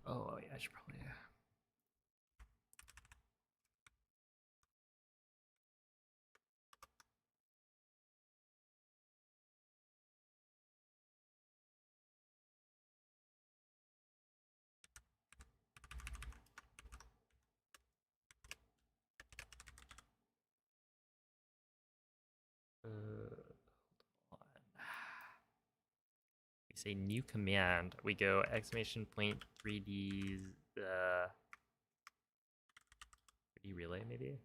Oh yeah, I should probably. Hold on. We say new command. We go exclamation point 3D 3D relay maybe.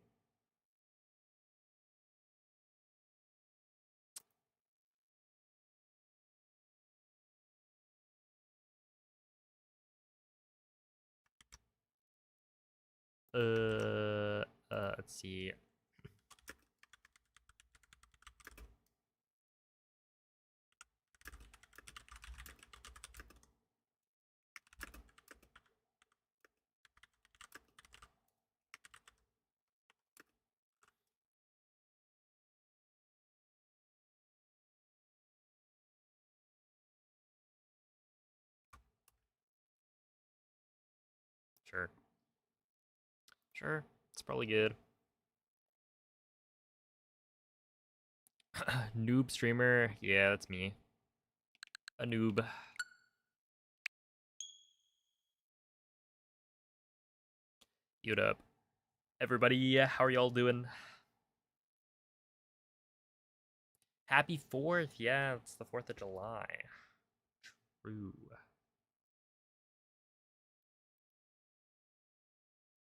Let's see. Sure. Sure. It's probably good. Noob streamer. Yeah, that's me. A noob. What up? Everybody, how are y'all doing? Happy 4th. Yeah, it's the 4th of July. True.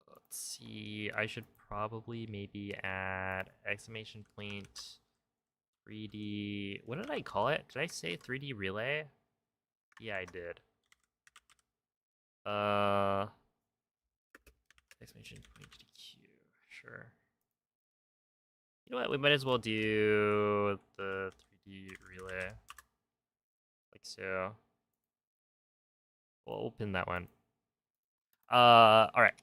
Let's see. I should probably maybe add exclamation point 3D. What did I call it? Did I say 3D relay? Yeah, I did. Exclamation point DQ. Sure. You know what? We might as well do the 3D relay. Like so. We'll open that one. Alright.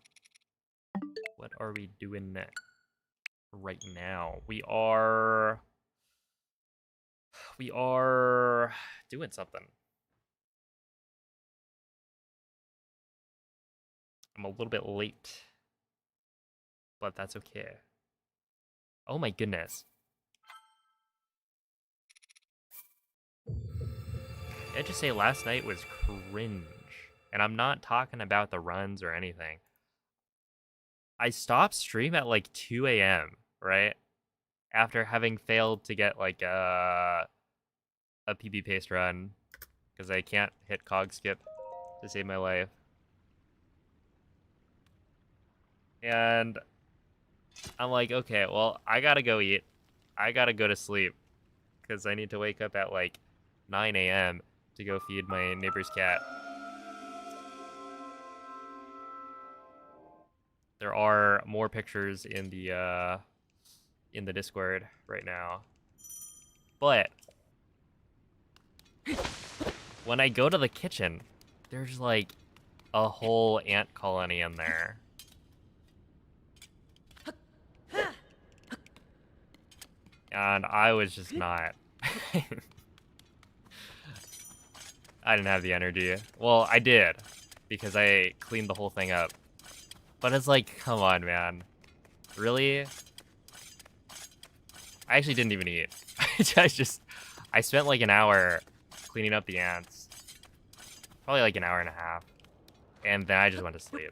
What are we doing right now? We are doing something. I'm a little bit late, but that's okay. Oh my goodness. I just say last night was cringe. And I'm not talking about the runs or anything. I stopped stream at like 2 a.m., right? After having failed to get like a PB paste run because I can't hit cog skip to save my life. And I'm like, okay, well, I gotta go eat. I gotta go to sleep because I need to wake up at like 9 a.m. to go feed my neighbor's cat. There are more pictures in the Discord right now. But when I go to the kitchen, there's like a whole ant colony in there. And I was just not. I didn't have the energy. Well, I did, because I cleaned the whole thing up. But it's like, come on, man. Really? I actually didn't even eat. I spent like an hour cleaning up the ants. Probably like an hour and a half. And then I just went to sleep.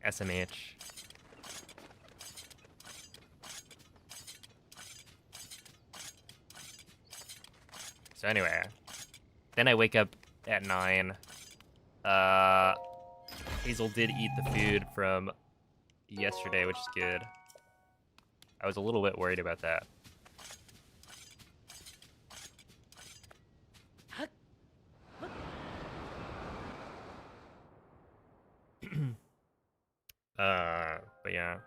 SMH. So anyway, then I wake up at 9. Hazel did eat the food from yesterday, which is good. I was a little bit worried about that. But yeah.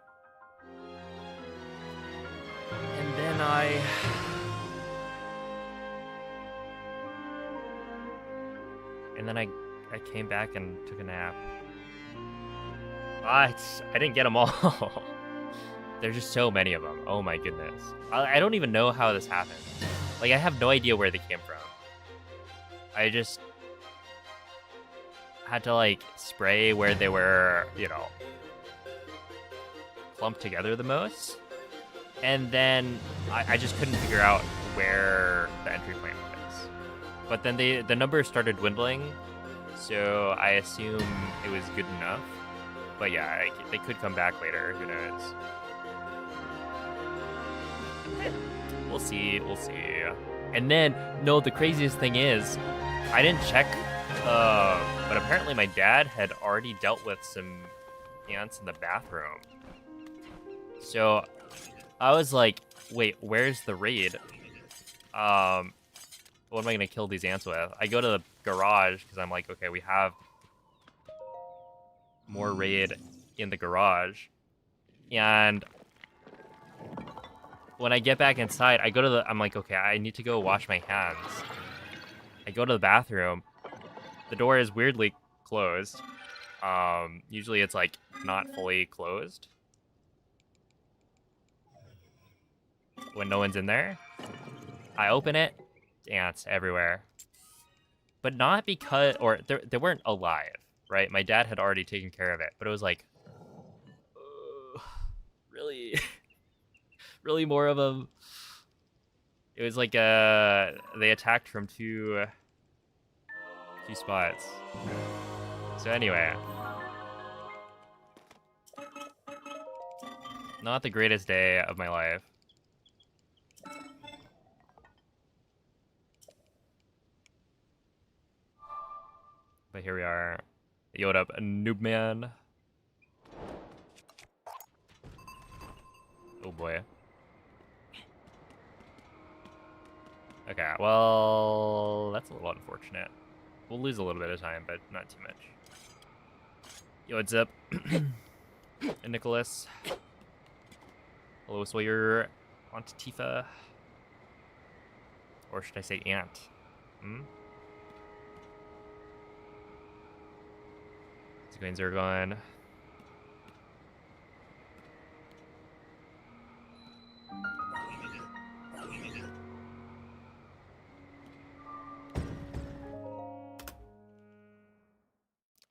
And then I came back and took a nap. I didn't get them all. There's just so many of them. Oh my goodness. I don't even know how this happened. Like, I have no idea where they came from. I just had to like spray where they were, you know, clumped together the most. And then I just couldn't figure out where the entry point was. But then the numbers started dwindling, so I assume it was good enough. But yeah, they could come back later. Who knows? We'll see. We'll see. And then, no, the craziest thing is, I didn't check, but apparently my dad had already dealt with some ants in the bathroom. So I was like, wait, where's the raid? What am I gonna kill these ants with? I go to the garage because I'm like, okay, we have more raid in the garage. And when I get back inside, I go to I'm like, okay, I need to go wash my hands. I go to the bathroom. The door is weirdly closed. Usually it's like not fully closed when no one's in there. I open it, ants everywhere. But not because, or they weren't alive, right? My dad had already taken care of it, but it was like, really, really more of them. It was like they attacked from two spots. So anyway, not the greatest day of my life. But here we are. Yo, what up, noob man? Oh boy. Okay, well, that's a little unfortunate. We'll lose a little bit of time, but not too much. Yo, what's up? And Nicholas. Hello, Sawyer. On to Tifa. Or should I say Ant? Hmm? Zergoin, Zergoin.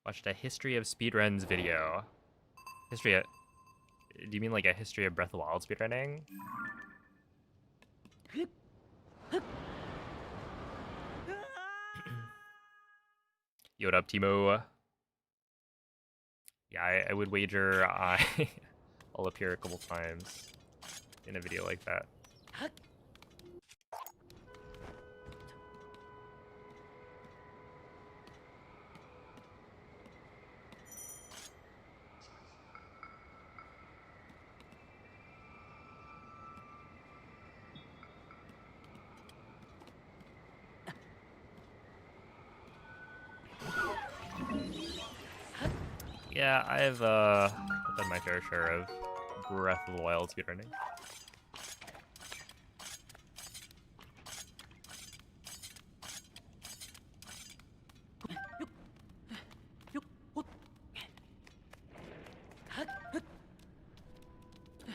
Watched a history of speedruns video. History of... Do you mean like a history of Breath of the Wild speedrunning? Yo, what up, Timo? Yeah, I would wager I'll appear a couple times in a video like that. Yeah, I've done my fair share of Breath of the Wild speedrunning.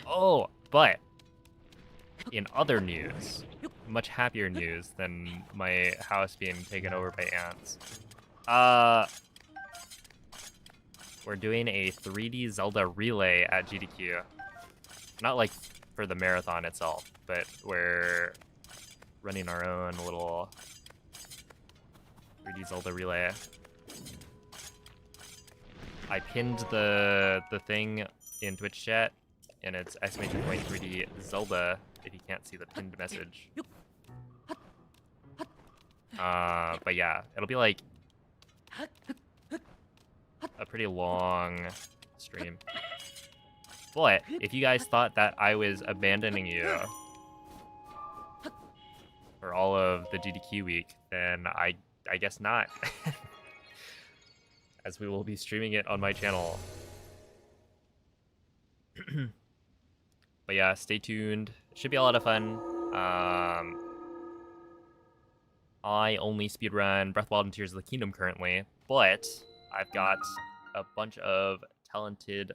Oh, but in other news, much happier news than my house being taken over by ants. We're doing a 3D Zelda relay at GDQ. Not like for the marathon itself, but we're running our own little 3D Zelda relay. I pinned the thing in Twitch chat, and it's exclamation point 3D Zelda if you can't see the pinned message. But yeah, it'll be like a pretty long stream. But if you guys thought that I was abandoning you for all of the GDQ week, then I guess not. As we will be streaming it on my channel. But yeah, stay tuned. It should be a lot of fun. I only speedrun Breath of the Wild and Tears of the Kingdom currently, but I've got a bunch of talented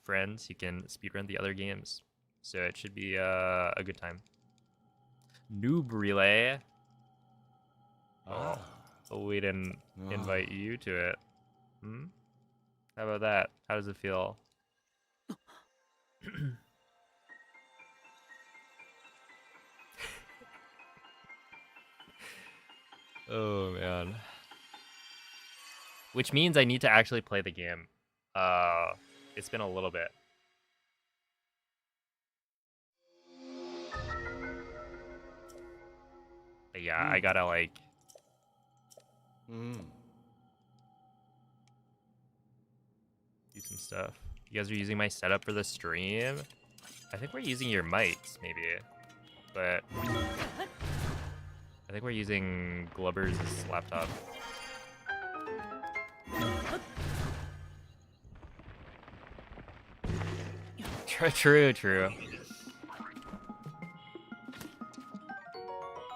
friends who can speedrun the other games. So it should be a good time. Noob Relay. Oh, we didn't invite you to it. Hmm? How about that? How does it feel? Oh, man. Which means I need to actually play the game. It's been a little bit. But yeah, I gotta, like... do some stuff. You guys are using my setup for the stream? I think we're using your mics, maybe. But... I think we're using Glubber's laptop. True.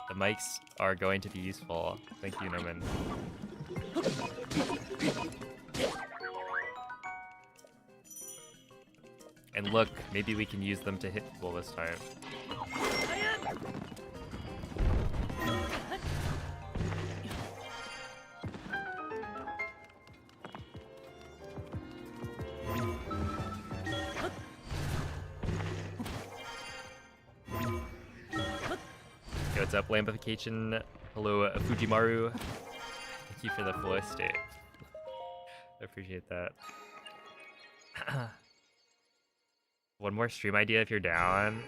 The mics are going to be useful. Thank you, Noman. And look, maybe we can use them to hit people this time. Hey, what's up, Lampification? Hello, Fujimaru. Thank you for the flow state. I appreciate that. One more stream idea if you're down.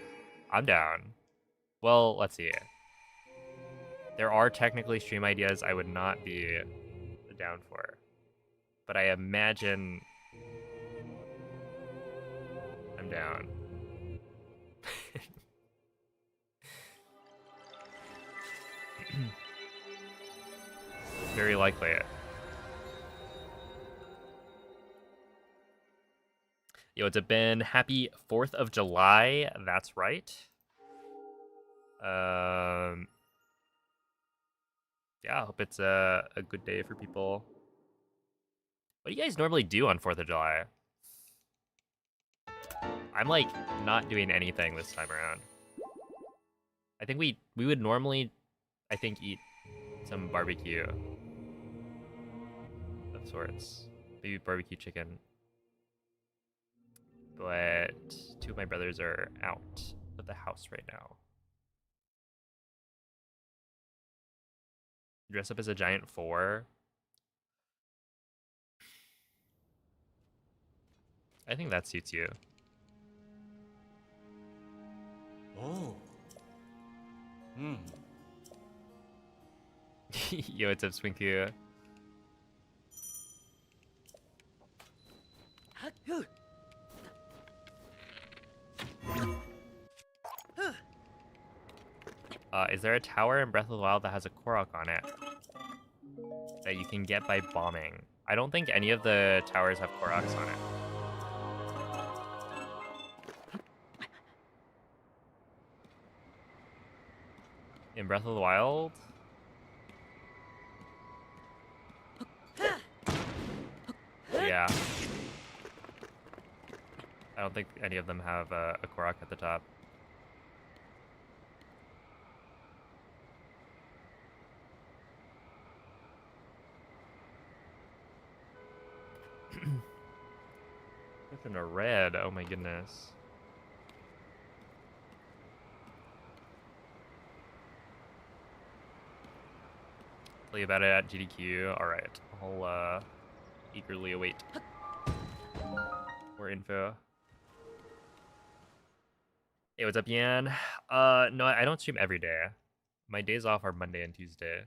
I'm down. Well, let's see. There are technically stream ideas I would not be down for. But I imagine I'm down. Very likely. Yo, it's been happy 4th of July. That's right. Yeah, I hope it's a good day for people. What do you guys normally do on 4th of July? I'm like not doing anything this time around. I think we would normally, I think, eat some barbecue of sorts. Maybe barbecue chicken. But 2 of my brothers are out of the house right now. Dress up as a giant 4. I think that suits you. Oh. Yo, what's up, Swinku? Is there a tower in Breath of the Wild that has a Korok on it that you can get by bombing? I don't think any of the towers have Koroks on it. In Breath of the Wild? Yeah. I don't think any of them have a Korok at the top. Nothing a red, oh my goodness. Tell you about it at GDQ. Alright, I'll eagerly await more info. Hey, what's up, Yan? No, I don't stream every day. My days off are Monday and Tuesday.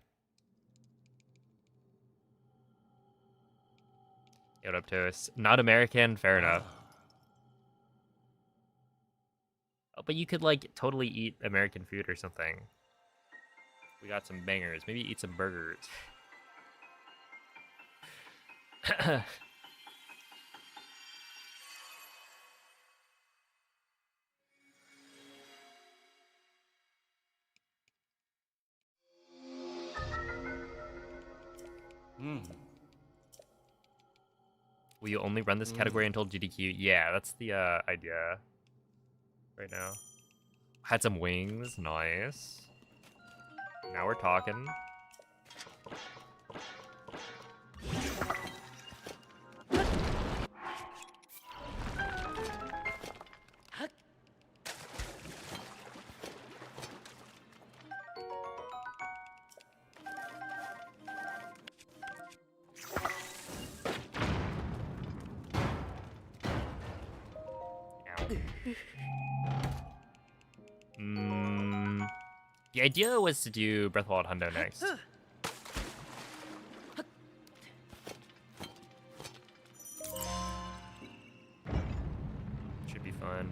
Hey, what up, Toast? Not American, fair enough. Oh, but you could, like, totally eat American food or something. We got some bangers. Maybe eat some burgers. Will you only run this category until GDQ? Yeah, that's the idea right now. Had some wings, nice. Now we're talking. The idea was to do Breath of the Wild Hundo next. Should be fun.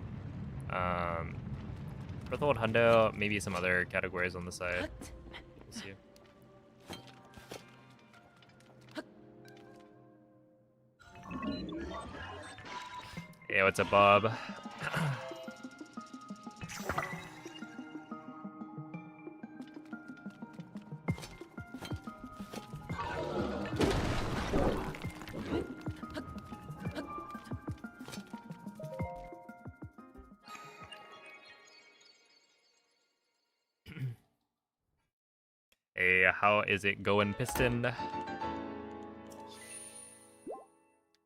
Breath of the Wild Hundo, maybe some other categories on the side. We'll see. Hey, what's up, Bob? Hey, how is it going, Piston?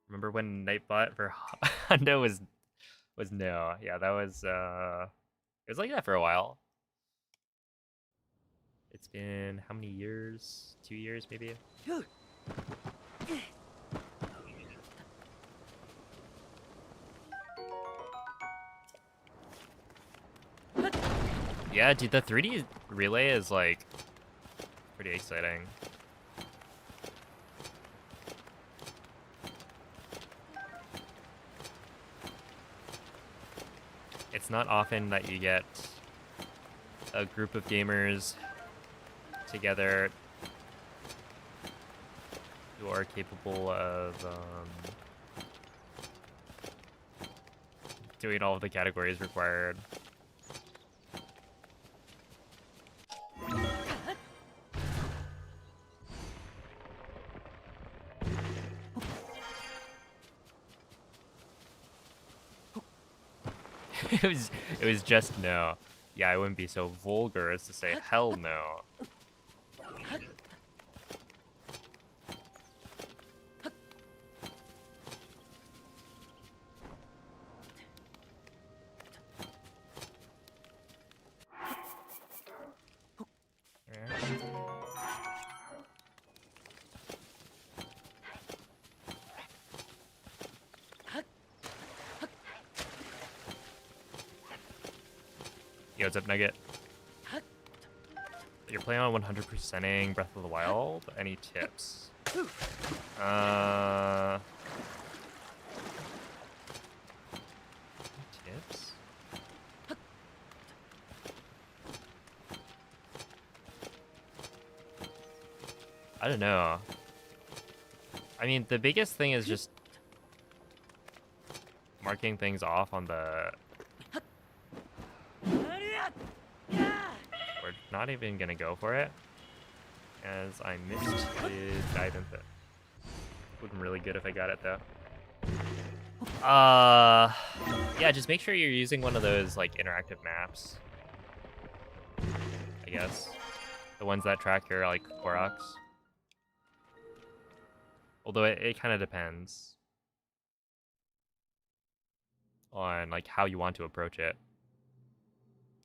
Remember when Nightbot for Hundo was no? Yeah, that was it was like that for a while. It's been how many years? 2 years, maybe. Yeah, dude, the 3D relay is like pretty exciting. It's not often that you get a group of gamers together who are capable of doing all of the categories required. it was just no. Yeah, I wouldn't be so vulgar as to say hell no. Yo, what's up, Nugget? You're playing on 100%ing Breath of the Wild? Any tips? Tips? I don't know. I mean, the biggest thing is just marking things off on the... We're not even gonna go for it, as I missed the dive into it. Would've been really good if I got it, though. Yeah, just make sure you're using one of those, like, interactive maps. I guess. The ones that track your, like, Koroks. Although it kind of depends on, like, how you want to approach it.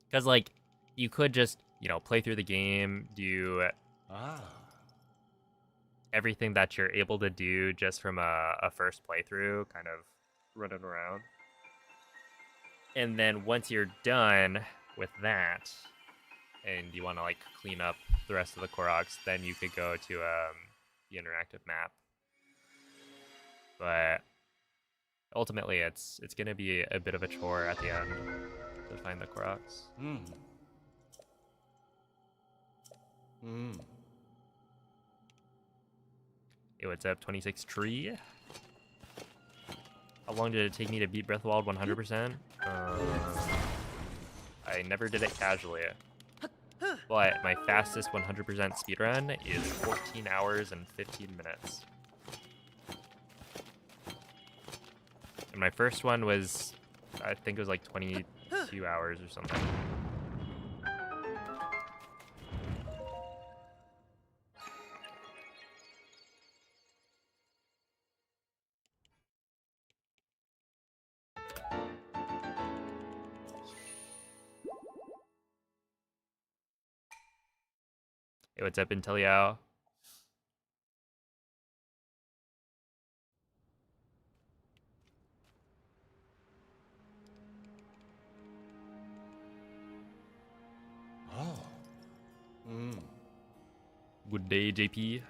Because, like, you could just, you know, play through the game, do everything that you're able to do just from a first playthrough, kind of running around. And then once you're done with that, and you want to, like, clean up the rest of the Koroks, then you could go to the interactive map. But ultimately, it's going to be a bit of a chore at the end to find the Koroks. Hey, what's up, 26 Tree? How long did it take me to beat Breath of the Wild 100%? I never did it casually. But my fastest 100% speedrun is 14 hours and 15 minutes. And my first one was, I think it was like 22 hours or something. Hey, what's up, Intelliao? Good day, JP.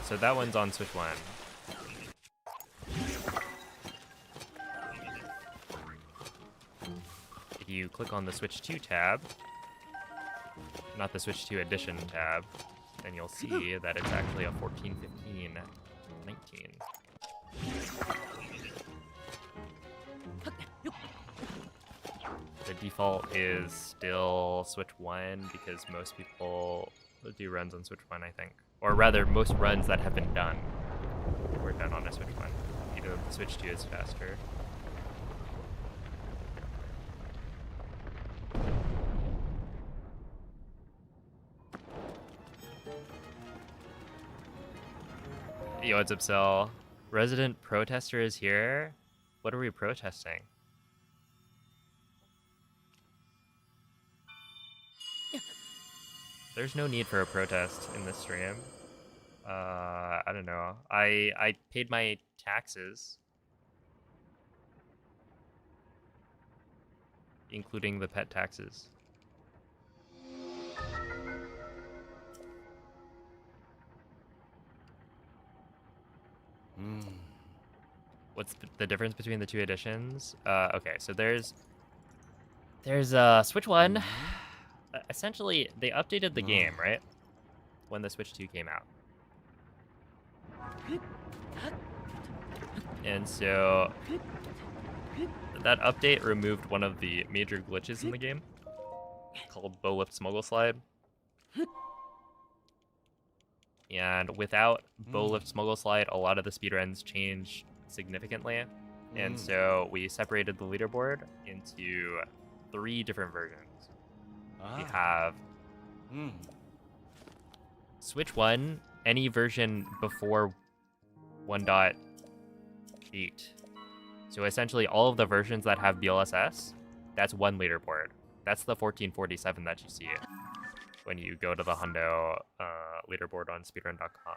So that one's on Switch 1. If you click on the Switch 2 tab, not the Switch 2 Edition tab, then you'll see that it's actually a 14, 15, 19. The default is still Switch 1 because most people do runs on Switch 1, I think. Or rather, most runs that have been done were done on a Switch 1. Even though the Switch 2 is faster. Yo, what's up, Cell? Resident protester is here? What are we protesting? There's no need for a protest in this stream. I don't know. I paid my taxes, including the pet taxes. What's the difference between the two editions? Okay, so there's Switch 1. Essentially, they updated the game, right? When the Switch 2 came out. And so that update removed one of the major glitches in the game called bow lift smuggle slide. And without bow lift smuggle slide, a lot of the speedruns changed significantly. And so we separated the leaderboard into 3 different versions. We have Switch 1, any version before 1.8. So essentially all of the versions that have BLSS, that's one leaderboard. That's the 1447 that you see when you go to the Hundo leaderboard on speedrun.com.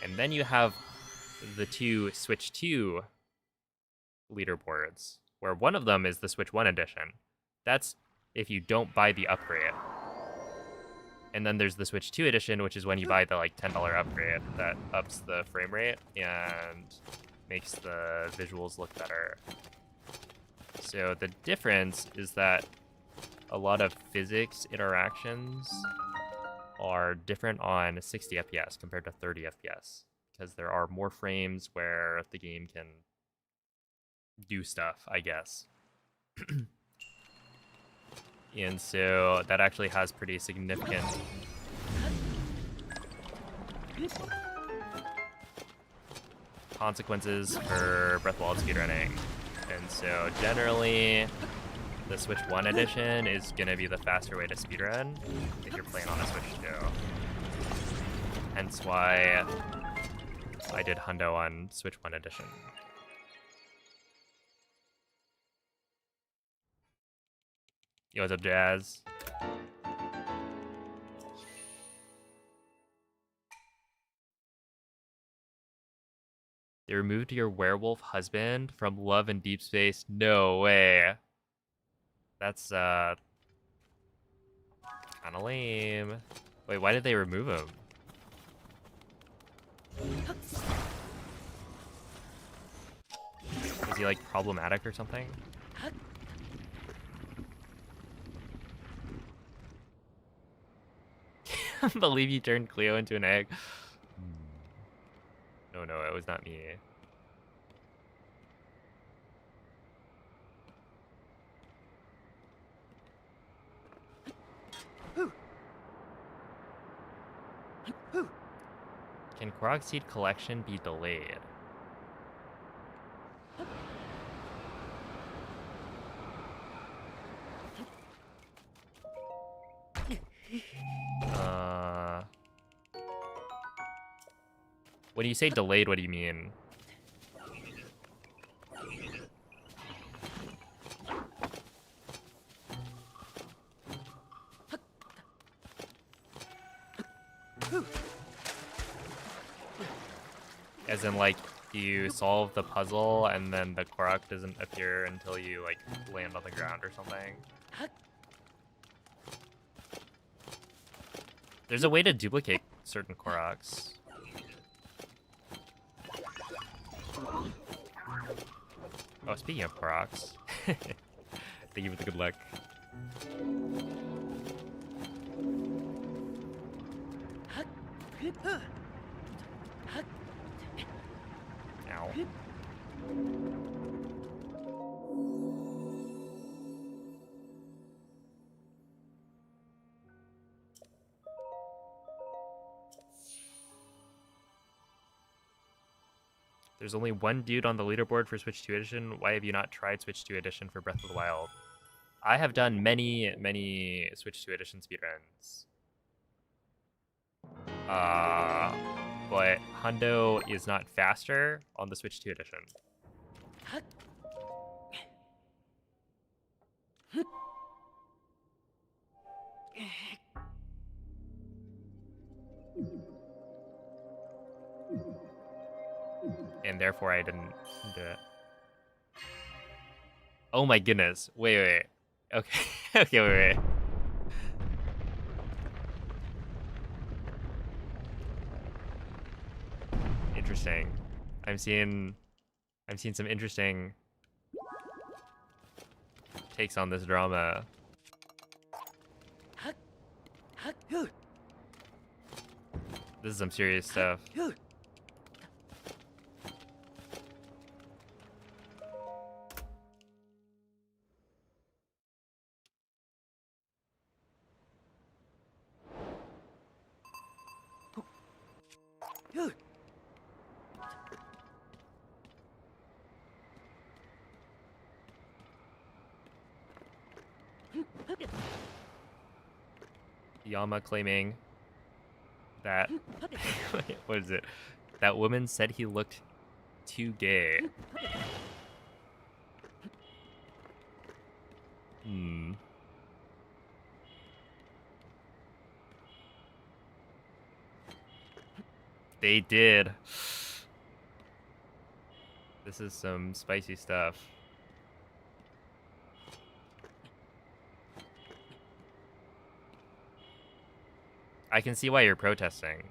And then you have the 2 Switch 2 leaderboards, where one of them is the Switch 1 edition. That's if you don't buy the upgrade. And then there's the Switch 2 edition, which is when you buy the like $10 upgrade that ups the frame rate and makes the visuals look better. So the difference is that a lot of physics interactions are different on 60 FPS compared to 30 FPS, because there are more frames where the game can do stuff, I guess. And so that actually has pretty significant consequences for Breath of the Wild speedrunning. And so generally, the Switch 1 edition is going to be the faster way to speedrun if you're playing on a Switch 2. Hence why I did Hundo on Switch 1 edition. Yo, what's up, Jazz? They removed your werewolf husband from Love and Deep Space? No way. That's, kinda lame. Wait, why did they remove him? Was he, like, problematic or something? Can't believe you turned Cleo into an egg. No, it was not me. Can Korok Seed collection be delayed? When you say delayed, what do you mean? As in, like, you solve the puzzle and then the Korok doesn't appear until you like land on the ground or something. There's a way to duplicate certain Koroks. Oh, speaking of Koroks, thank you for the good luck. Ow. There's only one dude on the leaderboard for Switch 2 Edition. Why have you not tried Switch 2 Edition for Breath of the Wild? I have done many Switch 2 Edition speedruns. But Hundo is not faster on the Switch 2 Edition. And therefore I didn't do it. Oh my goodness. Wait. Okay. Okay, wait. Interesting. I'm seeing some interesting takes on this drama. This is some serious stuff. Yama claiming that what is it? That woman said he looked too gay. They did. This is some spicy stuff. I can see why you're protesting.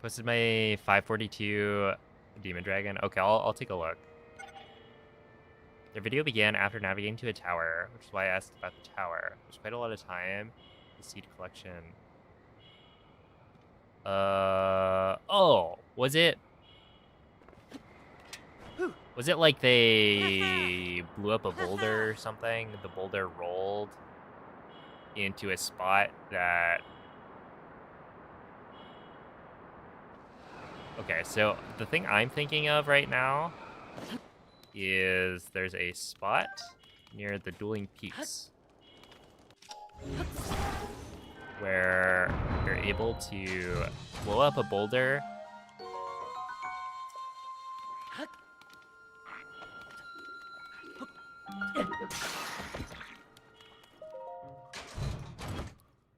Posted my 542 Demon Dragon. Okay, I'll take a look. Their video began after navigating to a tower, which is why I asked about the tower. There's quite a lot of time. The seed collection. Oh, was it like they blew up a boulder or something? The boulder rolled into a spot that... Okay, so the thing I'm thinking of right now is there's a spot near the Dueling Peaks where you're able to blow up a boulder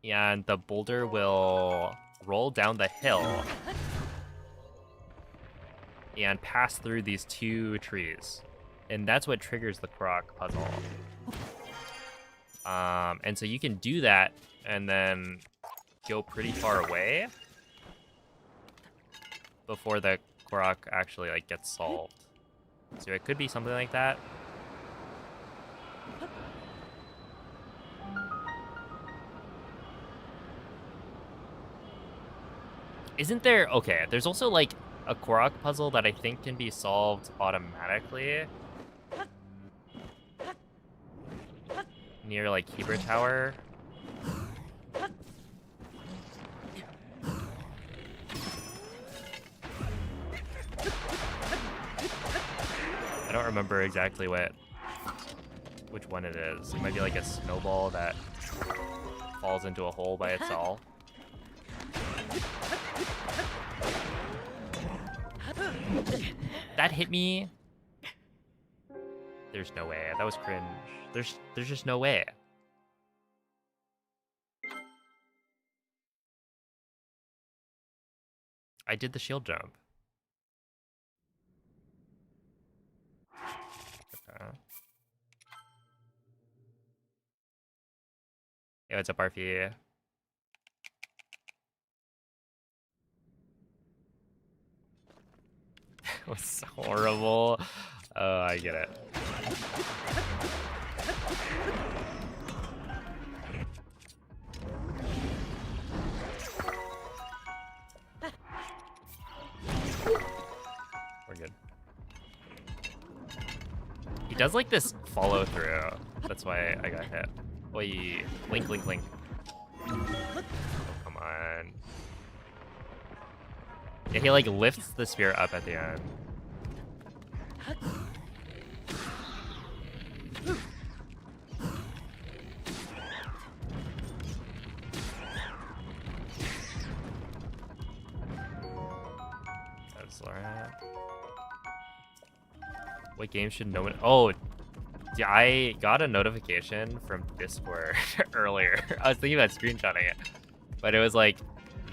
and the boulder will roll down the hill and pass through these two trees. And that's what triggers the Korok puzzle. And so you can do that and then go pretty far away before the Korok actually like gets solved. So it could be something like that. Isn't there... Okay, there's also like a Korok puzzle that I think can be solved automatically near like Heber Tower. I don't remember exactly which one it is. It might be like a snowball that falls into a hole by itself. That hit me. There's no way. That was cringe. There's just no way. I did the shield jump. Okay. Hey, what's up, RP? It was horrible. Oh, I get it. We're good. He does like this follow through. That's why I got hit. Oi, link, link, link. Oh, come on. Yeah, he like lifts the spear up at the end. That's alright. What game should no one? Oh, yeah, I got a notification from Discord earlier. I was thinking about screenshotting it, but it was like,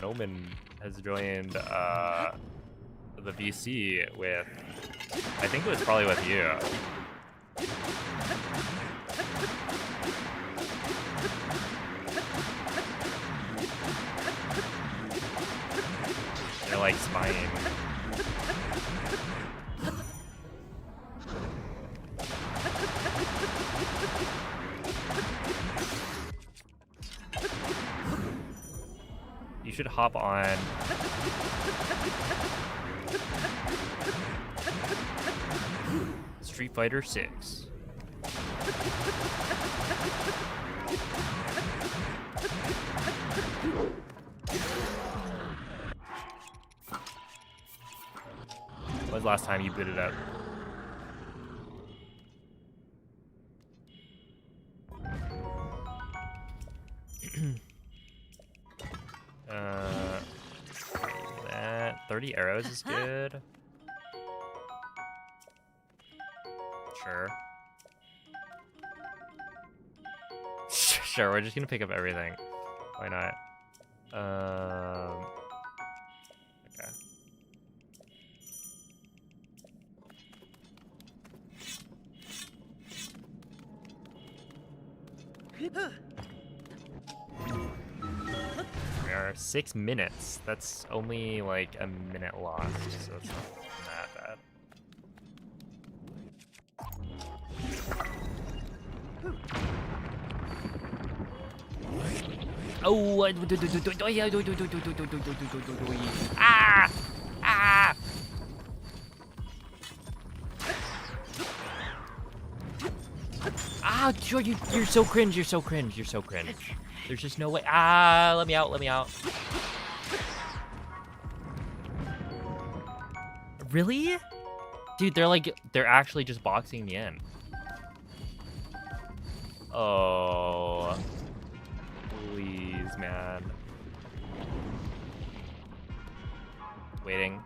Noman has joined the VC with, I think it was probably with you. They're like spying. You should hop on. Street Fighter 6. When was the last time you booted up? That 30 arrows is good. Sure. Sure, we're just gonna pick up everything. Why not? Okay. We are 6 minutes. That's only like a minute lost, so it's not that bad. Oh, ah, ah. Ah, you're so cringe. You're so cringe. You're so cringe. There's just no way. Ah, let me out. Let me out. Really? Dude, they're actually just boxing me in. Oh. Please, man. Waiting.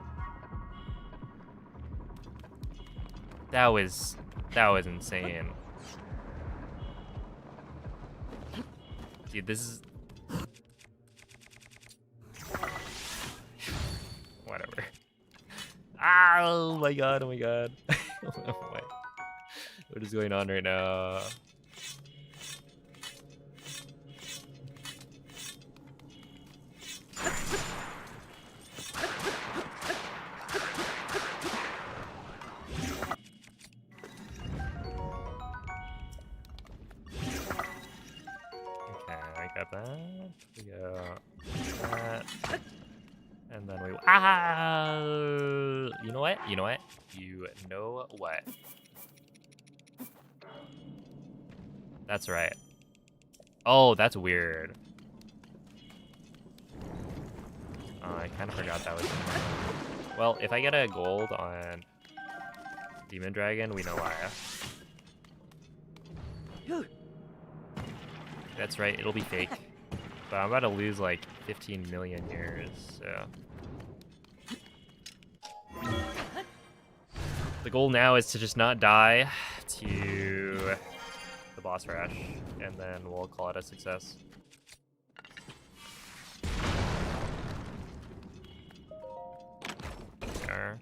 That was insane. Dude, this is... Whatever. Ah, oh my god, oh my god. What is going on right now? That. We go that. And then we... Ah! You know what? You know what? You know what? That's right. Oh, that's weird. Oh, I kind of forgot that was... Well, if I get a gold on Demon Dragon, we know why. That's right, it'll be fake. But I'm about to lose like 15 million years, so. The goal now is to just not die to the boss rush, and then we'll call it a success. There.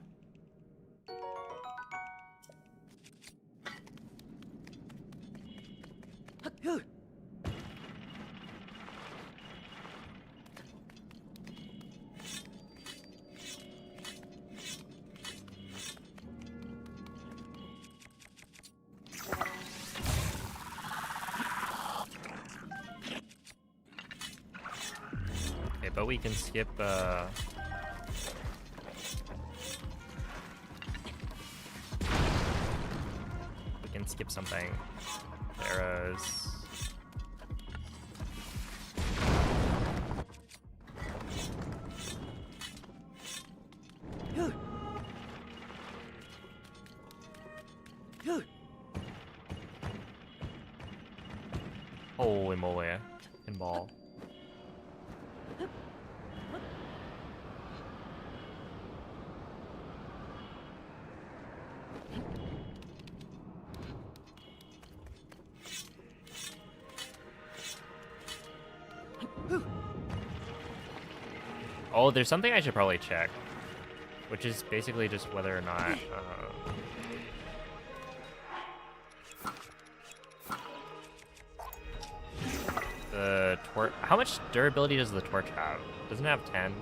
Okay, but we can skip we can skip something. Arrows. Holy moly, pinball. Oh, there's something I should probably check, which is basically just whether or not the torch. How much durability does the torch have? Doesn't it have 10?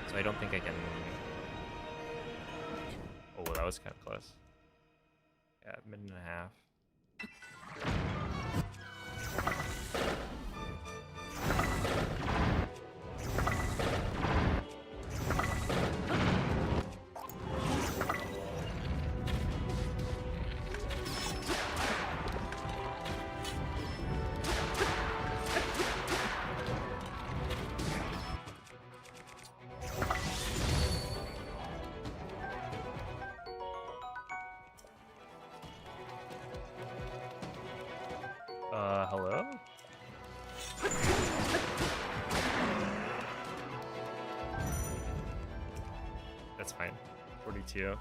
So I don't think I can. Oh, that was kind of close. Yeah, minute and a half. Hello? That's fine. 42.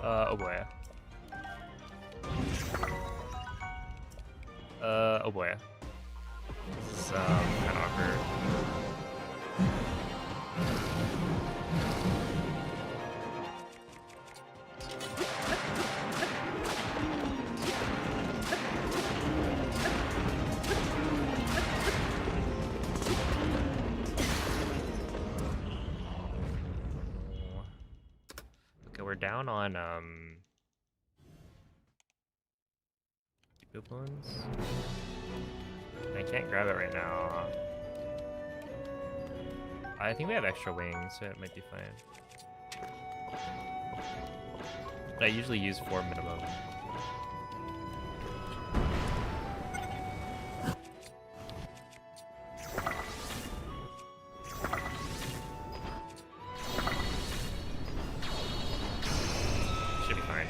Oh boy. Oh boy. This is, kind of awkward. Okay, we're down on, boop ones. I can't grab it right now. I think we have extra wings, so it might be fine. But I usually use 4 minimum. Should be fine.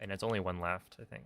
And it's only one left, I think.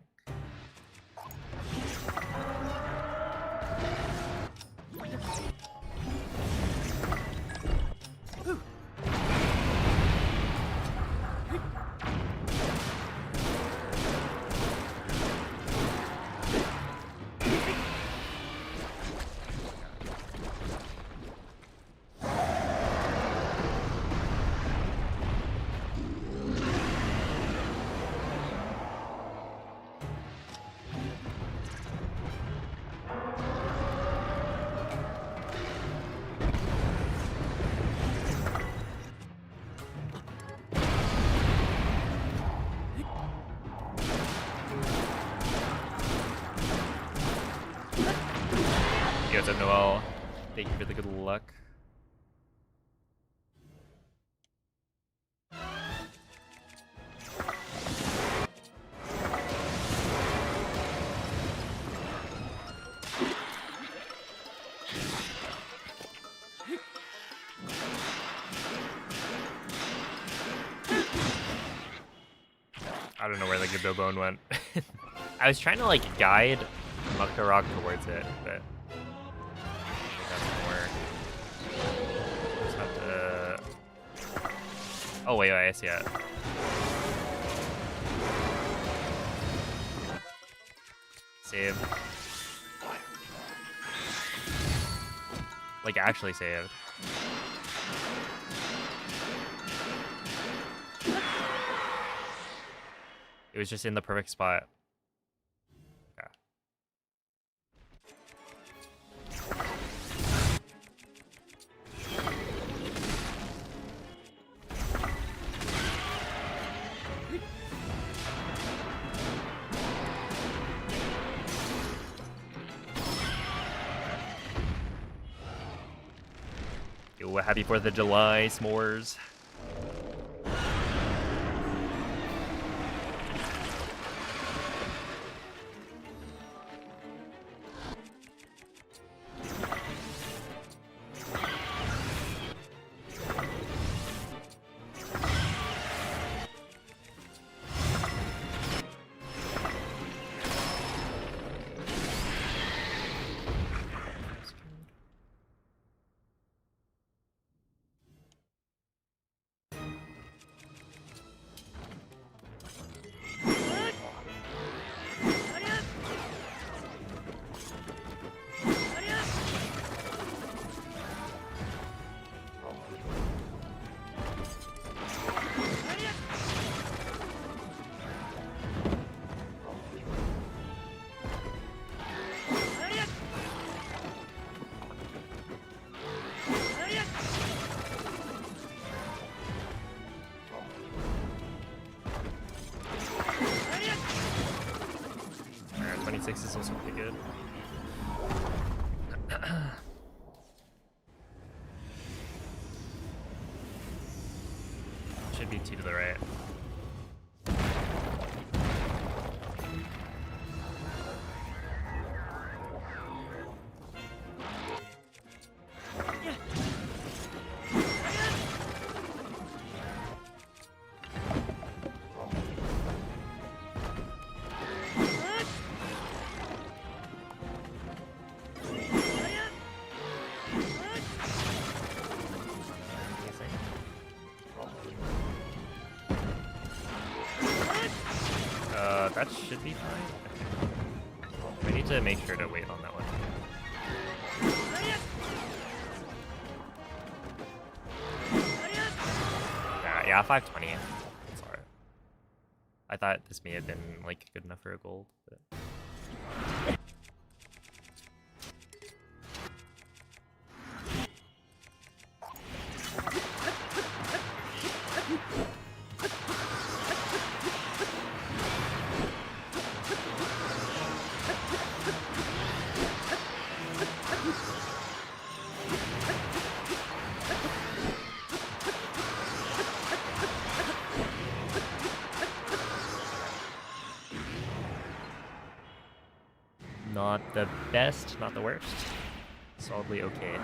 You guys have Noel. Thank you for the good luck. I don't know where the Gibbo Bone went. I was trying to like guide Muktarok towards it, but that doesn't work. Just have to. Oh wait, I see it. Save. Like actually saved. It was just in the perfect spot. Okay. Yo, happy 4th of July, s'mores. Is also pretty good. Should be 2 to the right. That should be fine. I need to make sure to wait on that one. Yeah, 520. It's alright. I thought this may have been like good enough for a gold, but. Not the best, not the worst. Solidly okay.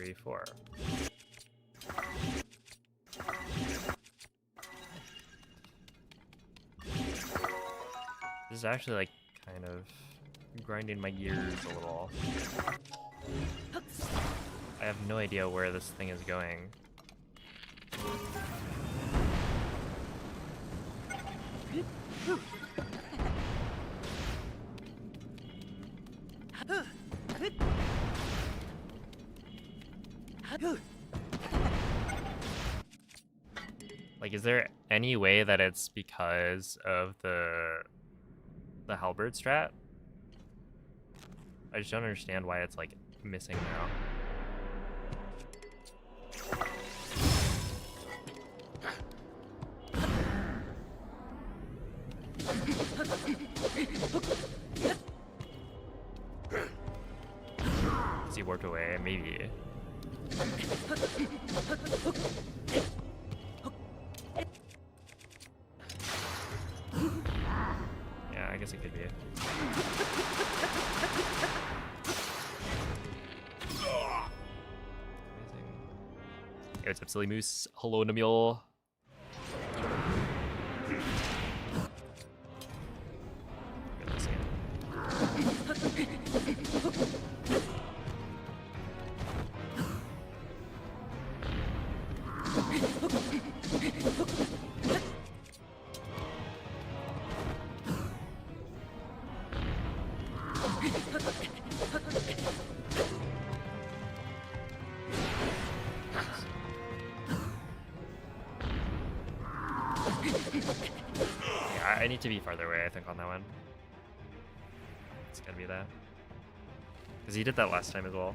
3, 4. This is actually like kind of grinding my gears a little. I have no idea where this thing is going. Like, is there any way that it's because of the halberd strat? I just don't understand why it's like missing now. Has he warped away? Maybe. Yeah, I guess it could be. Amazing. Hey, what's up, Silly Moose? Hello, Namil. I need to be farther away, I think, on that one. It's gotta be that. Because he did that last time as well.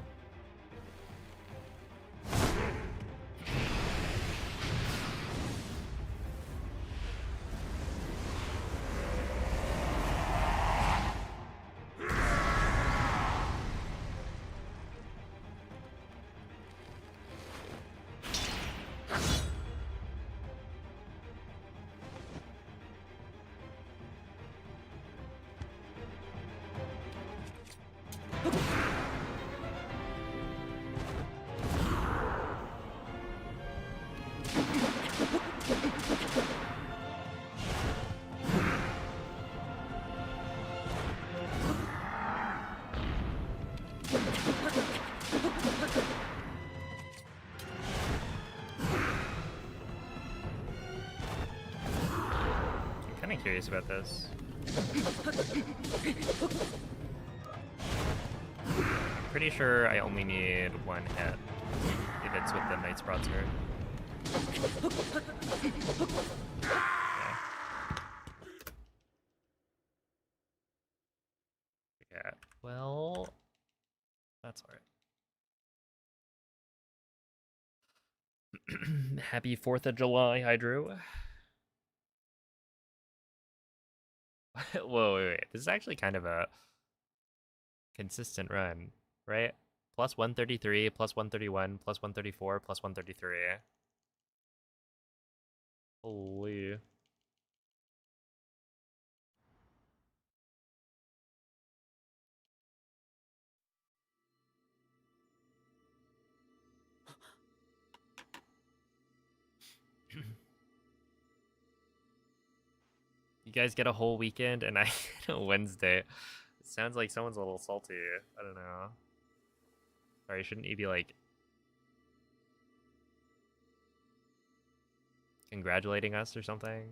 I'm kind of curious about this. I'm pretty sure I only need one hit if it's with the Knight's Broadsword. Yeah, well, that's alright. Happy 4th of July, Hydro. Whoa, wait. This is actually kind of a consistent run, right? Plus 133, plus 131, plus 134, plus 133. Holy. You guys get a whole weekend and I get a Wednesday. It sounds like someone's a little salty. I don't know. Sorry, shouldn't you be like congratulating us or something?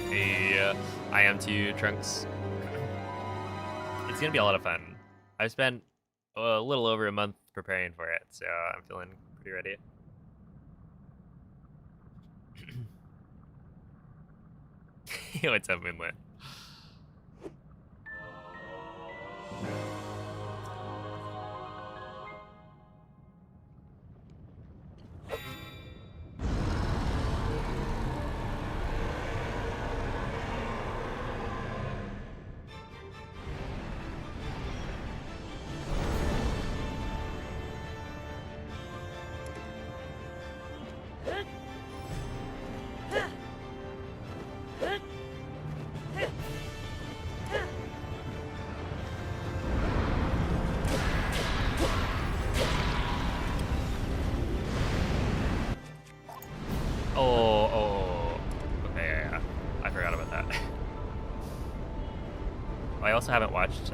Hey, I am too, Trunks. It's gonna be a lot of fun. I've spent a little over a month preparing for it, so I'm feeling pretty ready. What's up, Moonlit? also haven't watched.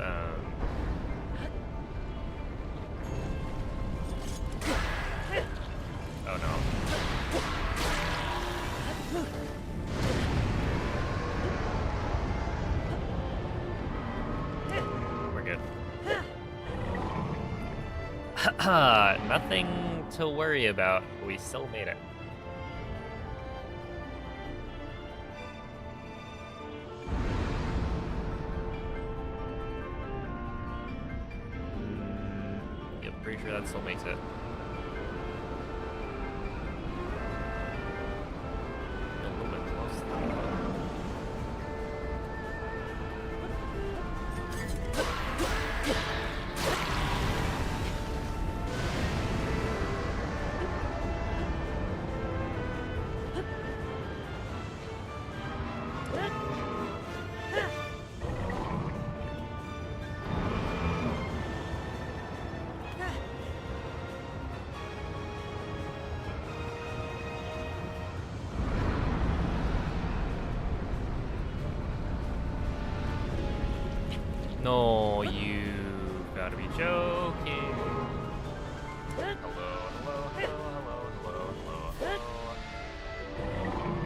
Oh no. We're good. Nothing to worry about. We still made it. Yep, pretty sure that still makes it. A little bit close. No, you gotta be joking. Hello.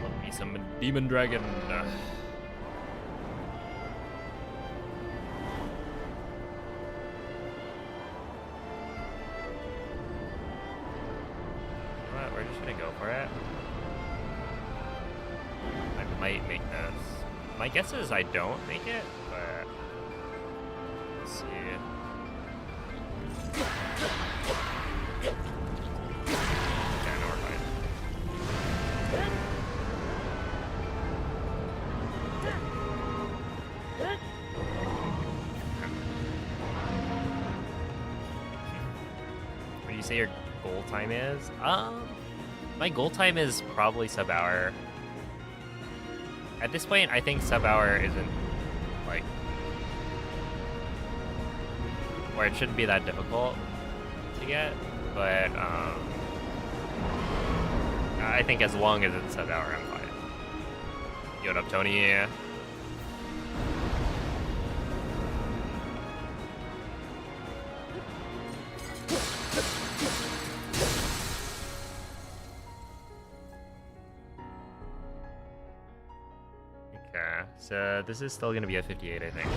Let me some demon dragon. What? We're just gonna go for it. I might make this. My guess is I don't make it, but let's see. Yeah, no, we're fine. What do you say your goal time is? My goal time is probably sub-hour. At this point, I think sub-hour isn't, like, or it shouldn't be that difficult to get, but I think as long as it's sub-hour, I'm fine. Yo, what up, Tony? Okay, so this is still gonna be a 58, I think.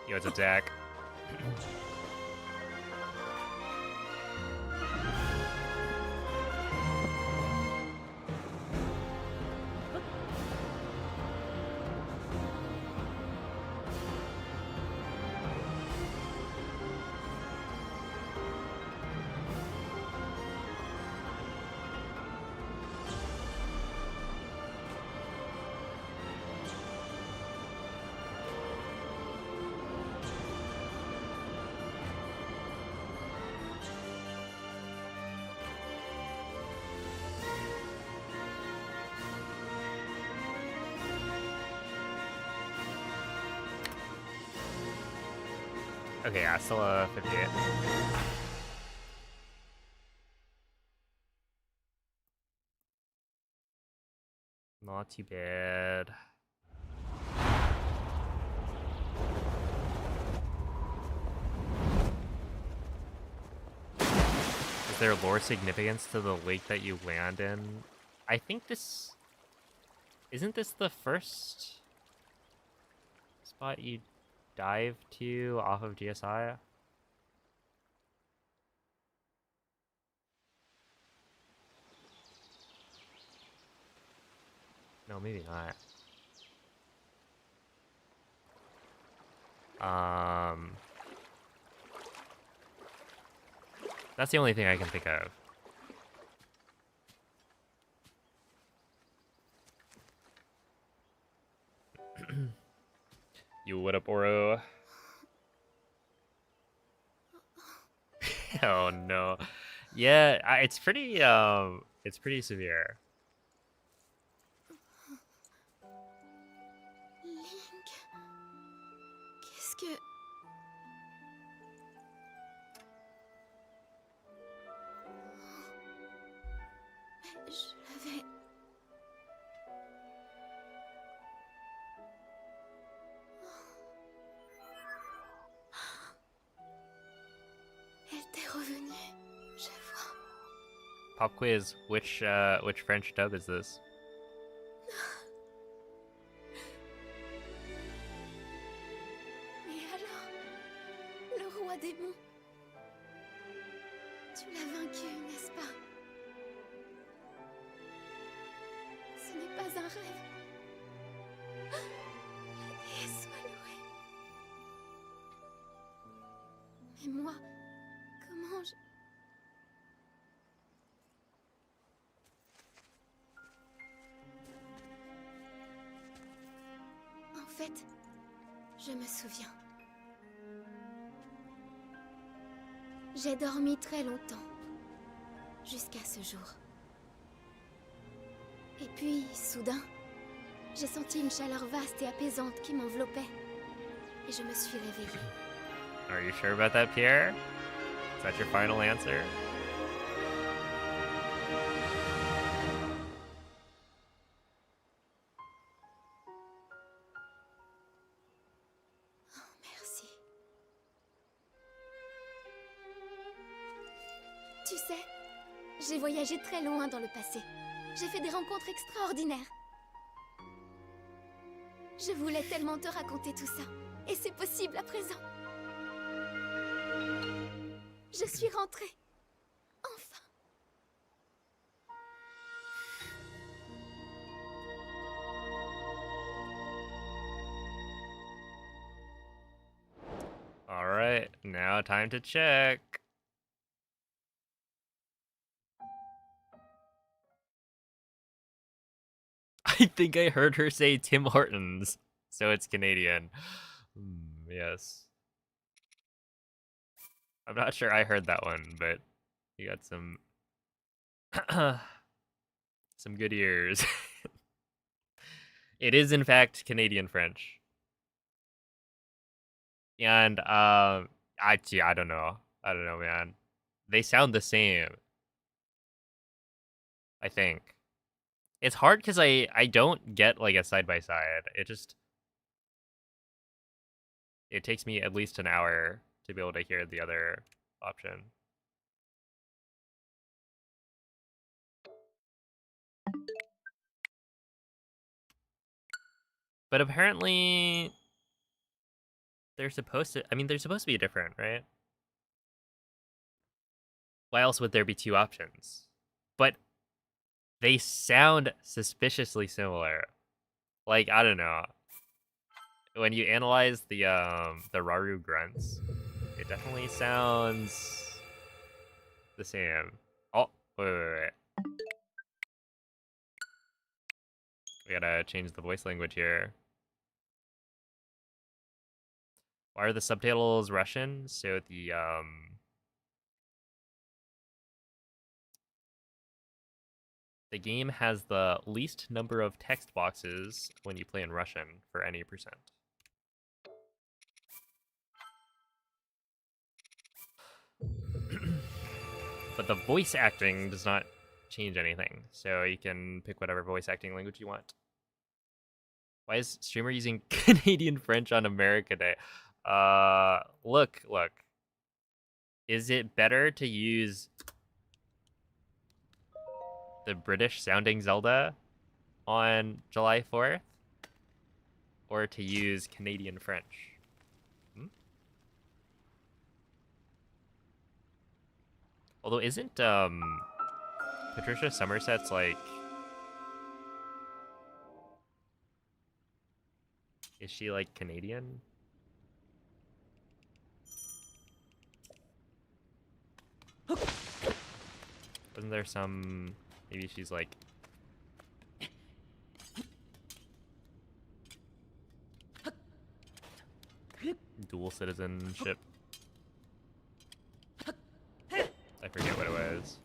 Yo, what's up, Zach? Okay, yeah, still a 58. Not too bad. Is there lore significance to the lake that you land in? I think this... Isn't this the first spot you dive to off of GSI? No, maybe not. That's the only thing I can think of. You what up, Oro? Oh no. Yeah, it's pretty severe. Link, qu'est-ce que... Mais je l'avais... Elle t'est revenue, je vois. Pop quiz. Which French dub is this? Et alors, le roi démon, tu l'as vaincu, n'est-ce pas? Ce n'est pas un rêve. La déesse soit louée. Mais moi, comment je... En fait, je me souviens. J'ai dormi très longtemps, jusqu'à ce jour. Et puis, soudain, j'ai senti une chaleur vaste et apaisante qui m'enveloppait. Et je me suis réveillée. Are you sure about that, Pierre? Is that your final answer? Oh, merci. Tu sais, j'ai voyagé très loin dans le passé. J'ai fait des rencontres extraordinaires. Je voulais tellement te raconter tout ça. Et c'est possible à présent. Je suis rentrée. Enfin. All right, now time to check. I think I heard her say Tim Hortons, so it's Canadian. Yes. I'm not sure I heard that one, but you got some some good ears. It is in fact Canadian French. And I don't know. I don't know, man. They sound the same. I think. It's hard cuz I don't get like a side by side. It takes me at least an hour to be able to hear the other option. But apparently they're supposed to be different, right? Why else would there be two options? But they sound suspiciously similar. Like, I don't know. When you analyze the Raru grunts, it definitely sounds the same. Oh, wait. We gotta change the voice language here. Why are the subtitles Russian? So the game has the least number of text boxes when you play in Russian for any percent. But the voice acting does not change anything, so you can pick whatever voice acting language you want. Why is streamer using Canadian French on America Day? Look. Is it better to use the British sounding Zelda on July 4th or to use Canadian French? Although isn't Patricia Somerset's like, is she like Canadian? Wasn't there some, maybe she's like, citizenship. I forget what it was.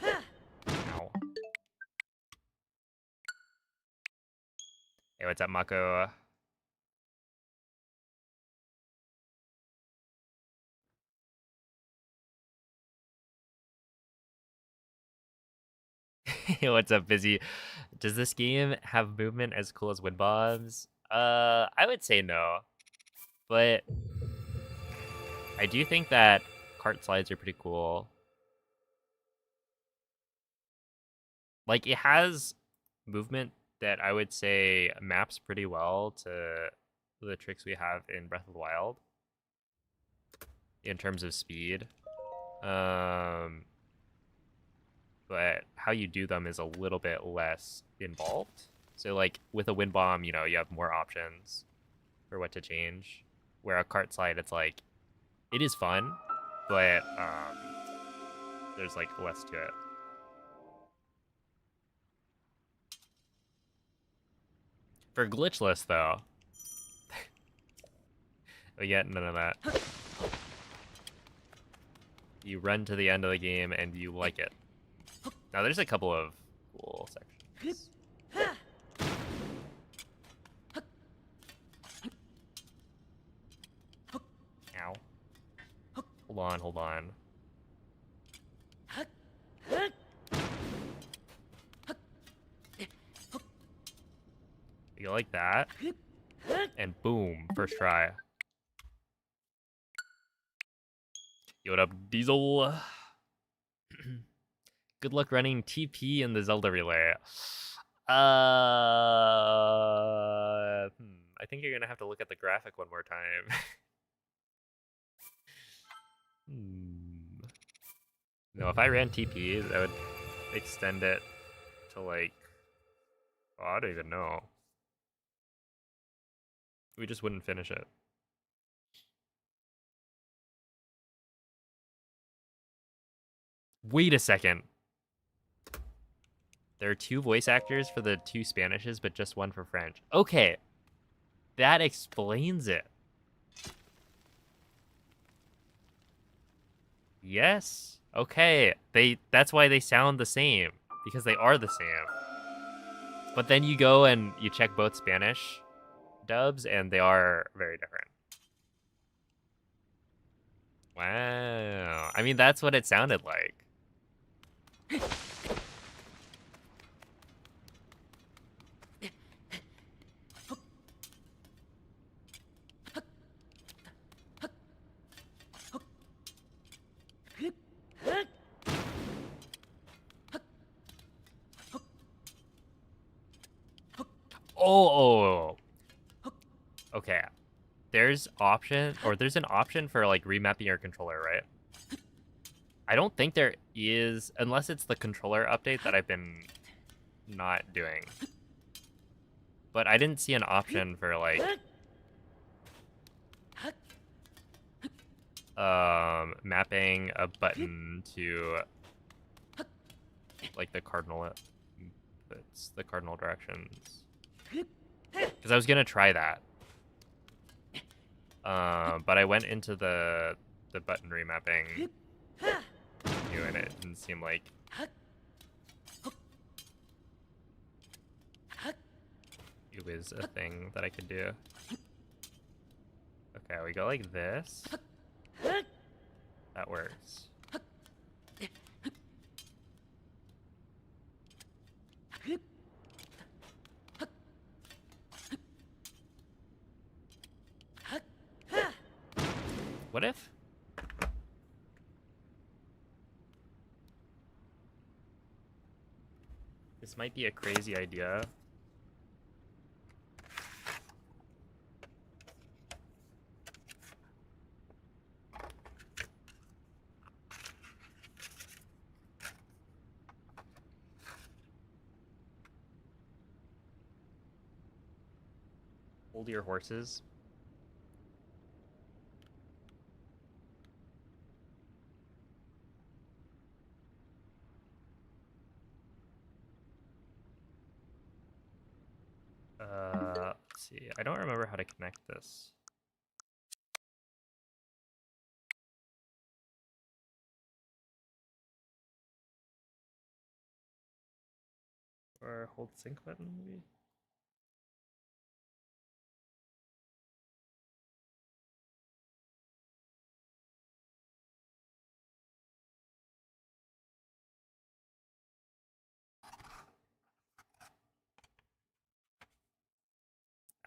Ow. Hey, what's up, Mako? What's up, Busy? Does this game have movement as cool as wind bombs? I would say no, but I do think that cart slides are pretty cool. Like, it has movement that I would say maps pretty well to the tricks we have in Breath of the Wild in terms of speed. But how you do them is a little bit less involved. So like with a wind bomb, you know, you have more options for what to change. Where a cart slide, it's like, it is fun, but there's like less to it. For glitchless though, we get none of that. You run to the end of the game and you like it. Now there's a couple of cool sections. Ow. Hold on. You like that? And boom, first try. Yo, what up, Diesel? Good luck running TP in the Zelda relay. I think you're gonna have to look at the graphic one more time. No, if I ran TP, that would extend it to like, oh, I don't even know. We just wouldn't finish it. Wait a second. There are 2 voice actors for the 2 Spanishes, but just 1 for French. Okay, that explains it. Yes. Okay. That's why they sound the same, because they are the same. But then you go and you check both Spanish dubs and they are very different. Wow. I mean, that's what it sounded like. Oh. Okay. There's an option for like remapping your controller, right? I don't think there is, unless it's the controller update that I've been not doing. But I didn't see an option for like mapping a button to like the cardinal directions. Because I was gonna try that. But I went into the button remapping menu and it didn't seem like it was a thing that I could do. Okay, we go like this. That works. What if? This might be a crazy idea. Hold your horses. Let's see. I don't remember how to connect this. Or hold sync button, maybe?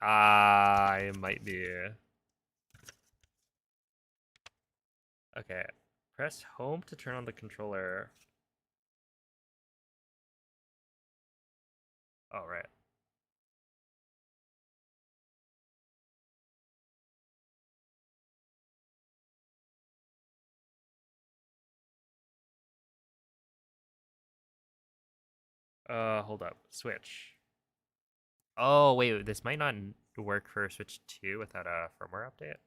I might be. Okay. Press home to turn on the controller. Oh, right. Hold up. Switch. Oh, wait. This might not work for Switch 2 without a firmware update.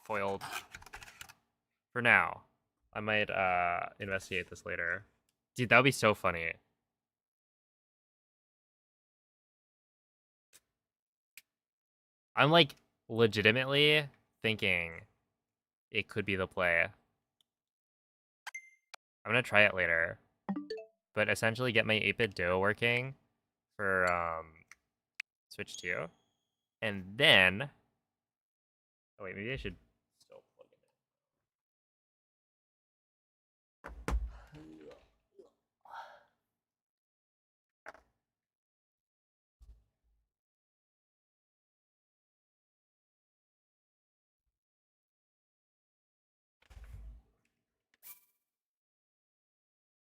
Foiled. For now. I might investigate this later. Dude, that would be so funny. I'm like legitimately thinking it could be the play. I'm gonna try it later. But essentially get my 8-bit DO working for Switch 2. And then oh wait, maybe I should still plug it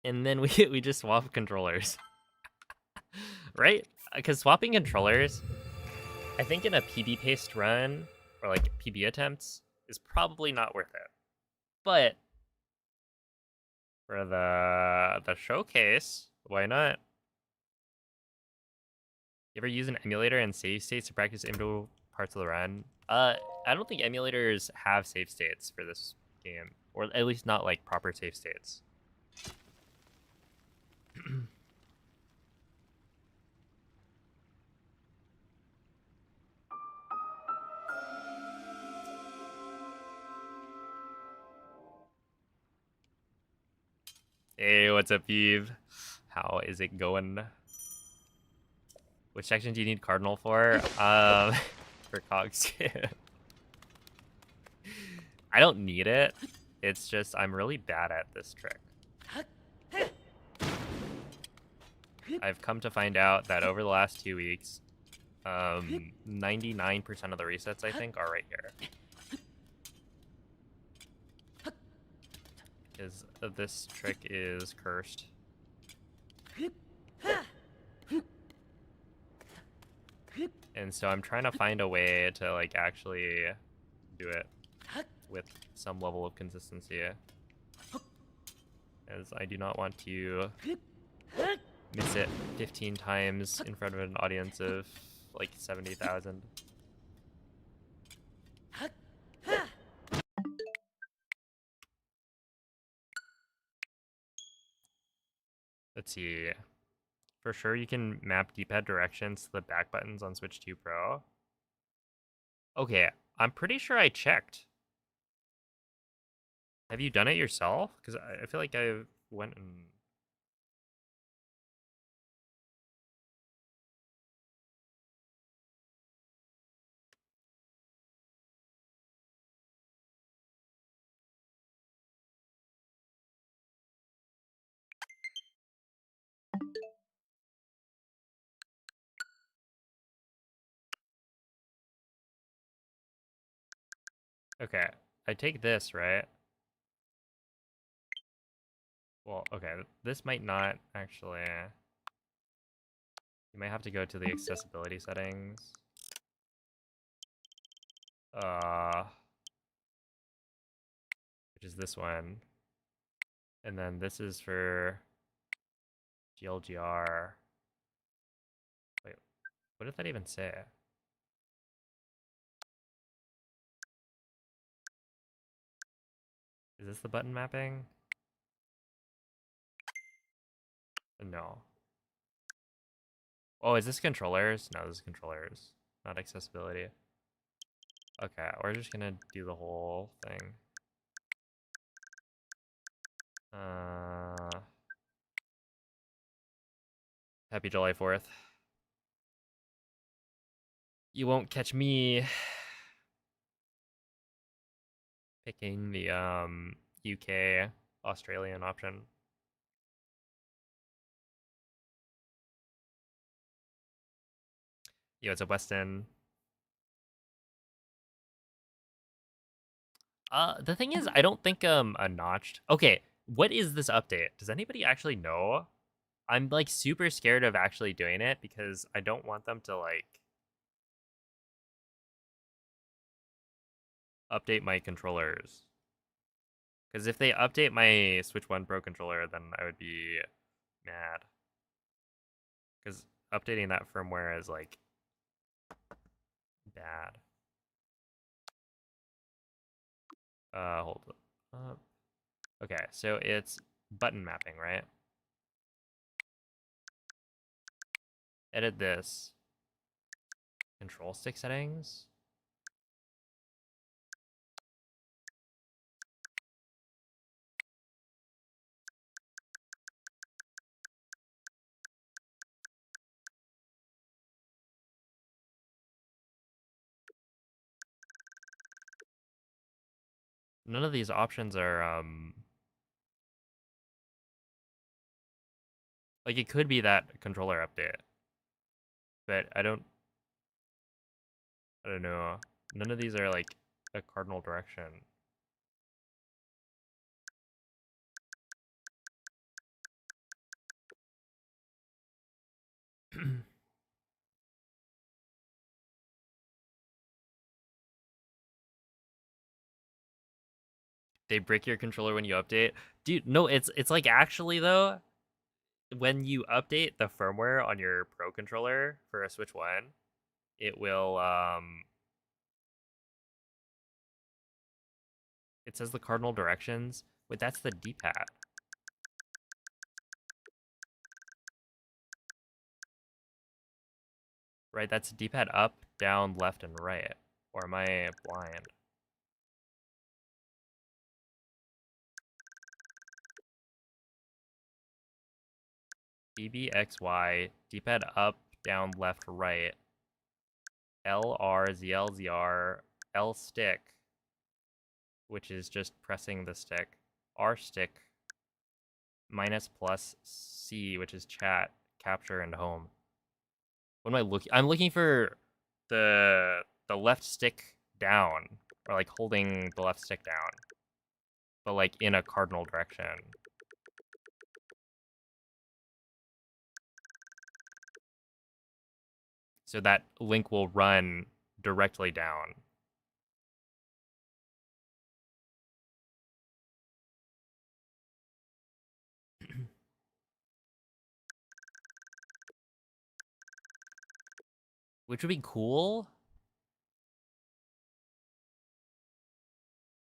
in. And then we just swap controllers. Right? Because swapping controllers, I think in a PB paced run or like PB attempts is probably not worth it. But for the showcase, why not? You ever use an emulator and save states to practice individual parts of the run? I don't think emulators have save states for this game, or at least not like proper save states. Hey, what's up, Eve? How is it going? Which section do you need Cardinal for? For Cogs. I don't need it. It's just I'm really bad at this trick. I've come to find out that over the last 2 weeks, 99% of the resets, I think, are right here. Because this trick is cursed. And so I'm trying to find a way to, like, actually do it with some level of consistency. As I do not want to miss it 15 times in front of an audience of, like, 70,000. Let's see. For sure you can map D-pad directions to the back buttons on Switch 2 Pro. Okay, I'm pretty sure I checked. Have you done it yourself? Because I feel like I went and... Okay, I take this, right? Well, okay, this might not actually. You might have to go to the accessibility settings. Which is this one. And then this is for GLGR. Wait, what did that even say? Is this the button mapping? No. Oh, is this controllers? No, this is controllers, not accessibility. Okay, we're just gonna do the whole thing. Happy July 4th. You won't catch me picking the UK Australian option. Yo, it's a Weston. The thing is, I don't think a notched. Okay, what is this update? Does anybody actually know? I'm like super scared of actually doing it because I don't want them to like update my controllers. Because if they update my Switch 1 Pro controller, then I would be mad. Because updating that firmware is like bad. Hold up. Okay, so it's button mapping, right? Edit this. Control stick settings. None of these options are like it could be that controller update, but I don't know. None of these are like a cardinal direction. They break your controller when you update. Dude, no, it's like actually though, when you update the firmware on your Pro controller for a Switch 1, it will it says the cardinal directions. Wait, that's the D-pad. Right, that's D-pad up, down, left, and right. Or am I blind? BBXY, D-pad up, down, left, right. LR, ZL, ZR, L stick, which is just pressing the stick. R stick, minus plus C, which is chat, capture, and home. What am I looking? I'm looking for the left stick down, or like holding the left stick down, but like in a cardinal direction. So that link will run directly down. Which would be cool.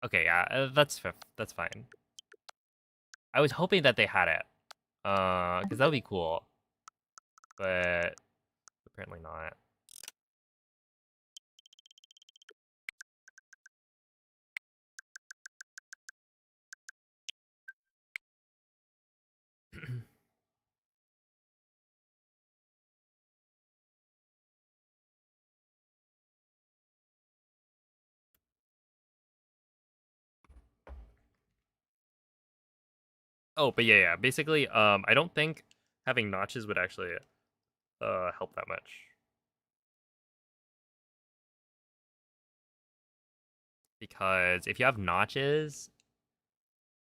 Okay, yeah, that's fine. I was hoping that they had it, because that would be cool, but apparently not. Oh, but yeah, basically, I don't think having notches would actually help that much. because if you have notches,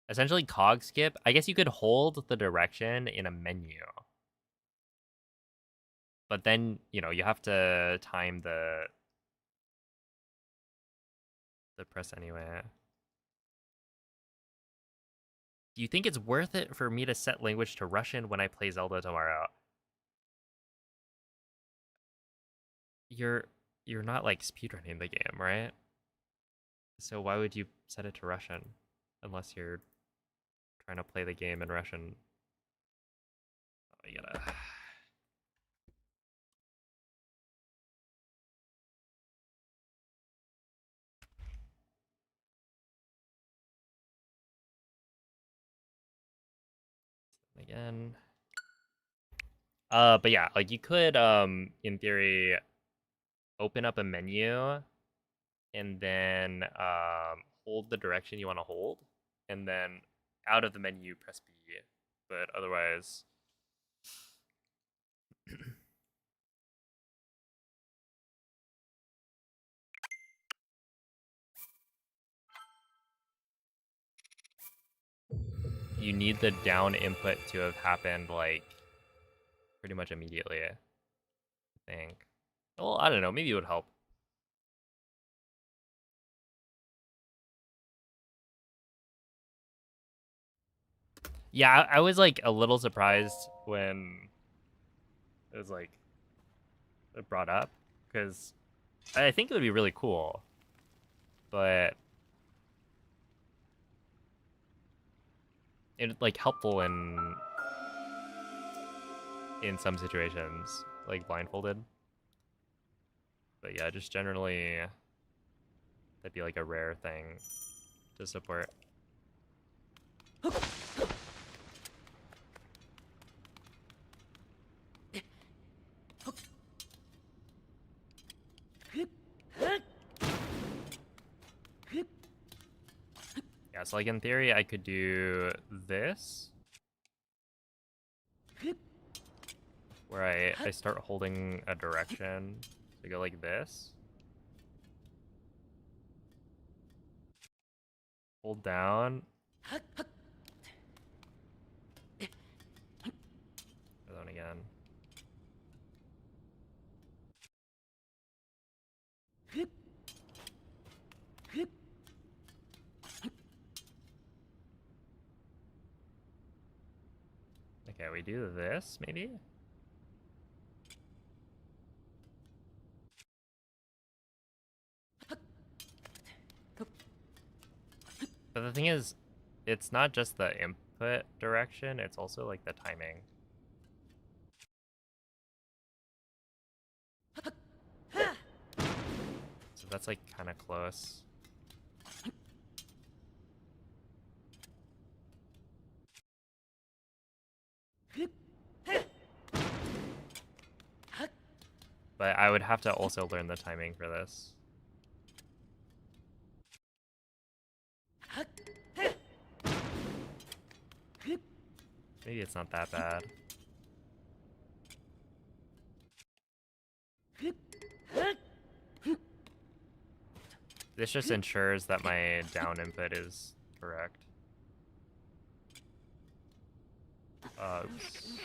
essentially cog skip, I guess you could hold the direction in a menu. But then, you know, you have to time the press anyway. Do you think it's worth it for me to set language to Russian when I play Zelda tomorrow? You're not like speedrunning the game, right? So why would you set it to Russian unless you're trying to play the game in Russian? Oh, you gotta. Again. But yeah, like you could in theory open up a menu and then hold the direction you want to hold, and then out of the menu press B. But otherwise, you need the down input to have happened like pretty much immediately, I think. Well, I don't know, maybe it would help. Yeah, I was like a little surprised when it was like brought up, because I think it would be really cool, but it like helpful in some situations, like blindfolded. But yeah, just generally that'd be like a rare thing to support. Yeah, so like in theory I could do this, where I start holding a direction to go like this. Hold down. And then again. Okay, we do this maybe? But the thing is, it's not just the input direction, it's also like the timing. So that's like kind of close. But I would have to also learn the timing for this. Maybe it's not that bad. This just ensures that my down input is correct. Oops.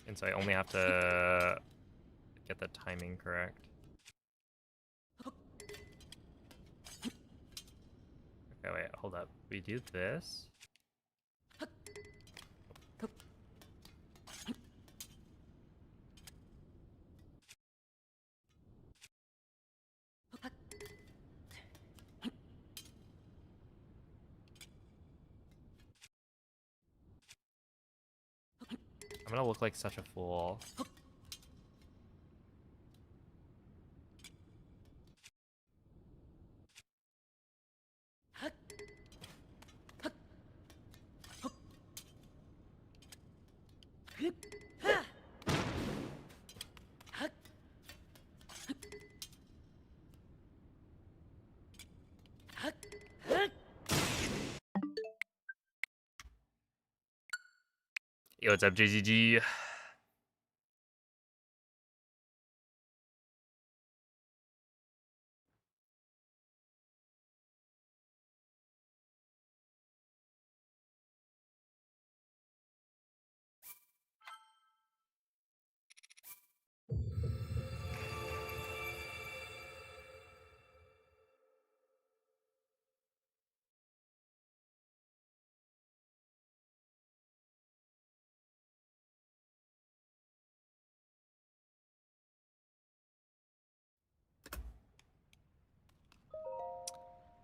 And so I only have to get the timing correct. Okay, wait, hold up. We do this. I'm gonna look like such a fool. Yo, what's up, JGG?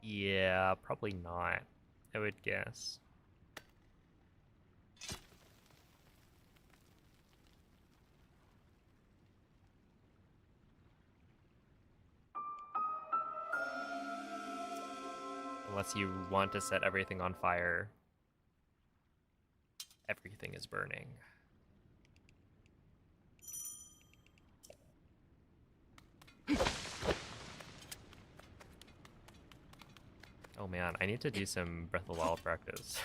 Yeah, probably not, I would guess. Unless you want to set everything on fire. Everything is burning. Oh man, I need to do some Breath of the Wild practice.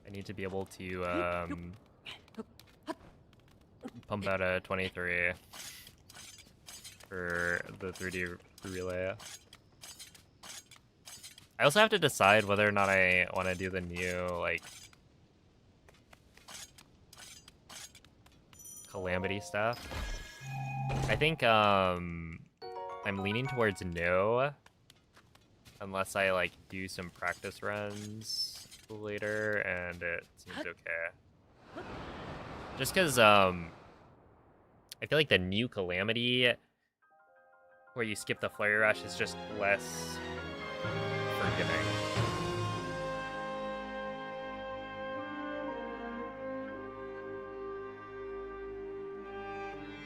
I need to be able to pump out a 23 for the 3D relay. I also have to decide whether or not I want to do the new, like, Calamity stuff. I think, I'm leaning towards no. Unless I, like, do some practice runs later, and it seems okay. Just because, I feel like the new Calamity, where you skip the Flurry Rush, is just less forgiving.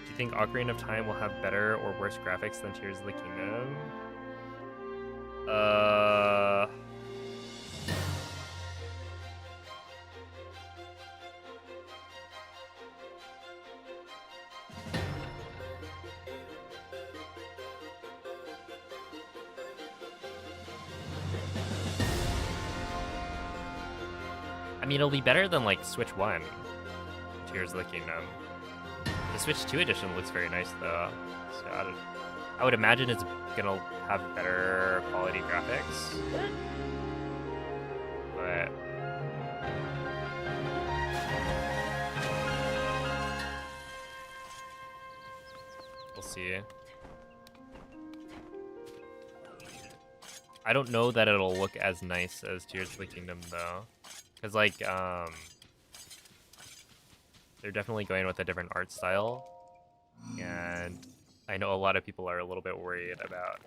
Do you think Ocarina of Time will have better or worse graphics than Tears of the Kingdom? I mean, it'll be better than, like, Switch 1, Tears of the Kingdom. The Switch 2 edition looks very nice, though. So I would imagine it's gonna have better quality graphics. But we'll see. I don't know that it'll look as nice as Tears of the Kingdom, though. Because, like, they're definitely going with a different art style. And I know a lot of people are a little bit worried about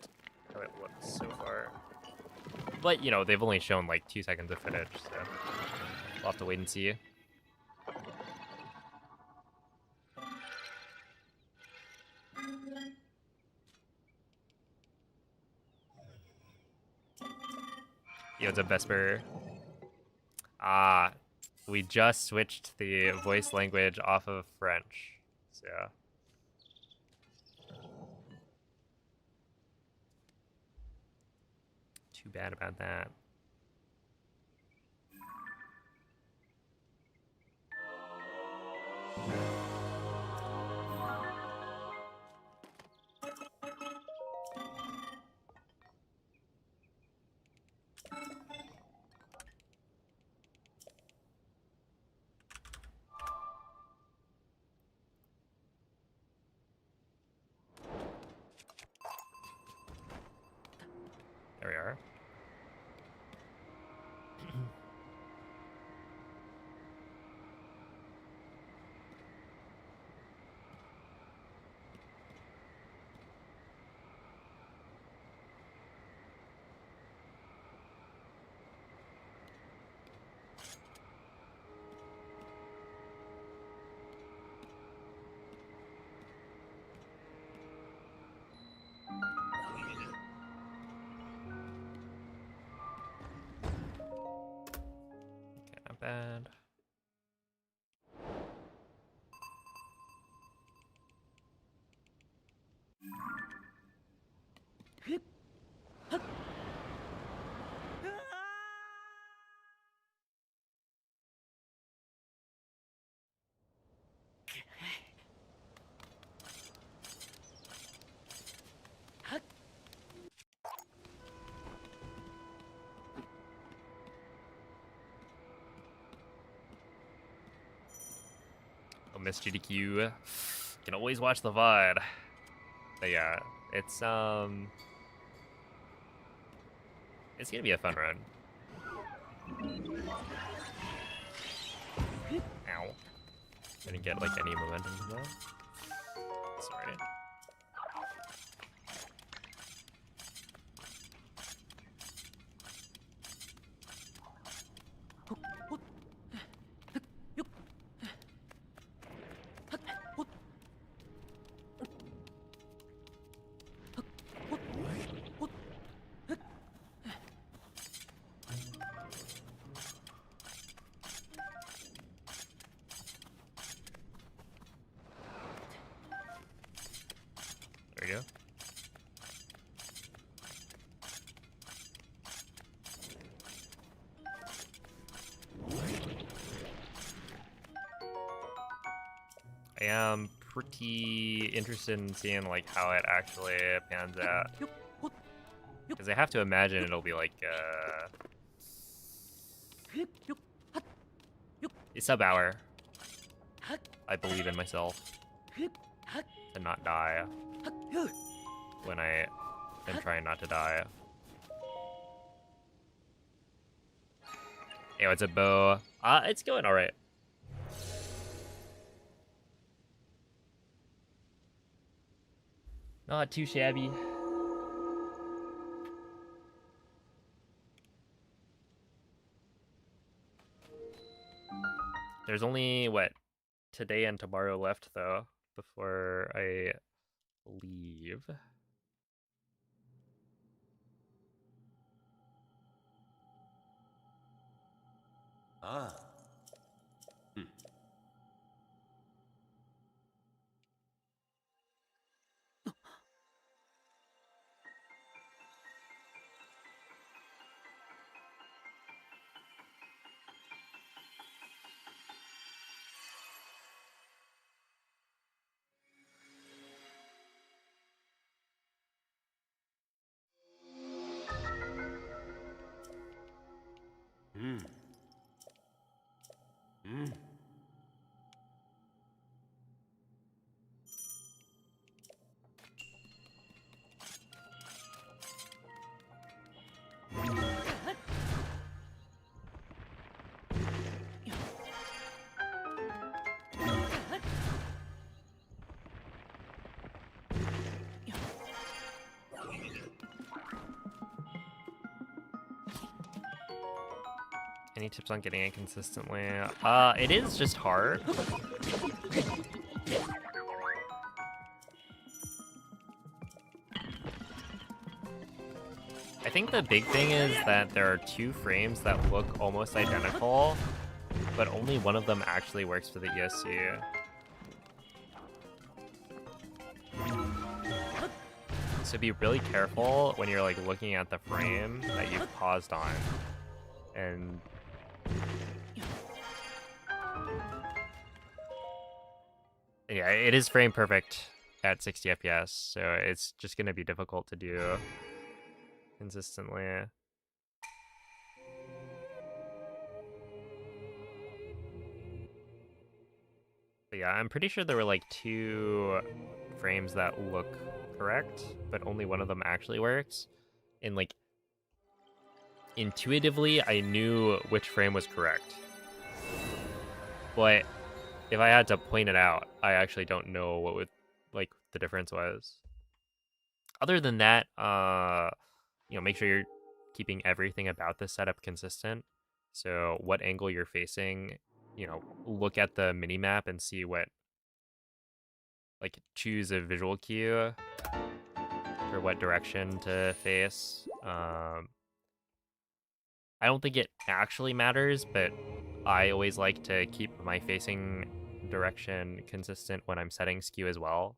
how it looks so far. But, you know, they've only shown, like, 2 seconds of footage, so we'll have to wait and see. Yo, what's up, Vesper? Ah, we just switched the voice language off of French, so too bad about that. There we are. not bad. Oh, Miss GDQ. Can always watch the VOD. But yeah, it's gonna be a fun run. Ow. Didn't get like any momentum from that. Sorry. There we go. I am pretty interested in seeing like how it actually pans out. Because I have to imagine it'll be like a sub-hour. I believe in myself to not die when I am trying not to die. Hey, what's up, Bo? It's going alright. Not too shabby. There's only, what, today and tomorrow left, though, before I leave. Ah. Any tips on getting it consistently? It is just hard. I think the big thing is that there are two frames that look almost identical, but only one of them actually works for the ESC. So be really careful when you're like looking at the frame that you've paused on. And yeah, it is frame perfect at 60 FPS, so it's just gonna be difficult to do consistently. But yeah, I'm pretty sure there were like two frames that look correct, but only one of them actually works. And like intuitively, I knew which frame was correct. But if I had to point it out, I actually don't know what would like the difference was. Other than that, make sure you're keeping everything about the setup consistent. So what angle you're facing, look at the mini map and see what, like, choose a visual cue for what direction to face. I don't think it actually matters, but I always like to keep my facing direction consistent when I'm setting skew as well.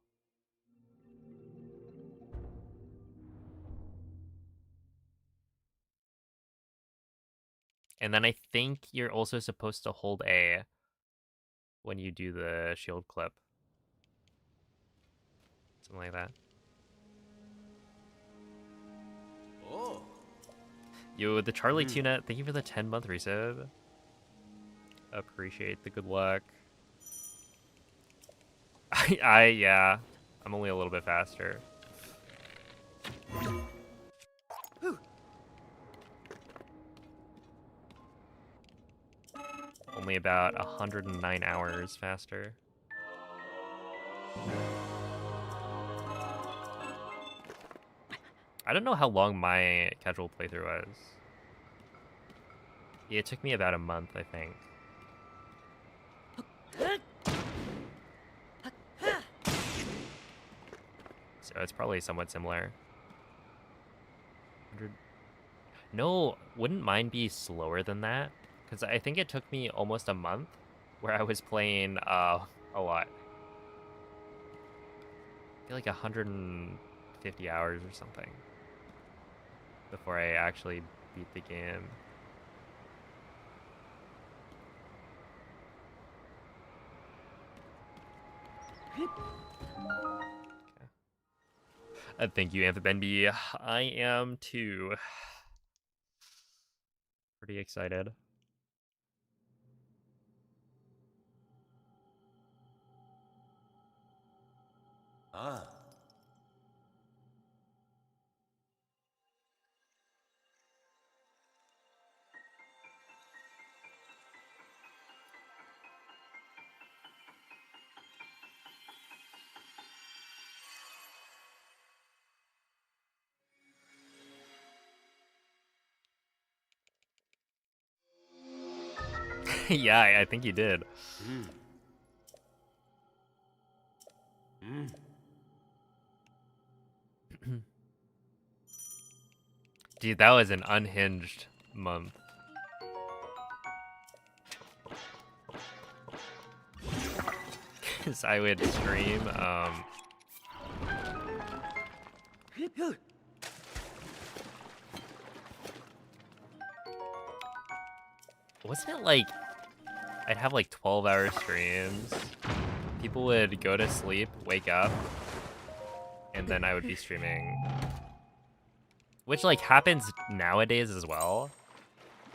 And then I think you're also supposed to hold A when you do the shield clip. Something like that. Oh. Yo, the Charlie Tuna, thank you for the 10-month resub. Appreciate the good luck. Yeah, I'm only a little bit faster. Only about 109 hours faster. I don't know how long my casual playthrough was. Yeah, it took me about a month, I think. So it's probably somewhat similar. 100. No, wouldn't mine be slower than that? Because I think it took me almost a month where I was playing a lot. I feel like 150 hours or something before I actually beat the game. Okay. Thank you, Anthony. I am too. Pretty excited. Ah. Yeah, I think you did. Dude, that was an unhinged month. Because I would stream, wasn't it like, I'd have like 12-hour streams. People would go to sleep, wake up, and then I would be streaming. Which like happens nowadays as well.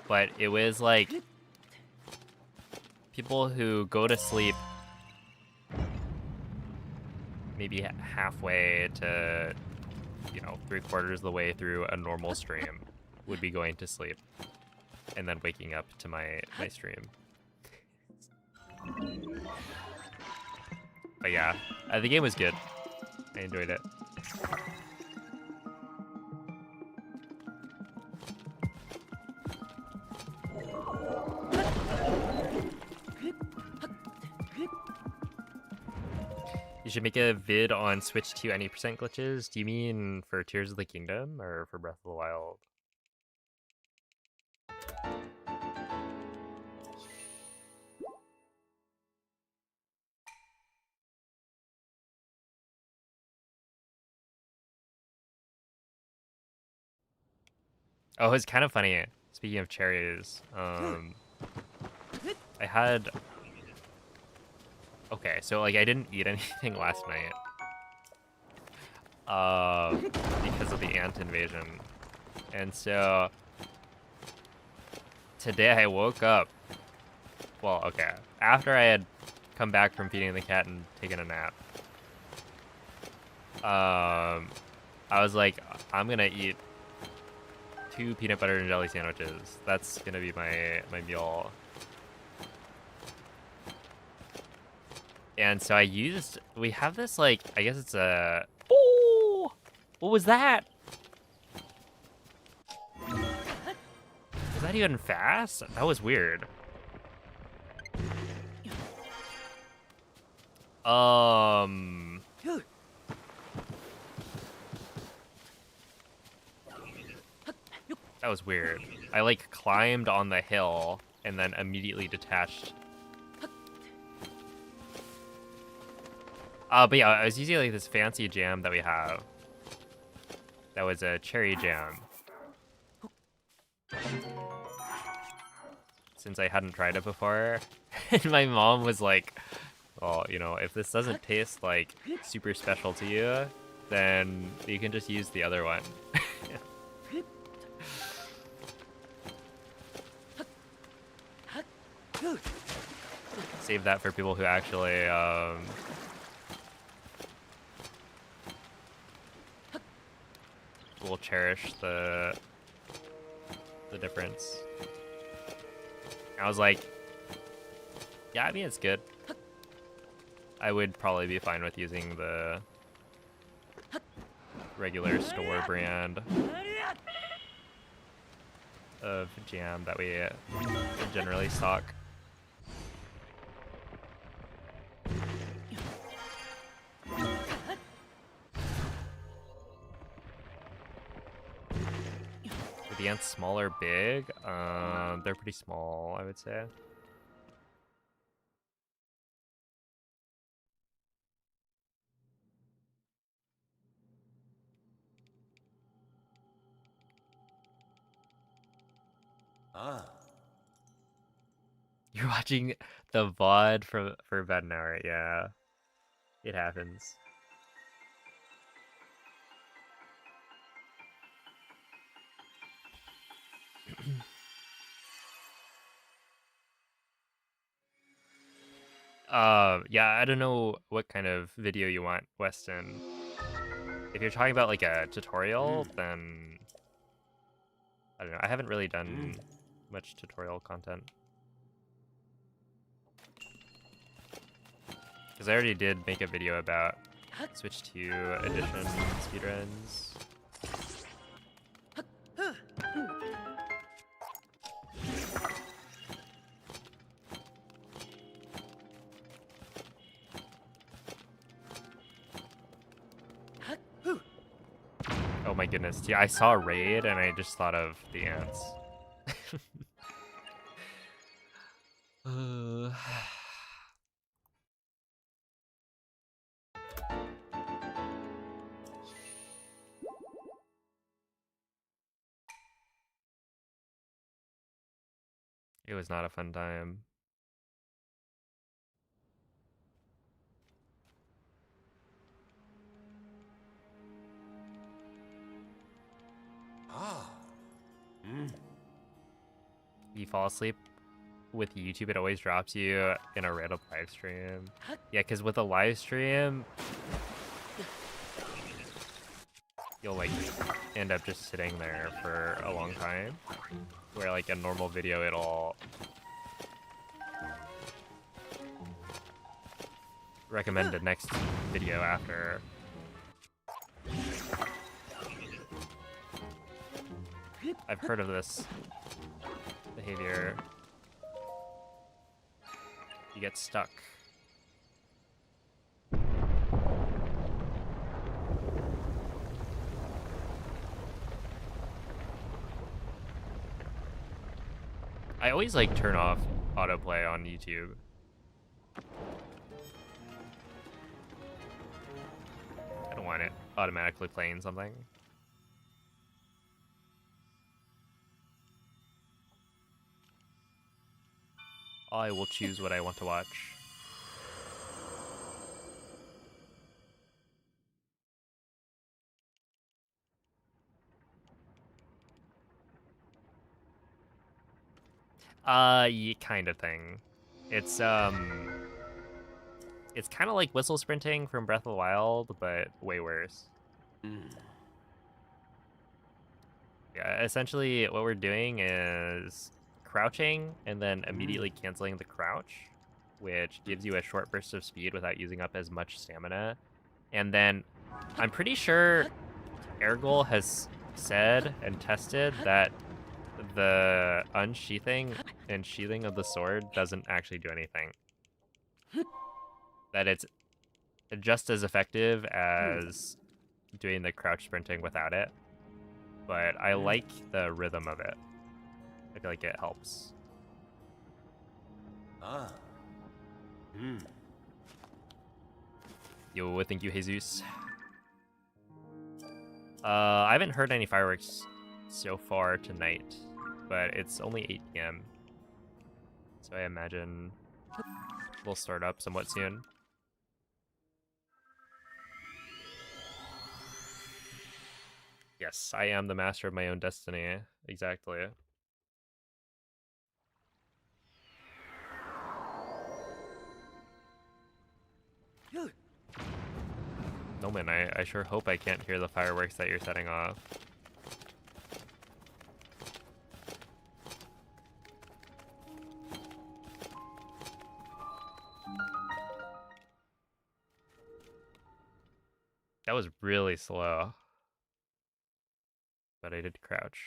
But it was like people who go to sleep maybe halfway to, you know, 3/4 of the way through a normal stream would be going to sleep and then waking up to my stream. But yeah, the game was good. I enjoyed it. You should make a vid on Switch to any percent glitches. Do you mean for Tears of the Kingdom or for Breath of the Wild? Oh, it's kind of funny. Speaking of cherries, I had... Okay, so like I didn't eat anything last night. Because of the ant invasion. And so today I woke up. Well, okay. After I had come back from feeding the cat and taken a nap. I was like, I'm gonna eat 2 peanut butter and jelly sandwiches. That's gonna be my meal. And so we have this like, I guess it's a, oh, what was that? Was that even fast? That was weird. That was weird. I like climbed on the hill and then immediately detached. But yeah, I was using like this fancy jam that we have. That was a cherry jam. Since I hadn't tried it before. And my mom was like, well, you know, if this doesn't taste like super special to you, then you can just use the other one. Save that for people who actually will cherish the difference. I was like, yeah, I mean, it's good. I would probably be fine with using the regular store brand of jam that we generally stock. Are the ants small or big? They're pretty small, I would say. Ah. You're watching the VOD for about an hour, yeah. It happens. Yeah, I don't know what kind of video you want, Weston. If you're talking about like a tutorial, then I don't know. I haven't really done much tutorial content. Because I already did make a video about Switch 2 edition speedruns. Oh my goodness, yeah, I saw a raid and I just thought of the ants. It was not a fun time. Ah. You fall asleep with YouTube, it always drops you in a random live stream. Yeah, because with a live stream, you'll like end up just sitting there for a long time. Where like a normal video, it'll recommend the next video after. I've heard of this behavior. You get stuck. I always like turn off autoplay on YouTube. I don't want it automatically playing something. I will choose what I want to watch. Yeah, kind of thing. It's kind of like whistle sprinting from Breath of the Wild, but way worse. Yeah, essentially what we're doing is crouching and then immediately canceling the crouch, which gives you a short burst of speed without using up as much stamina. And then I'm pretty sure Ergol has said and tested that the unsheathing and sheathing of the sword doesn't actually do anything. That it's just as effective as doing the crouch sprinting without it. But I like the rhythm of it. I feel like it helps. Ah. Hmm. Yo, thank you, Jesus. I haven't heard any fireworks so far tonight, but it's only 8 p.m. So I imagine we'll start up somewhat soon. Yes, I am the master of my own destiny. Exactly. No man, I sure hope I can't hear the fireworks that you're setting off. That was really slow. But I did crouch.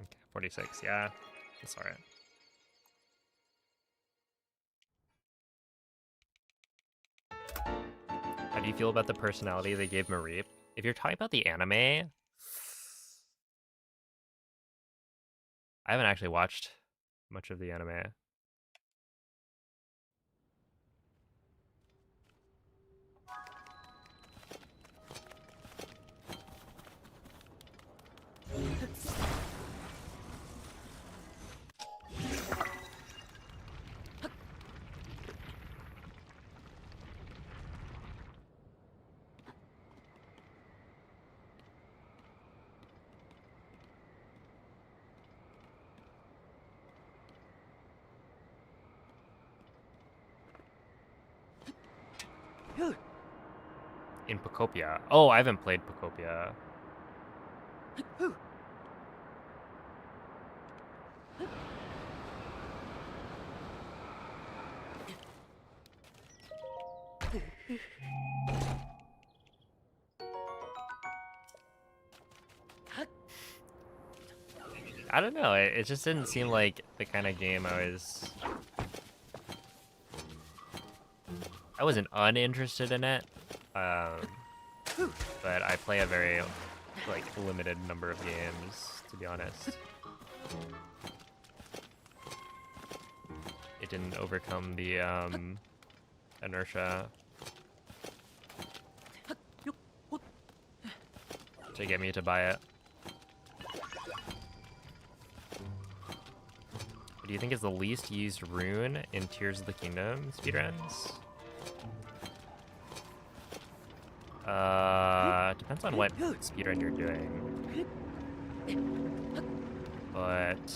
Okay, 46, yeah. That's alright. How do you feel about the personality they gave Mareep? If you're talking about the anime, I haven't actually watched much of the anime. In Pocopia. Oh, I haven't played Pocopia. I don't know. It just didn't seem like the kind of game I wasn't uninterested in it. But I play a very like limited number of games, to be honest. It didn't overcome the inertia to get me to buy it. What do you think is the least used rune in Tears of the Kingdom speedruns? Depends on what speedrun you're doing. But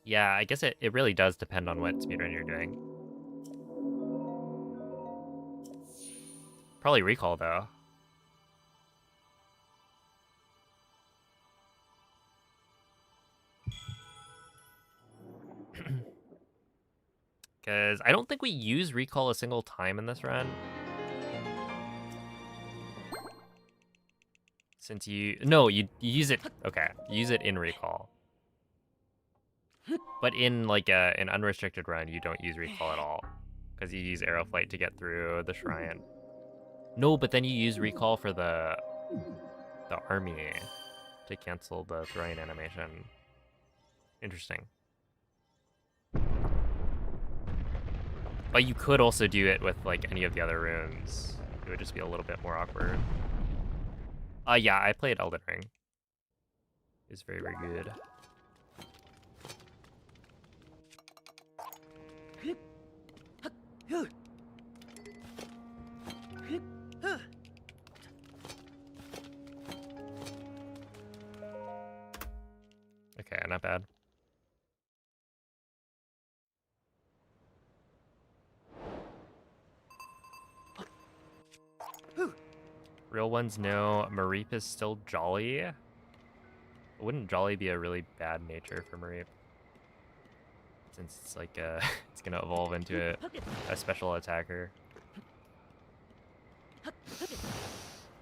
yeah, I guess it really does depend on what speedrun you're doing. Probably recall though. Because I don't think we use recall a single time in this run. Since no, you use it, okay, you use it in recall. But in like an unrestricted run, you don't use recall at all. Because you use arrow flight to get through the shrine. No, but then you use recall for the army to cancel the throwing animation. Interesting. But you could also do it with like any of the other runes. It would just be a little bit more awkward. Yeah, I played Elden Ring. It's very, very good. Okay, not bad. Real ones know Mareep is still jolly. Wouldn't jolly be a really bad nature for Mareep? Since it's like it's gonna evolve into a special attacker.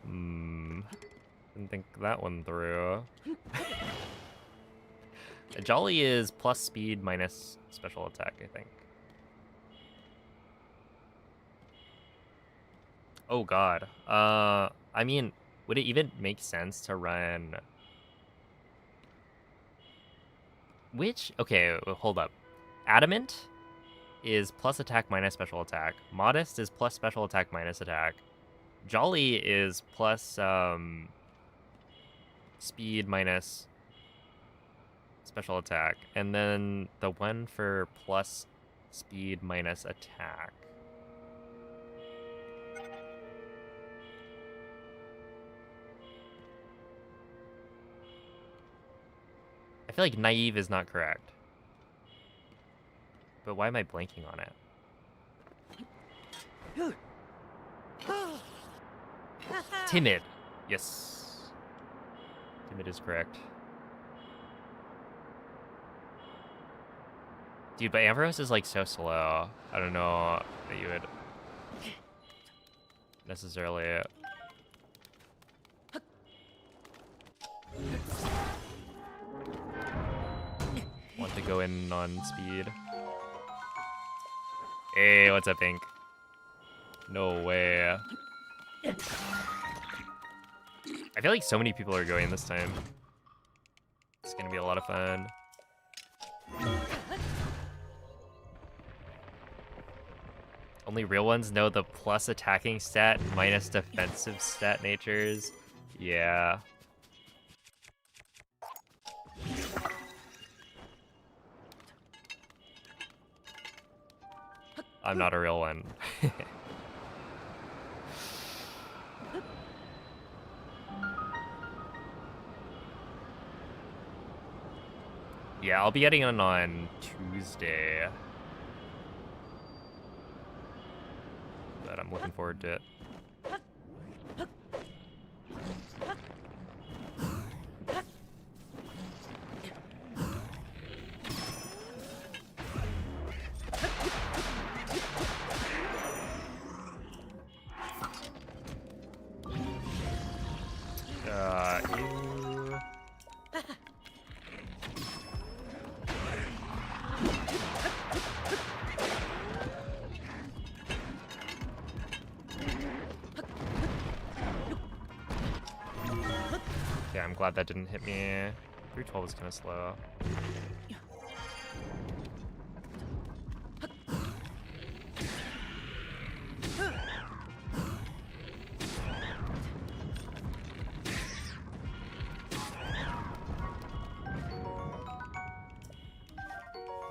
Didn't think that one through. Jolly is plus speed minus special attack, I think. Oh god. I mean, would it even make sense to run... Which? Okay, hold up. Adamant is plus attack minus special attack. Modest is plus special attack minus attack. Jolly is plus speed minus special attack. And then the one for plus speed minus attack. I feel like naive is not correct. But why am I blanking on it? Timid. Yes. Timid is correct. Dude, but Ambrose is like so slow. I don't know that you would necessarily... want to go in on speed. Hey, what's up, Ink? No way. I feel like so many people are going this time. It's gonna be a lot of fun. Only real ones know the plus attacking stat minus defensive stat natures. Yeah. I'm not a real one. Yeah, I'll be getting on Tuesday. But I'm looking forward to it. Yeah, I'm glad that didn't hit me. 312 is kind of slow.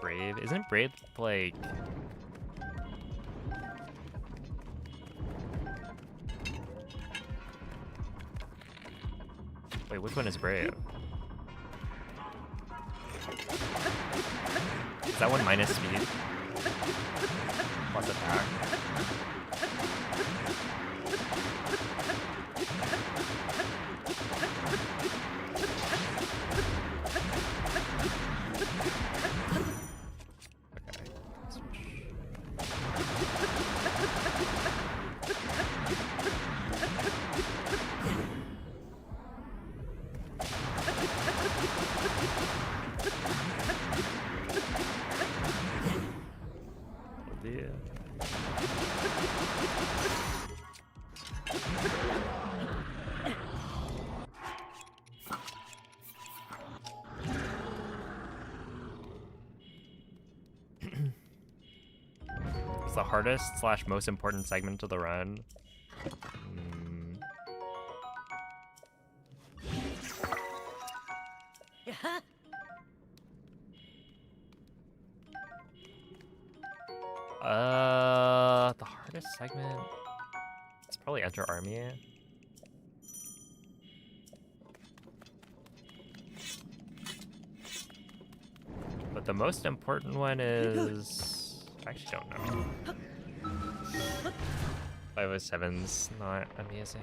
Brave? Isn't Brave like... Wait, which one is Brave? Is that one minus speed? Plus attack? It's the hardest / most important segment of the run. The hardest segment? It's probably Enter Army. But the most important one is... I actually don't know. 507's not amazing.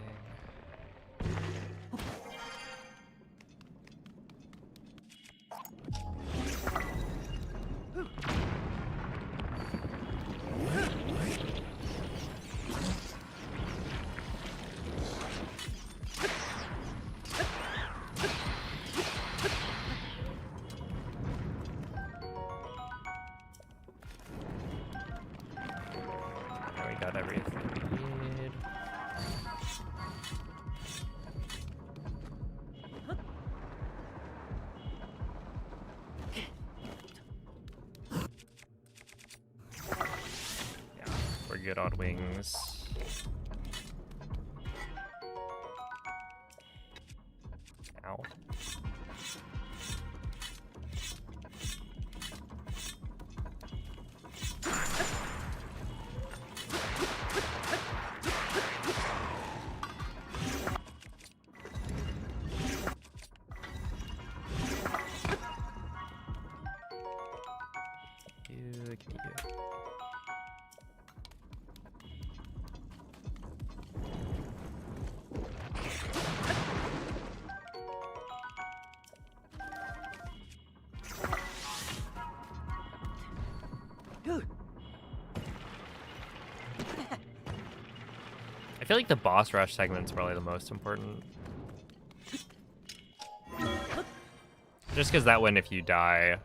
got everything we need. Yeah, we're good on wings. Ow. I feel like the boss rush segment's probably the most important. Just because that one, if you die,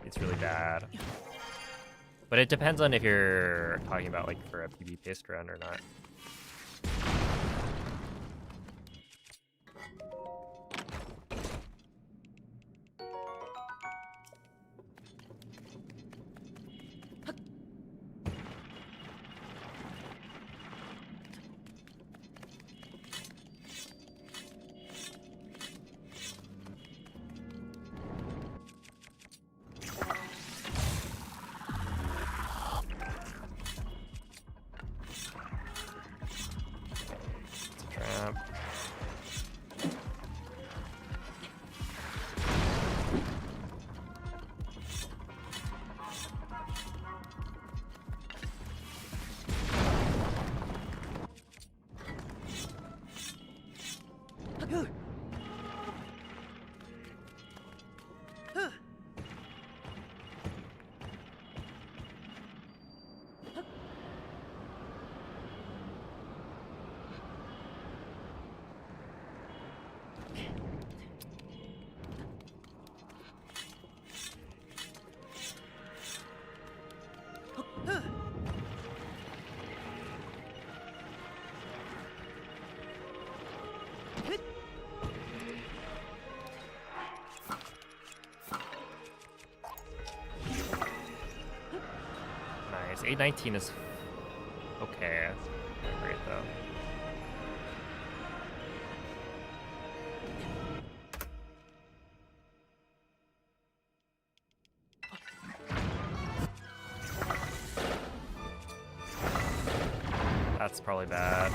it's really bad. But it depends on if you're talking about like for a PB-based run or not. Nice. 819 is okay. Not great though. That's probably bad.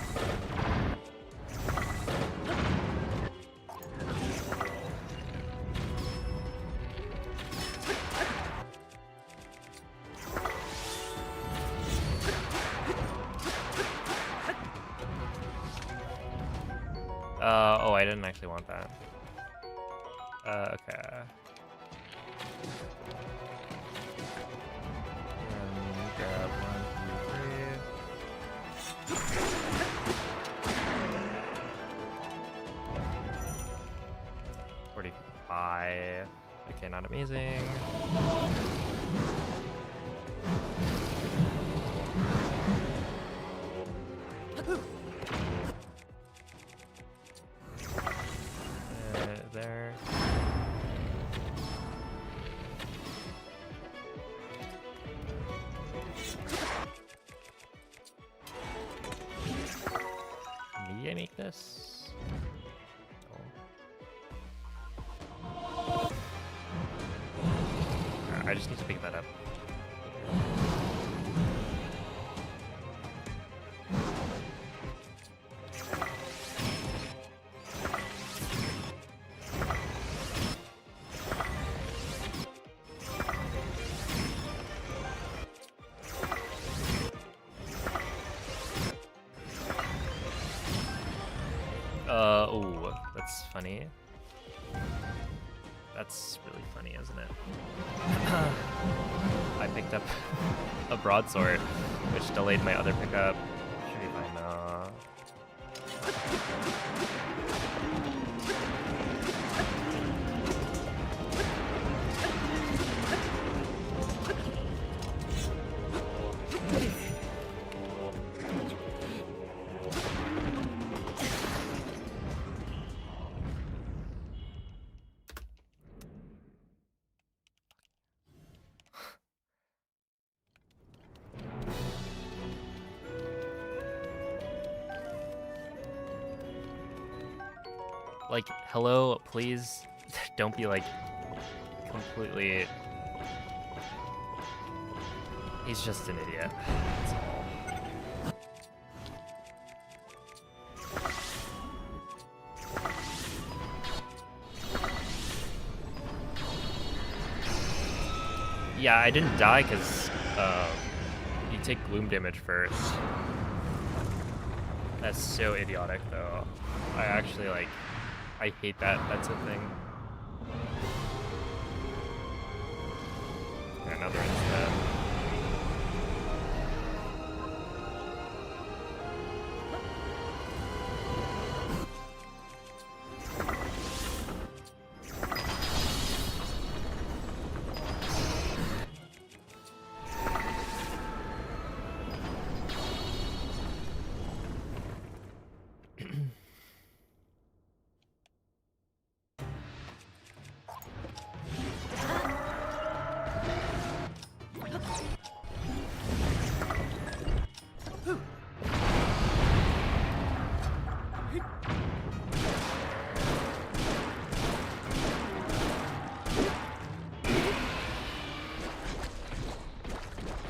Oh, I didn't actually want that. Okay. Grab 1, 2, 3. 45. Okay, not amazing. There. Maybe I make this? No. I just need to pick that up. Oh, that's funny. That's really funny, isn't it? I picked up a broadsword, which delayed my other pickup. Should be fine though. Like, hello, please don't be like completely. He's just an idiot. That's all. Yeah, I didn't die because you take gloom damage first. That's so idiotic, though. I actually like. I hate that. That's a thing. Another instead.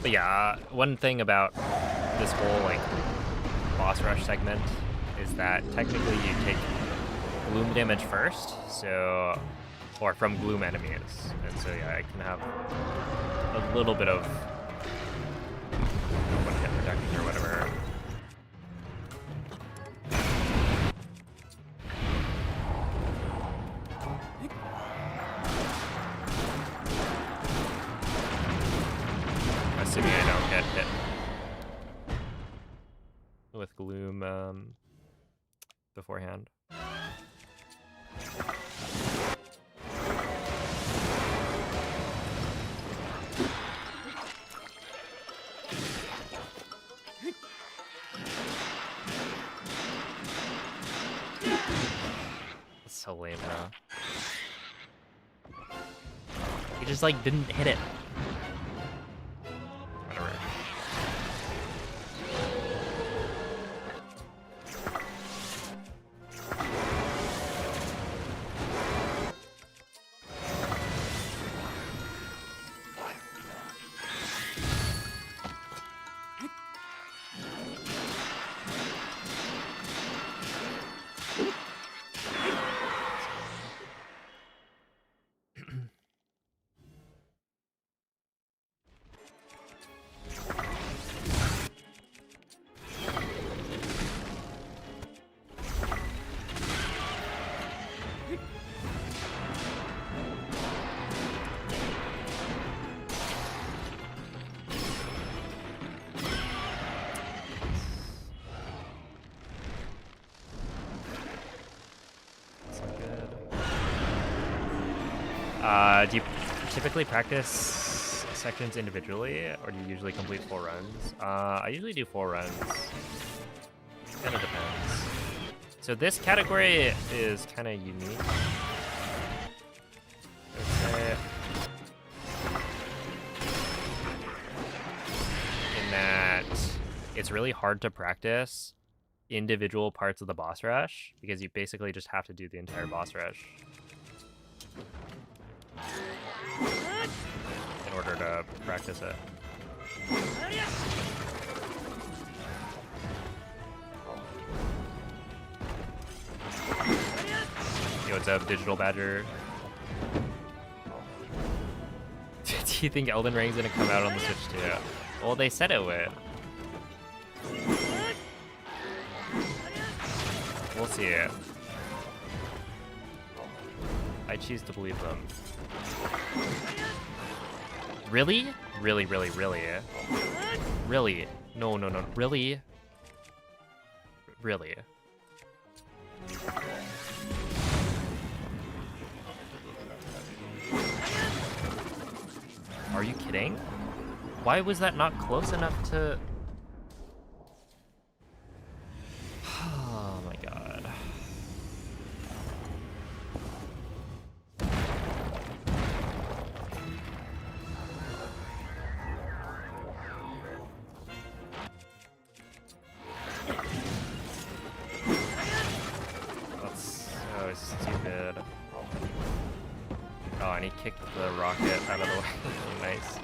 But yeah, one thing about this whole like boss rush segment is that technically you take gloom damage first, so or from gloom enemies, and so yeah, I can have a little bit of one-hit protection or whatever. Assuming I don't get hit with gloom beforehand. That's so lame, though. He just like didn't hit it. Whatever. Do you typically practice sections individually, or do you usually complete full runs? I usually do full runs. Kind of depends. So this category is kind of unique. Okay. In that it's really hard to practice individual parts of the boss rush, because you basically just have to do the entire boss rush in order to practice it. Yo, what's up, Digital Badger? Do you think Elden Ring's gonna come out on the Switch too? Well, they said it would. We'll see it. I choose to believe them. Really? Really, really, really? Really? No, no, no. Really? Really? Are you kidding? Why was that not close enough to... Oh my god. That's so he kicked the rocket out of the way. Nice.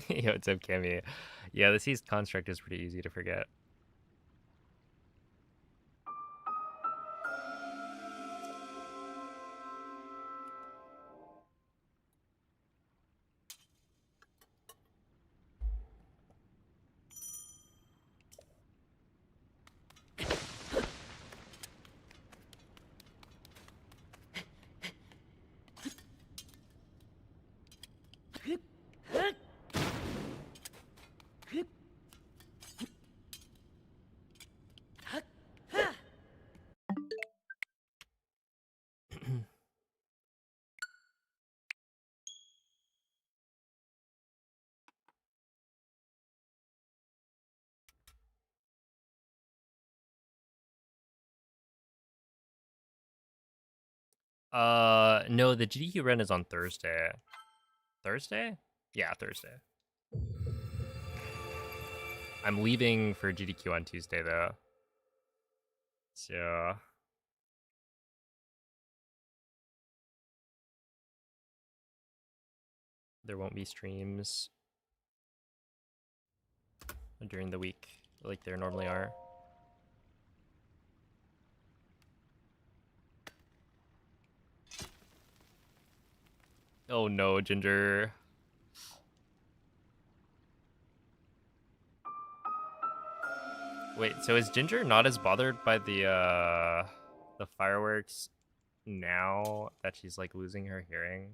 Yo, what's up, Cammy? Yeah, the Sea's construct is pretty easy to forget. No, the GDQ run is on Thursday. Thursday? Yeah, Thursday. I'm leaving for GDQ on Tuesday, though. So... there won't be streams during the week like there normally are. Oh no, Ginger. Wait, so is Ginger not as bothered by the fireworks now that she's like losing her hearing?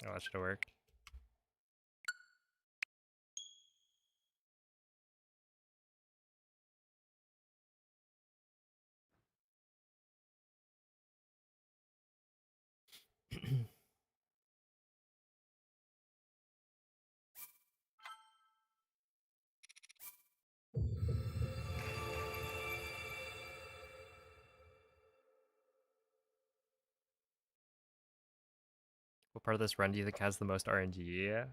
Oh, that should have worked. What part of this run do you think has the most RNG?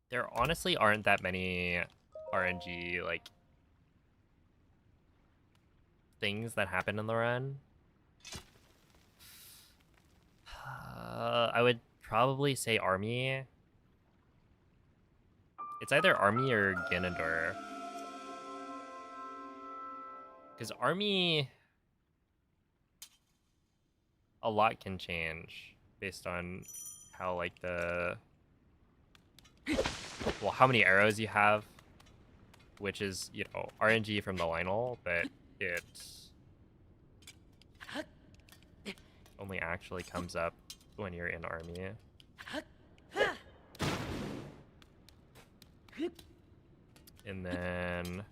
There honestly aren't that many RNG like things that happen in the run. I would probably say army, It's either Army or Ganondorf. Because Army, a lot can change based on how, like, well, how many arrows you have, which is, you know, RNG from the Lionel, but it only actually comes up when you're in Army. And then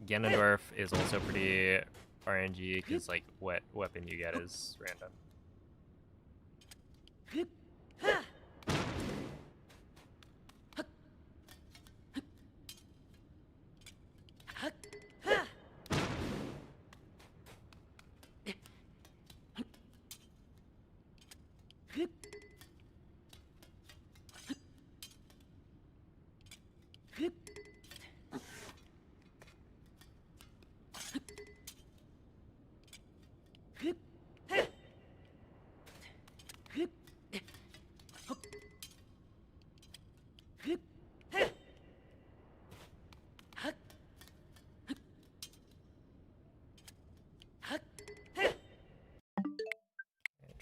Ganondorf is also pretty RNG because, like, what weapon you get is random.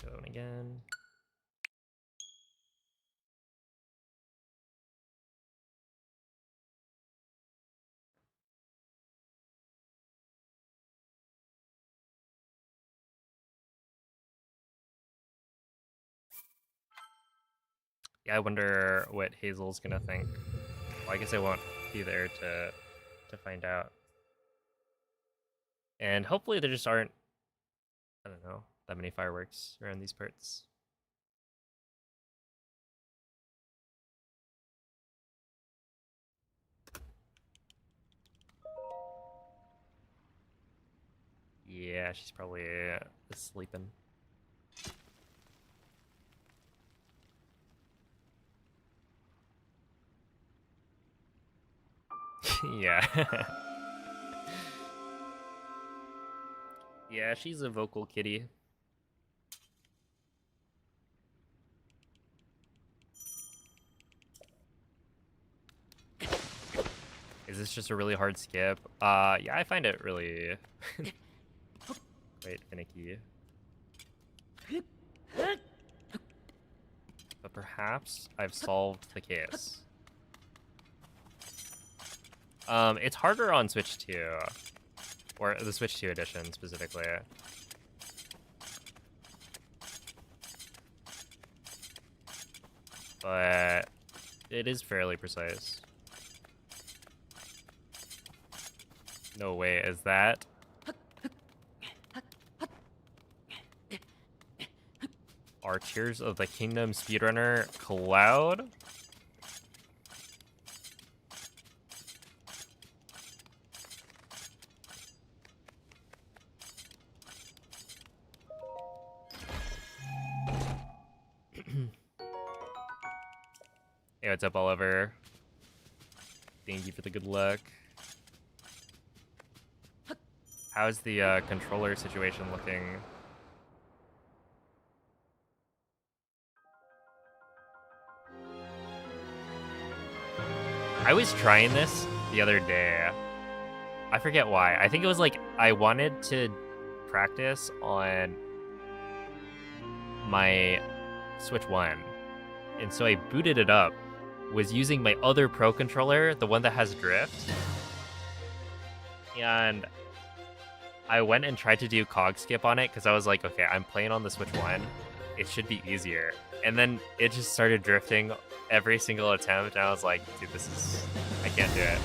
Going again. Yeah, I wonder what Hazel's gonna think. Well, I guess I won't be there to find out. And hopefully there just aren't, I don't know, that many fireworks around these parts. Yeah, she's probably sleeping. Yeah. Yeah, she's a vocal kitty. Is this just a really hard skip? Yeah, I find it really quite finicky. But perhaps I've solved the case. It's harder on Switch 2. Or the Switch 2 edition, specifically. But it is fairly precise. No way, is that? Our Tears of the Kingdom speedrunner, Cloud? Hey, what's up, Oliver? Thank you for the good luck. How's the controller situation looking? I was trying this the other day. I forget why. I think it was like I wanted to practice on my Switch 1. And so I booted it up, was using my other Pro controller, the one that has drift. And I went and tried to do cog skip on it because I was like, okay, I'm playing on the Switch 1. It should be easier. And then it just started drifting every single attempt. And I was like, dude, I can't do it.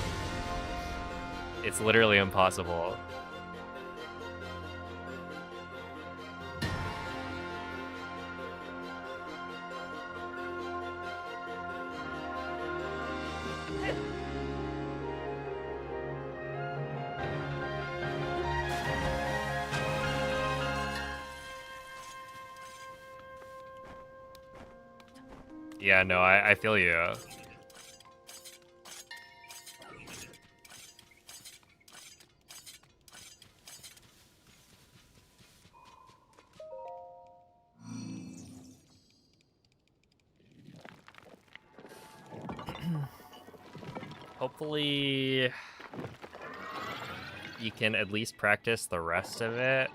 It's literally impossible. Yeah, no, I feel you. Hopefully you can at least practice the rest of it.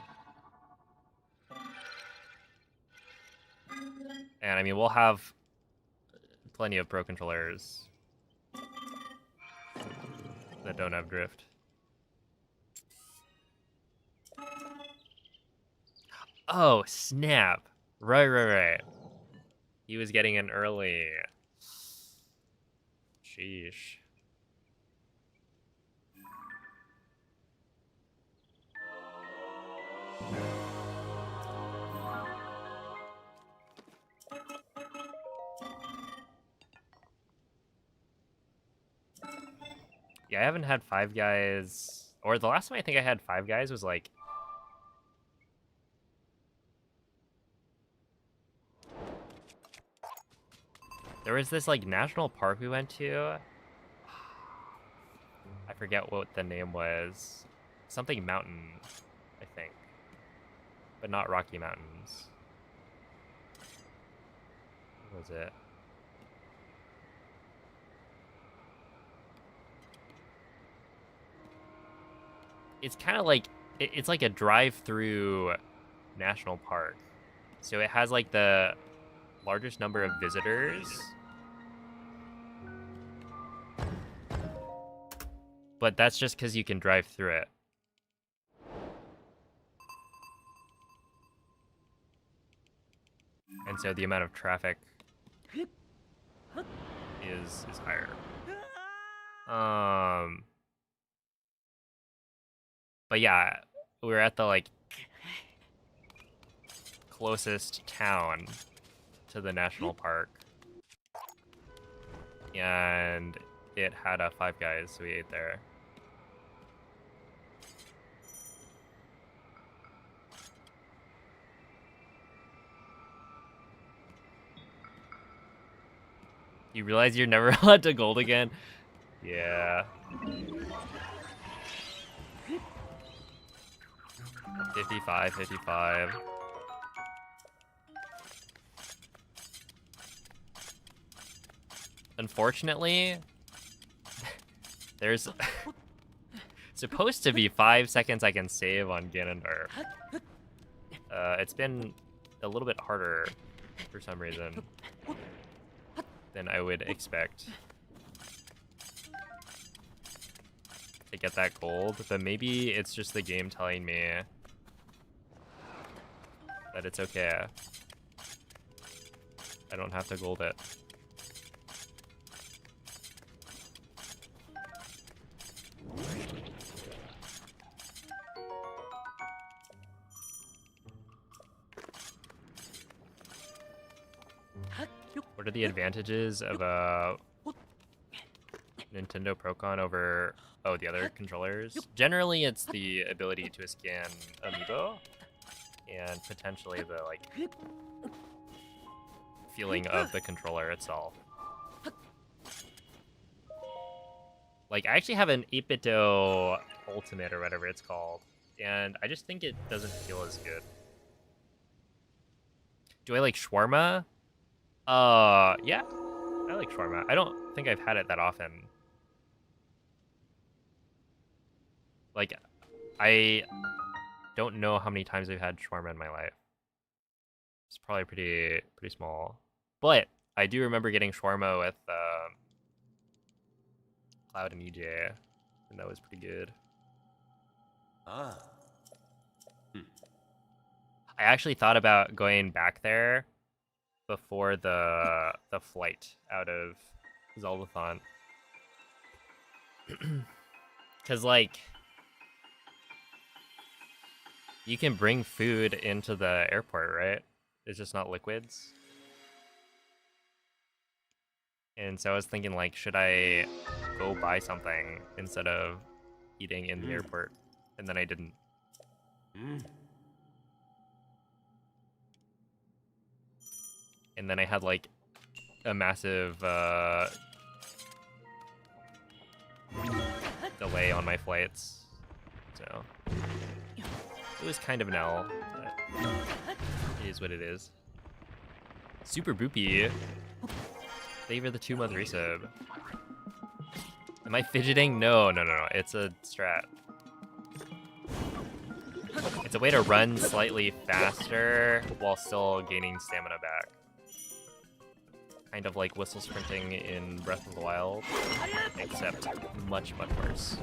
And I mean, we'll have plenty of pro controllers that don't have drift. Oh, snap. Right. He was getting in early. Sheesh. Yeah, I haven't had Five Guys, or the last time I think I had Five Guys was like there was this like national park we went to. I forget what the name was. Something Mountain, I think. But not Rocky Mountains. What was it? It's kind of like it's like a drive-through national park. So it has like the largest number of visitors. But that's just because you can drive through it. And so the amount of traffic is higher. But yeah, we're at the like closest town to the national park. And it had a Five Guys, so we ate there. You realize you're never allowed to gold again? Yeah. 55. Unfortunately, there's supposed to be 5 seconds I can save on Ganondorf. It's been a little bit harder for some reason than I would expect to get that gold, but maybe it's just the game telling me that it's okay. I don't have to gold it. What are the advantages of a Nintendo Procon over the other controllers? Generally, it's the ability to scan amiibo and potentially the like feeling of the controller itself. Like, I actually have an 8BitDo Ultimate or whatever it's called, and I just think it doesn't feel as good. Do I like shawarma? Yeah, I like shawarma. I don't think I've had it that often. Like, I don't know how many times I've had shawarma in my life. It's probably pretty small. But I do remember getting shawarma with Cloud and EJ, and that was pretty good. Ah. I actually thought about going back there before the flight out of Zeldathon. Cause like you can bring food into the airport, right? It's just not liquids. And so I was thinking like, should I go buy something instead of eating in the airport? And then I didn't. And then I had like a massive delay on my flights. So it was kind of an L, but it is what it is. Super Boopy. Favor the 2-month resub. Am I fidgeting? No. It's a strat. It's a way to run slightly faster while still gaining stamina back. Kind of like whistle sprinting in Breath of the Wild, except much worse.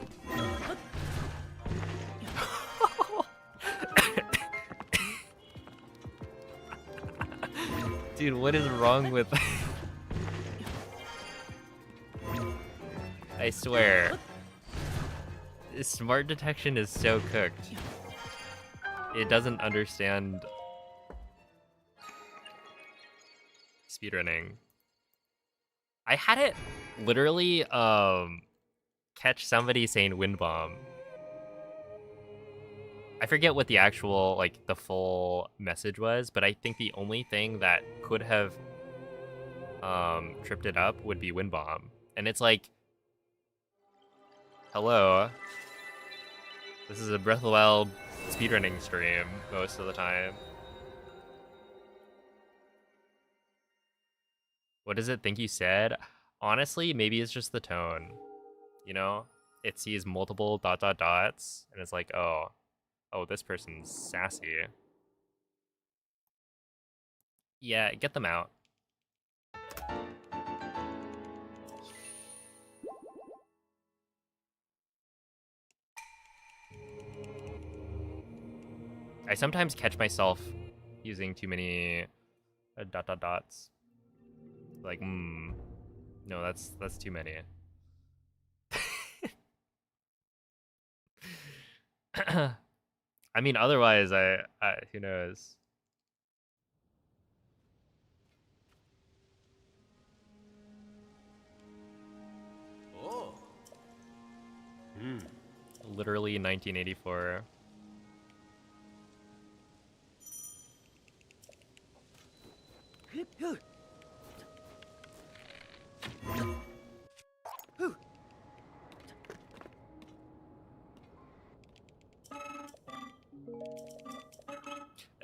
Dude, what is wrong with... I swear. Smart detection is so cooked. It doesn't understand speedrunning. I had it literally catch somebody saying wind bomb. I forget what the actual, like, the full message was, but I think the only thing that could have tripped it up would be wind bomb. And it's like, hello, this is a Breath of the Wild speedrunning stream most of the time. What does it think you said? Honestly, maybe it's just the tone. You know? It sees multiple ... dots, and it's like, oh, this person's sassy. Yeah, get them out. I sometimes catch myself using too many ... dots. Like, no, that's too many. I mean, otherwise, I who knows? Oh. Literally 1984.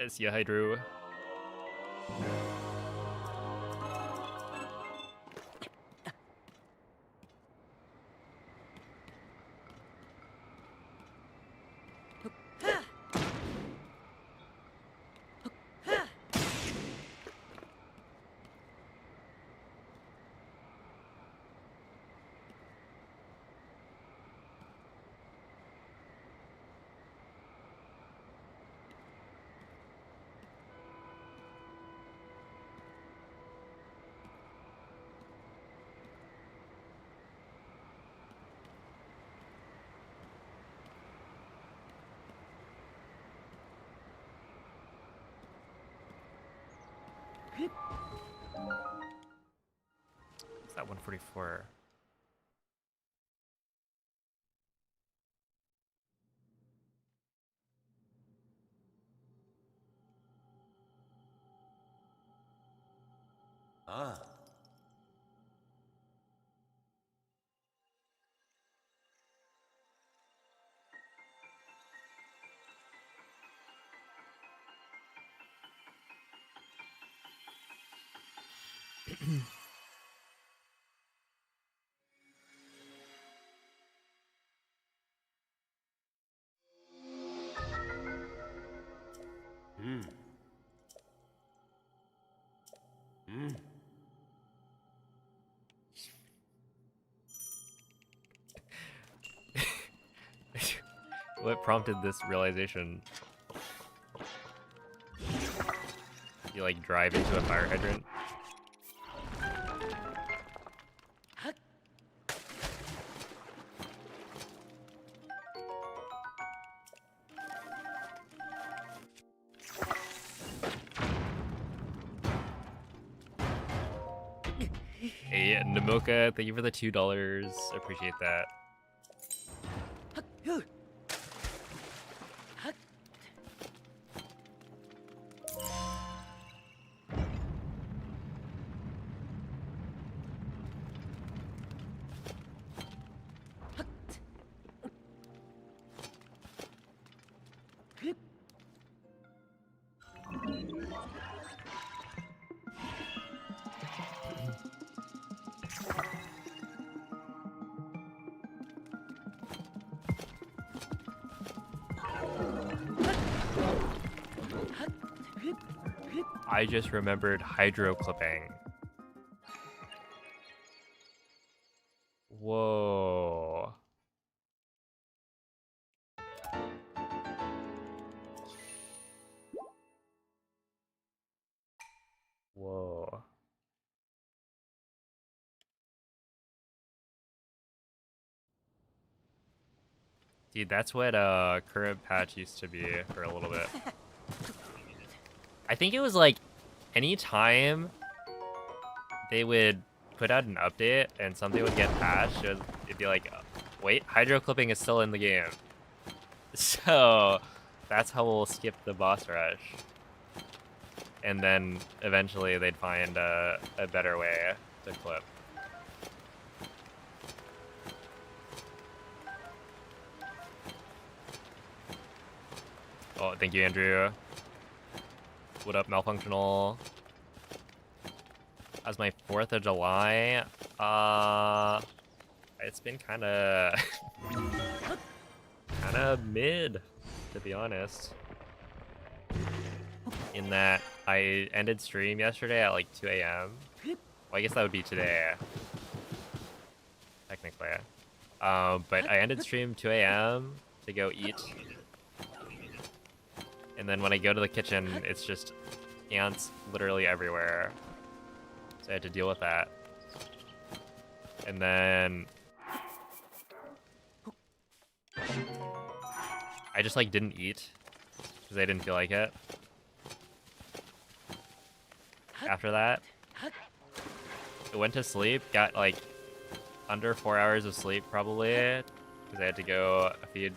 See ya, Hydro. What's that 144? Ah. What prompted this realization? You like drive into a fire hydrant? Hey, Namoka, thank you for the $2. Appreciate that. I just remembered hydro clipping. Whoa. Whoa. Dude, that's what current patch used to be for a little bit. I think it was like anytime they would put out an update and something would get patched, it'd be like, wait, hydro clipping is still in the game. So that's how we'll skip the boss rush. And then eventually they'd find a better way to clip. Oh, thank you, Andrew. What up, Malfunctional? As my 4th of July, it's been kind of mid, to be honest. In that I ended stream yesterday at like 2 a.m. Well, I guess that would be today, technically. But I ended stream 2 a.m. to go eat. And then when I go to the kitchen, it's just ants literally everywhere. So I had to deal with that. And then I just like didn't eat because I didn't feel like it. After that, I went to sleep, got like under 4 hours of sleep probably because I had to go feed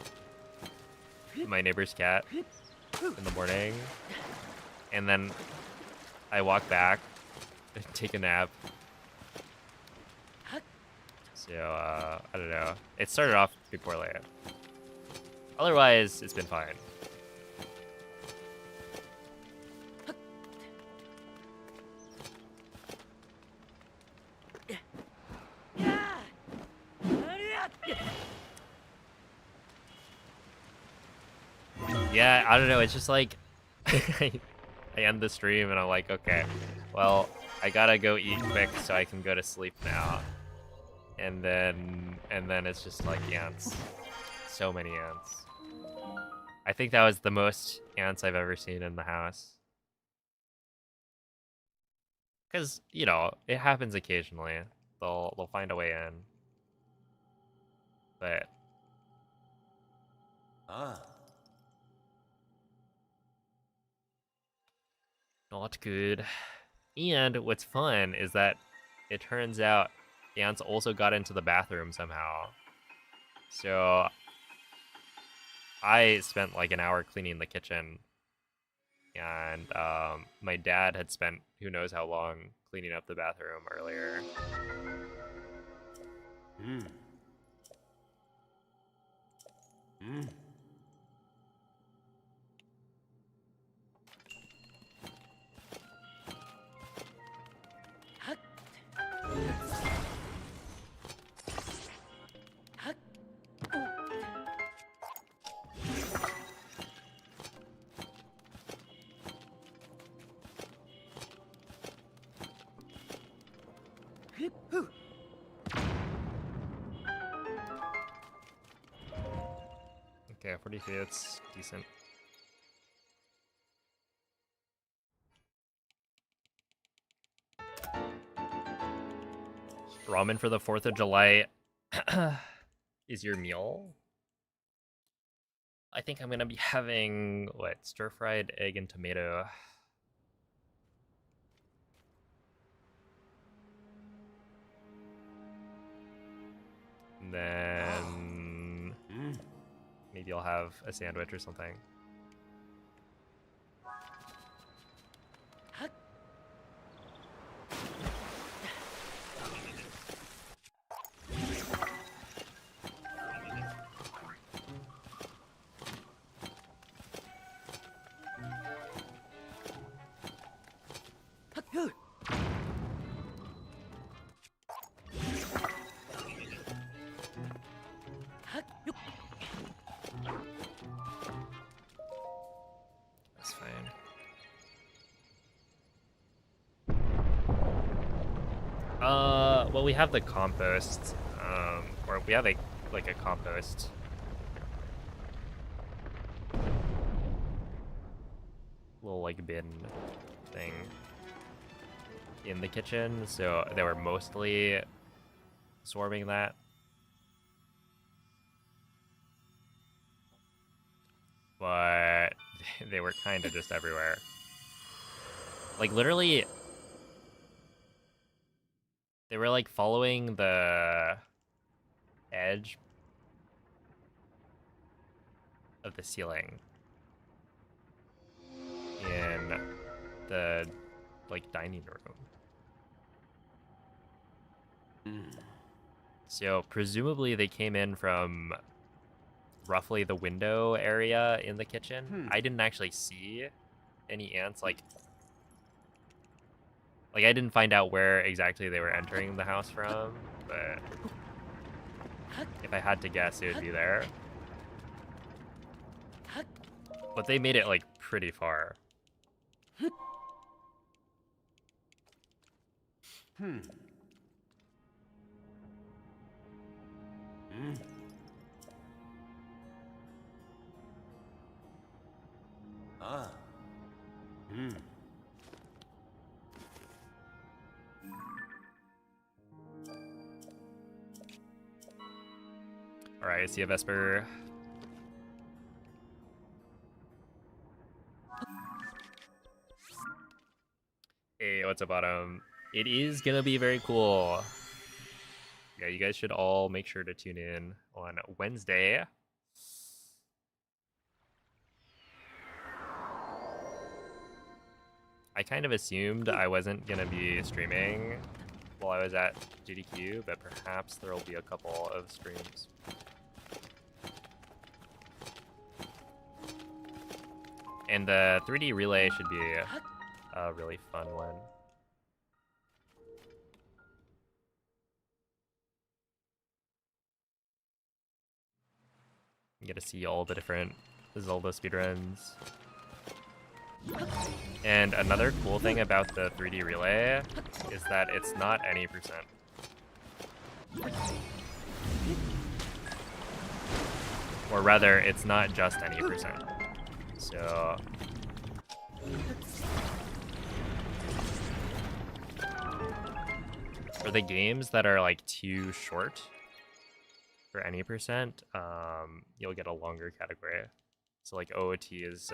my neighbor's cat in the morning. And then I walk back and take a nap. So, I don't know. It started off pretty poorly. Otherwise, it's been fine. Yeah, I don't know. It's just like I end the stream and I'm like, okay, well, I gotta go eat quick so I can go to sleep now. And then it's just like ants. So many ants. I think that was the most ants I've ever seen in the house. Cause, you know, it happens occasionally. They'll find a way in. But Ah. not good. And what's fun is that it turns out ants also got into the bathroom somehow. So I spent like an hour cleaning the kitchen, and my dad had spent who knows how long cleaning up the bathroom earlier. Mm. Mm. Okay, 40 feet, it's decent. Ramen for the 4th of July is your meal? I think I'm gonna be having, what, stir-fried egg and tomato. And then maybe I'll have a sandwich or something. Well, we have the compost, or we have a compost. Little like bin thing in the kitchen, so they were mostly swarming that. But they were kind of just everywhere. Like literally, they were like following the edge of the ceiling in the like dining room. So presumably they came in from roughly the window area in the kitchen. I didn't actually see any ants like I didn't find out where exactly they were entering the house from, but if I had to guess, it would be there. But they made it like pretty far. Ah. All right, I see a Vesper. Hey, what's up, Bottom? It is gonna be very cool. Yeah, you guys should all make sure to tune in on Wednesday. I kind of assumed I wasn't gonna be streaming while I was at GDQ, but perhaps there will be a couple of streams. And the 3D relay should be a really fun one. You get to see all the different Zelda speedruns. And another cool thing about the 3D relay is that it's not any percent. Or rather, it's not just any percent. So for the games that are like too short for any percent, you'll get a longer category. So like OOT is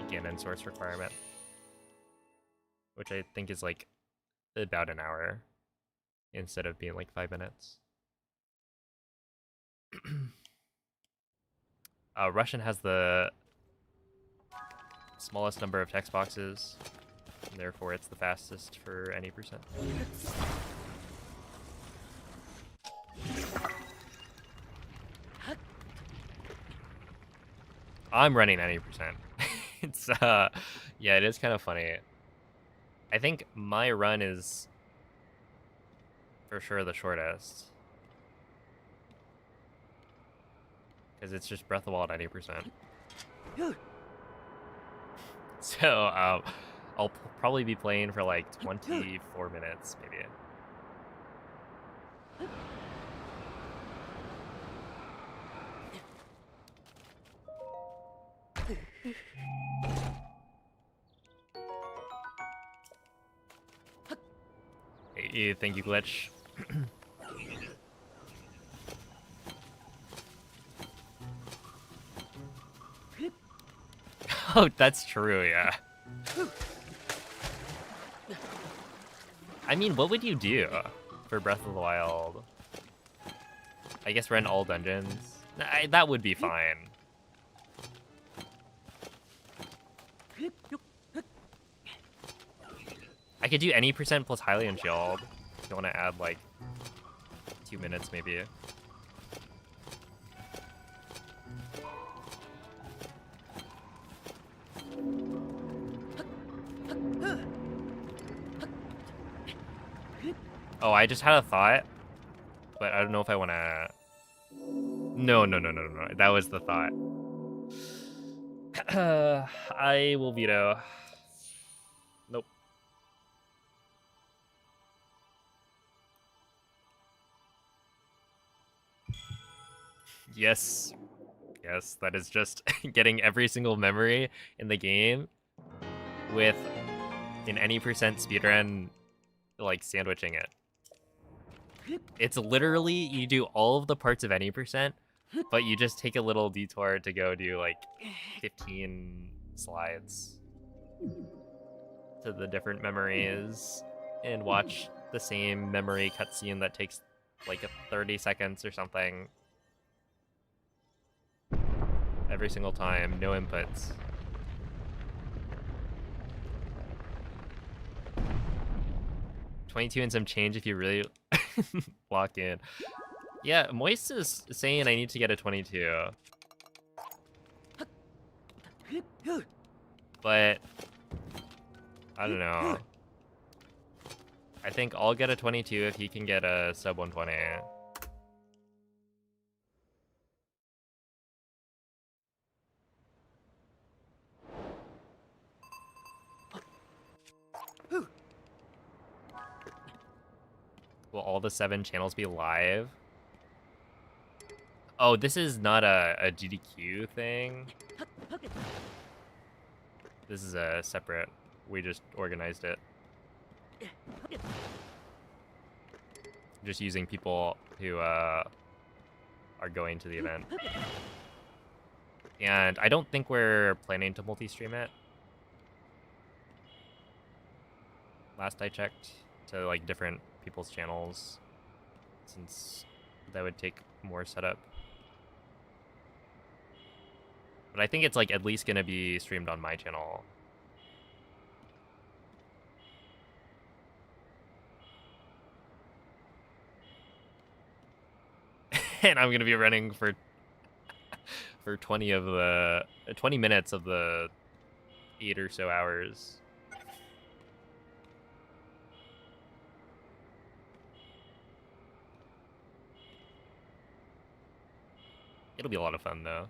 begin and source requirement, which I think is like about an hour instead of being like 5 minutes. Russian has the smallest number of text boxes, and therefore it's the fastest for any percent. I'm running 90%. It's yeah, it is kind of funny. I think my run is for sure the shortest, because it's just Breath of the Wild 90%. So I'll probably be playing for like 24 minutes maybe. Hey, thank you, Glitch. Oh, that's true, yeah. I mean, what would you do for Breath of the Wild? I guess run all dungeons. That would be fine. I could do any percent plus Hylian Shield. If you want to add like 2 minutes maybe. Oh, I just had a thought, but I don't know if I want to. No. That was the thought. I will veto. Nope. Yes. Yes, that is just getting every single memory in the game with an any percent speedrun, like, sandwiching it. It's literally, you do all of the parts of any percent, but you just take a little detour to go do, like, 15 slides to the different memories and watch the same memory cutscene that takes, like, 30 seconds or something. Every single time, no inputs. $22 and some change if you really lock in. Yeah, Moist is saying I need to get a 22. But I don't know. I think I'll get a 22 if he can get a sub 120. Will all the 7 channels be live? Oh, this is not a GDQ thing. This is a separate. We just organized it. Just using people who are going to the event. And I don't think we're planning to multi-stream it. Last I checked, to like different people's channels, since that would take more setup. But I think it's like at least gonna be streamed on my channel. And I'm gonna be running for 20 of the 20 minutes of the 8 or so hours. It'll be a lot of fun though.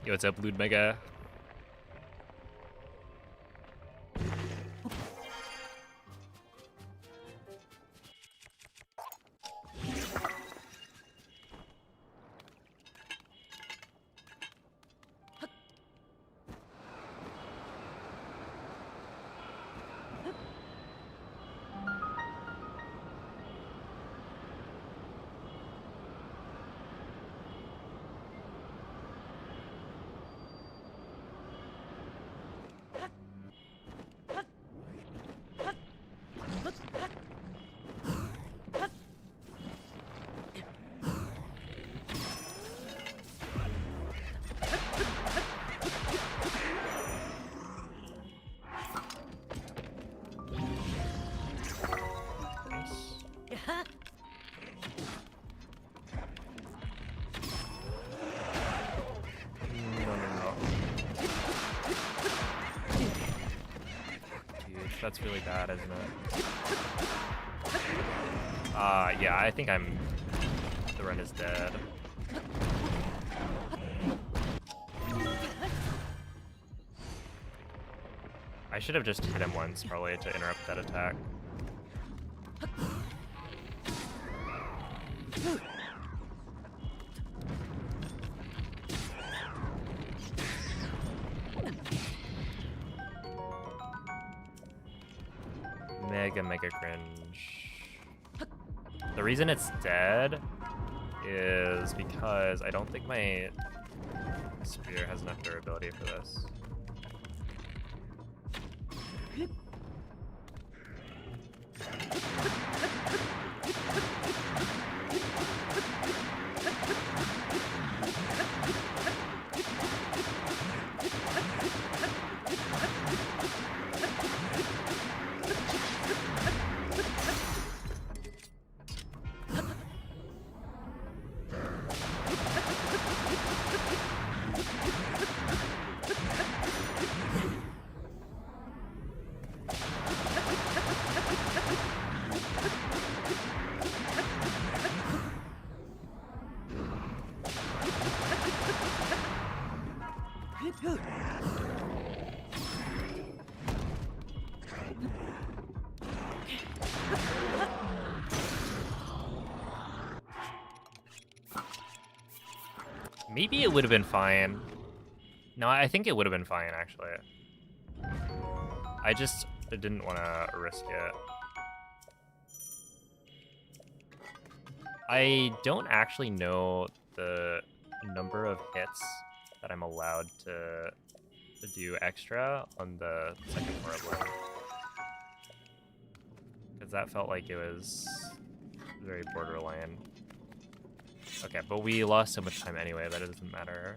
Yo, what's up, Lude Mega? That's really bad, isn't it? Yeah, I think the run is dead. I should have just hit him once, probably, to interrupt that attack. Mega cringe. The reason it's dead is because I don't think my spear has enough durability for this. Maybe it would have been fine. No, I think it would have been fine, actually. I just didn't want to risk it. I don't actually know the number of hits that I'm allowed to do extra on the second part level. Because that felt like it was very borderline. Okay, but we lost so much time anyway that it doesn't matter.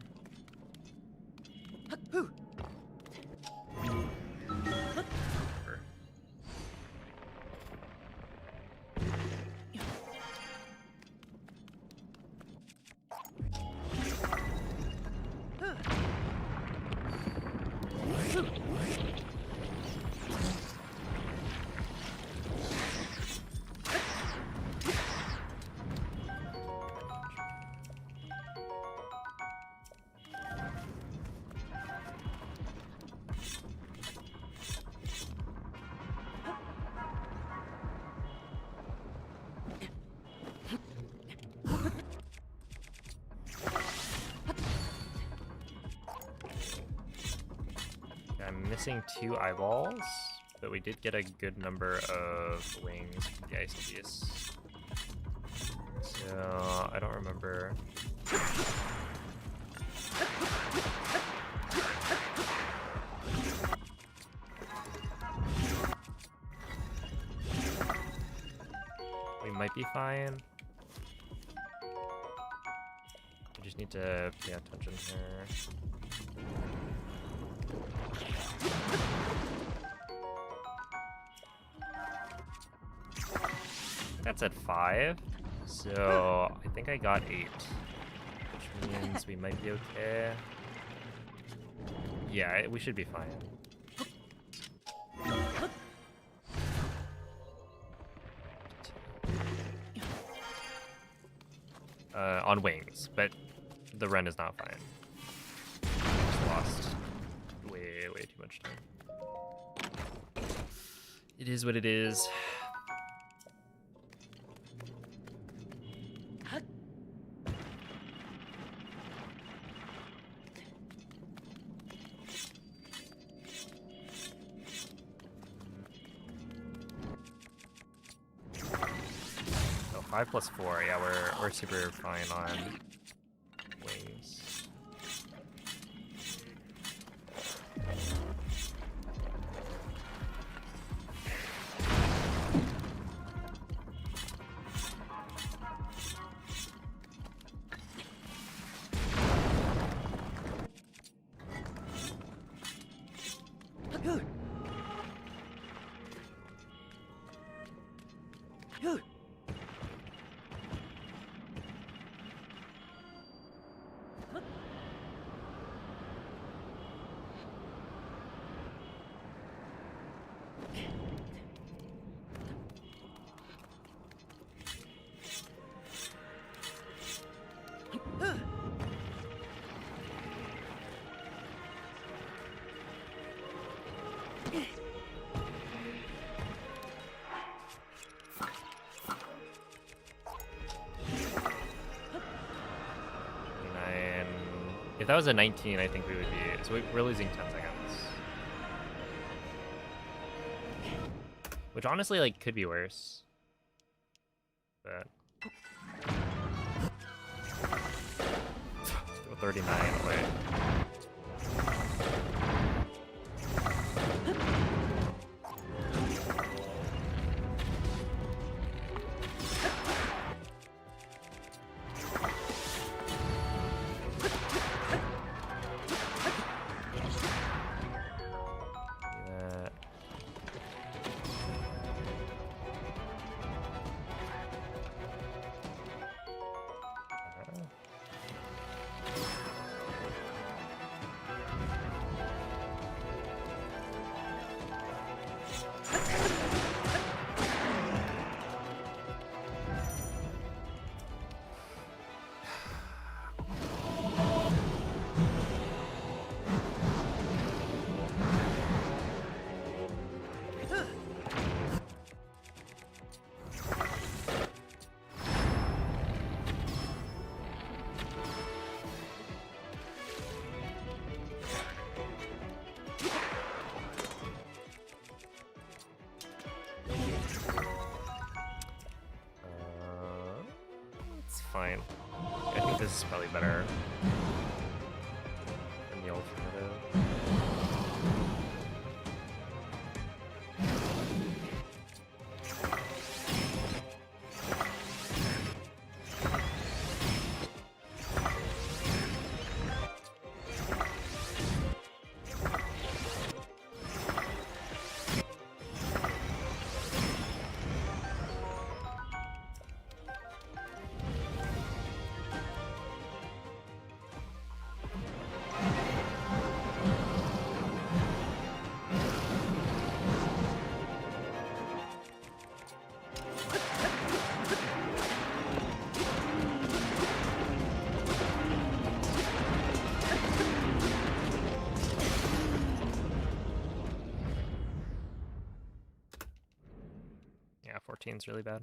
I'm missing 2 eyeballs, but we did get a good number of wings from the ice piece. So I don't remember. We might be fine. We just need to pay attention here. That's at 5, so I think I got 8, which means we might be okay. Yeah, we should be fine. On wings, but the run is not fine. Just lost way too much time. It is what it is. So 5 plus 4, yeah, we're super fine on wings. If that was a 19, I think we would be... So we're losing 10 seconds. Which honestly, like, could be worse. But... 39, wait. fine. I think this is probably better than the alternative. Yeah, 14 is really bad.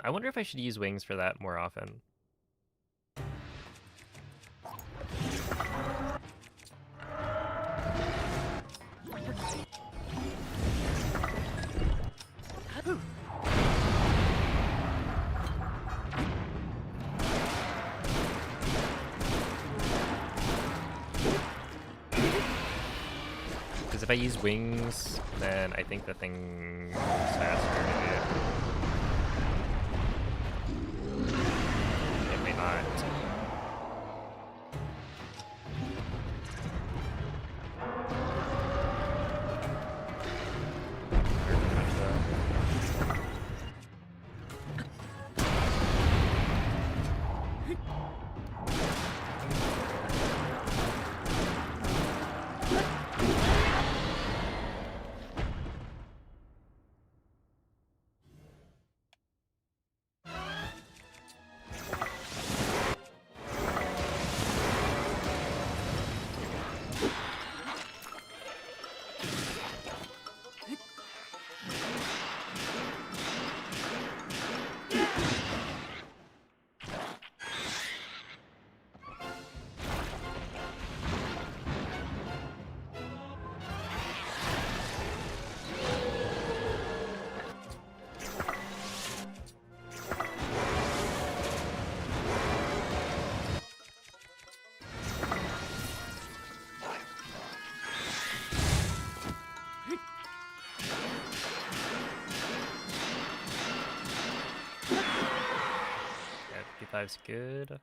I wonder if I should use wings for that more often. Because if I use wings, then I think the thing moves faster. It may not. Yeah, 55's good.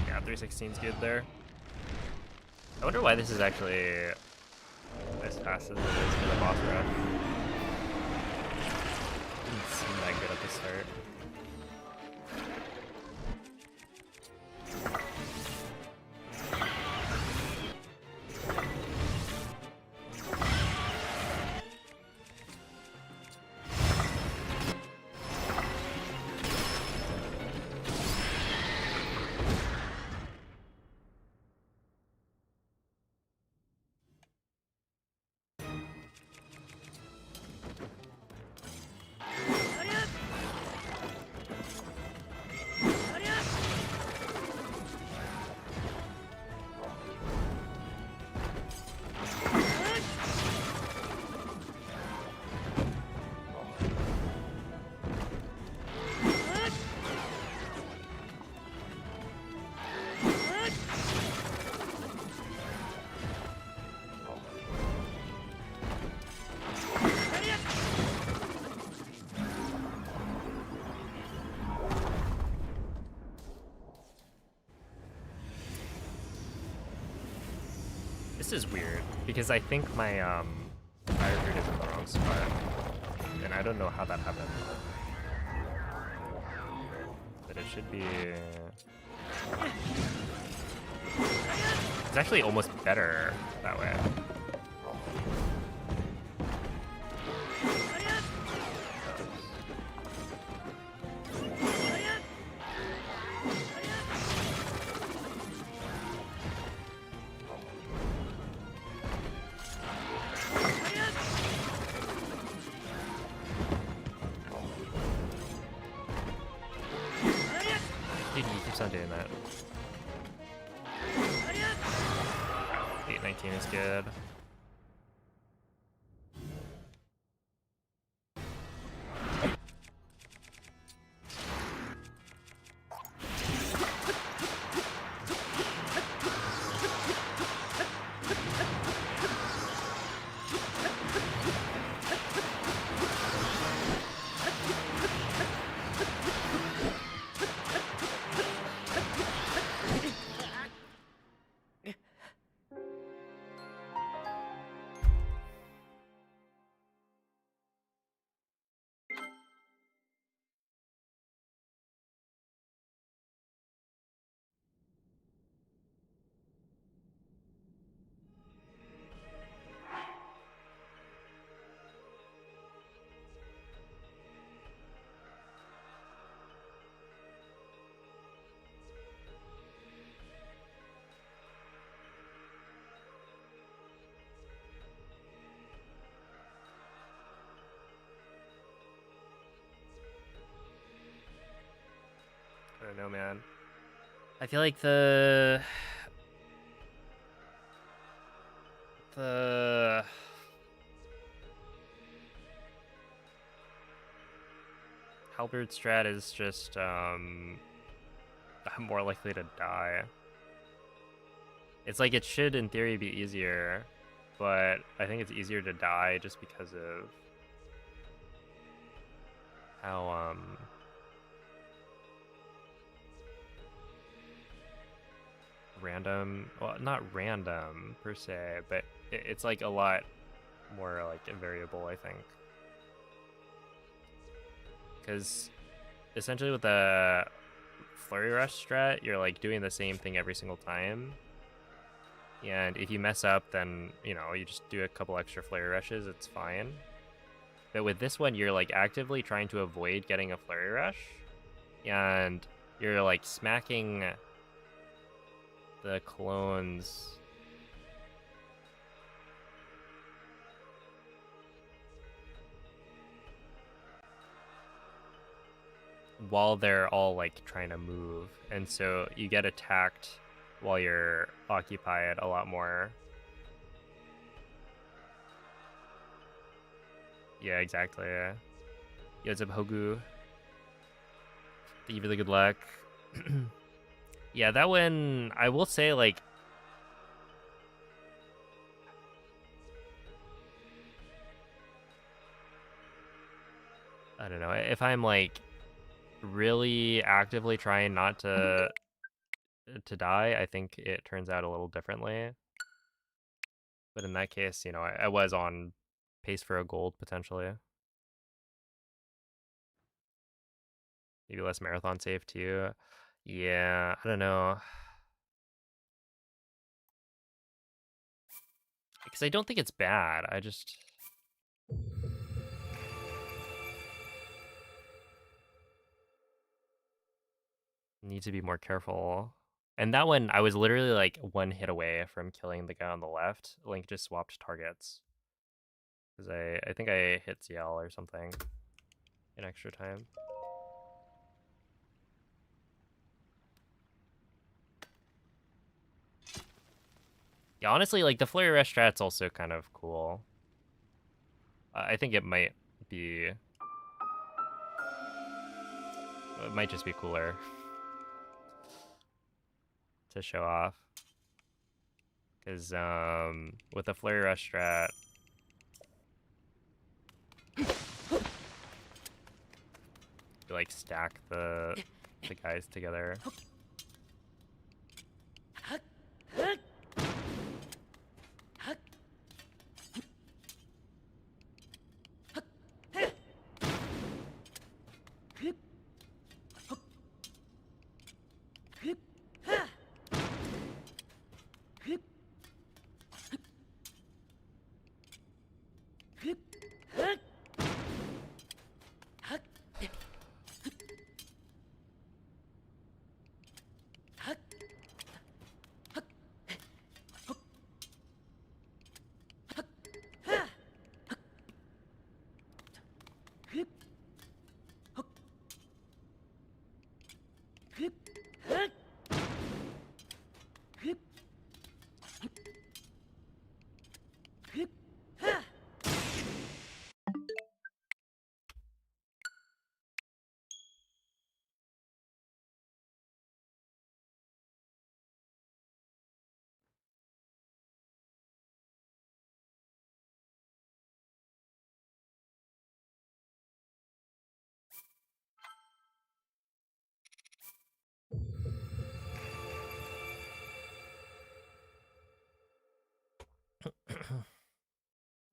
Yeah, 316's good there. I wonder why this is actually as fast as it is for the boss rush. Didn't seem that good at the start. This is weird, because I think my fire grid is in the wrong spot. And I don't know how that happened. But it should be... It's actually almost better that way. Dude, he keeps on doing that. 819 is good. I don't know, man. I feel like the halberd strat is just I'm more likely to die. It's like it should in theory be easier, but I think it's easier to die just because of how random, well, not random per se, but it's like a lot more like a variable, I think. Because essentially with the flurry rush strat, you're like doing the same thing every single time. And if you mess up, then, you know, you just do a couple extra flurry rushes, it's fine. But with this one, you're like actively trying to avoid getting a flurry rush. And you're like smacking the clones while they're all like trying to move, and so you get attacked while you're occupied a lot more. Yeah, exactly. Yozub Hogu, thank you for the good luck. Yeah, that one, I will say, like, I don't know, if I'm like really actively trying not to die, I think it turns out a little differently. But in that case, you know, I was on pace for a gold potentially. Maybe less marathon safe too. Yeah, I don't know. Because I don't think it's bad. I just need to be more careful. And that one, I was literally like one hit away from killing the guy on the left. Link just swapped targets. Because I think I hit ZL or something in extra time. Yeah, honestly, like the flurry rush strat's also kind of cool. I think it might be... It might just be cooler to show off. Because with the flurry rush strat, you like stack the guys together.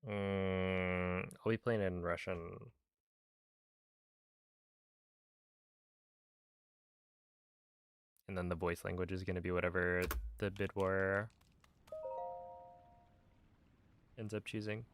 I'll be playing in Russian. And then the voice language is going to be whatever the bid war ends up choosing.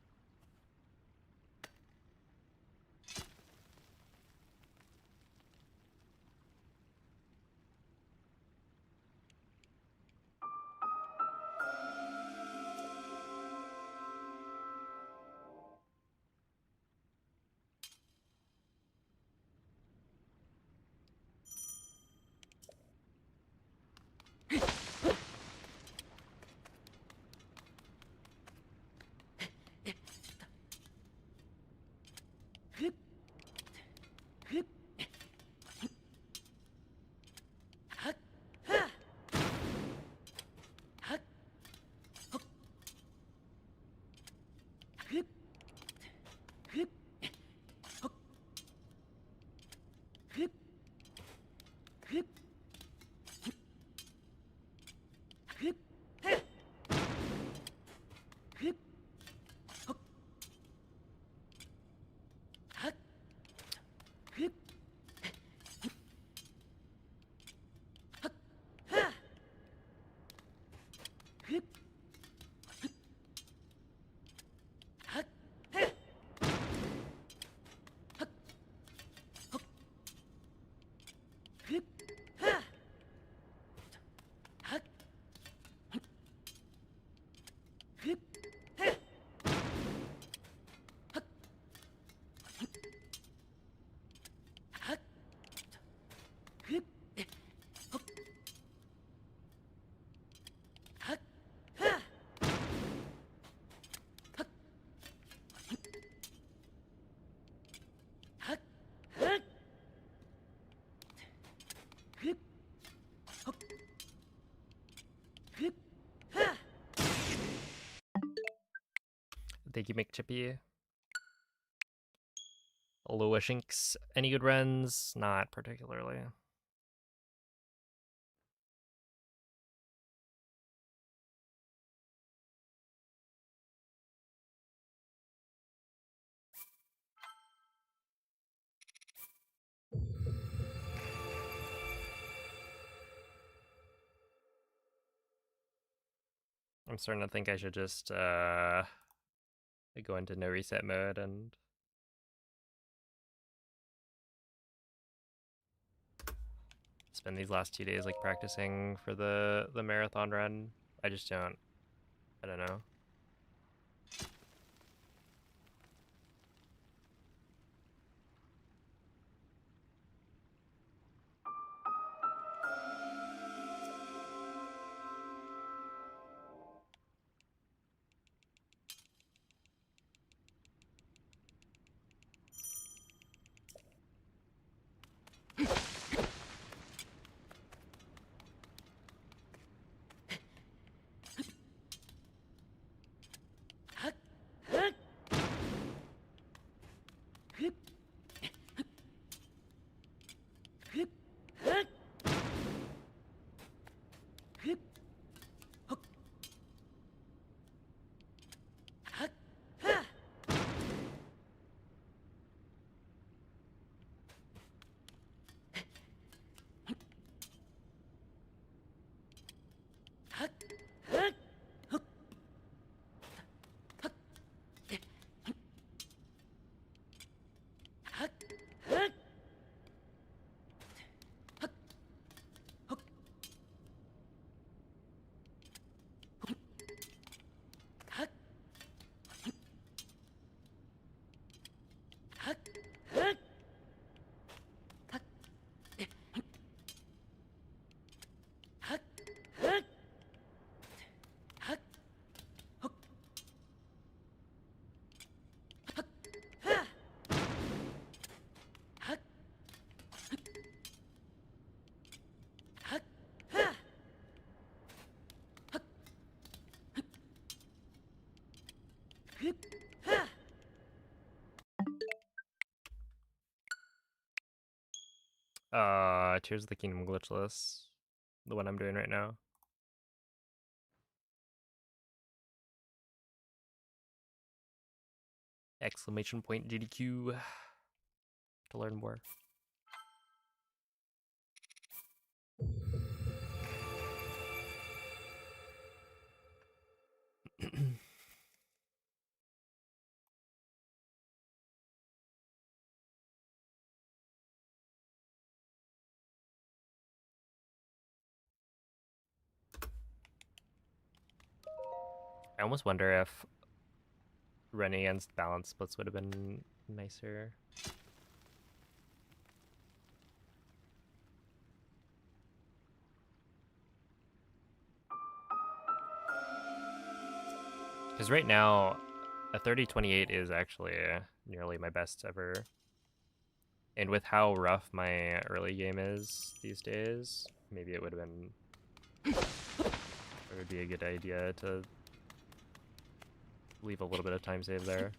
Thank you, McChippy. Lowishinks. Any good runs? Not particularly. I'm starting to think I should just go into no reset mode and spend these last 2 days like practicing for the marathon run. I just don't. I don't know. Tears of the Kingdom Glitchless. The one I'm doing right now. Exclamation point GDQ to learn more. I almost wonder if running against balance splits would have been nicer. Because right now, a 30-28 is actually nearly my best ever. And with how rough my early game is these days, maybe it would have been... It would be a good idea to leave a little bit of time save there.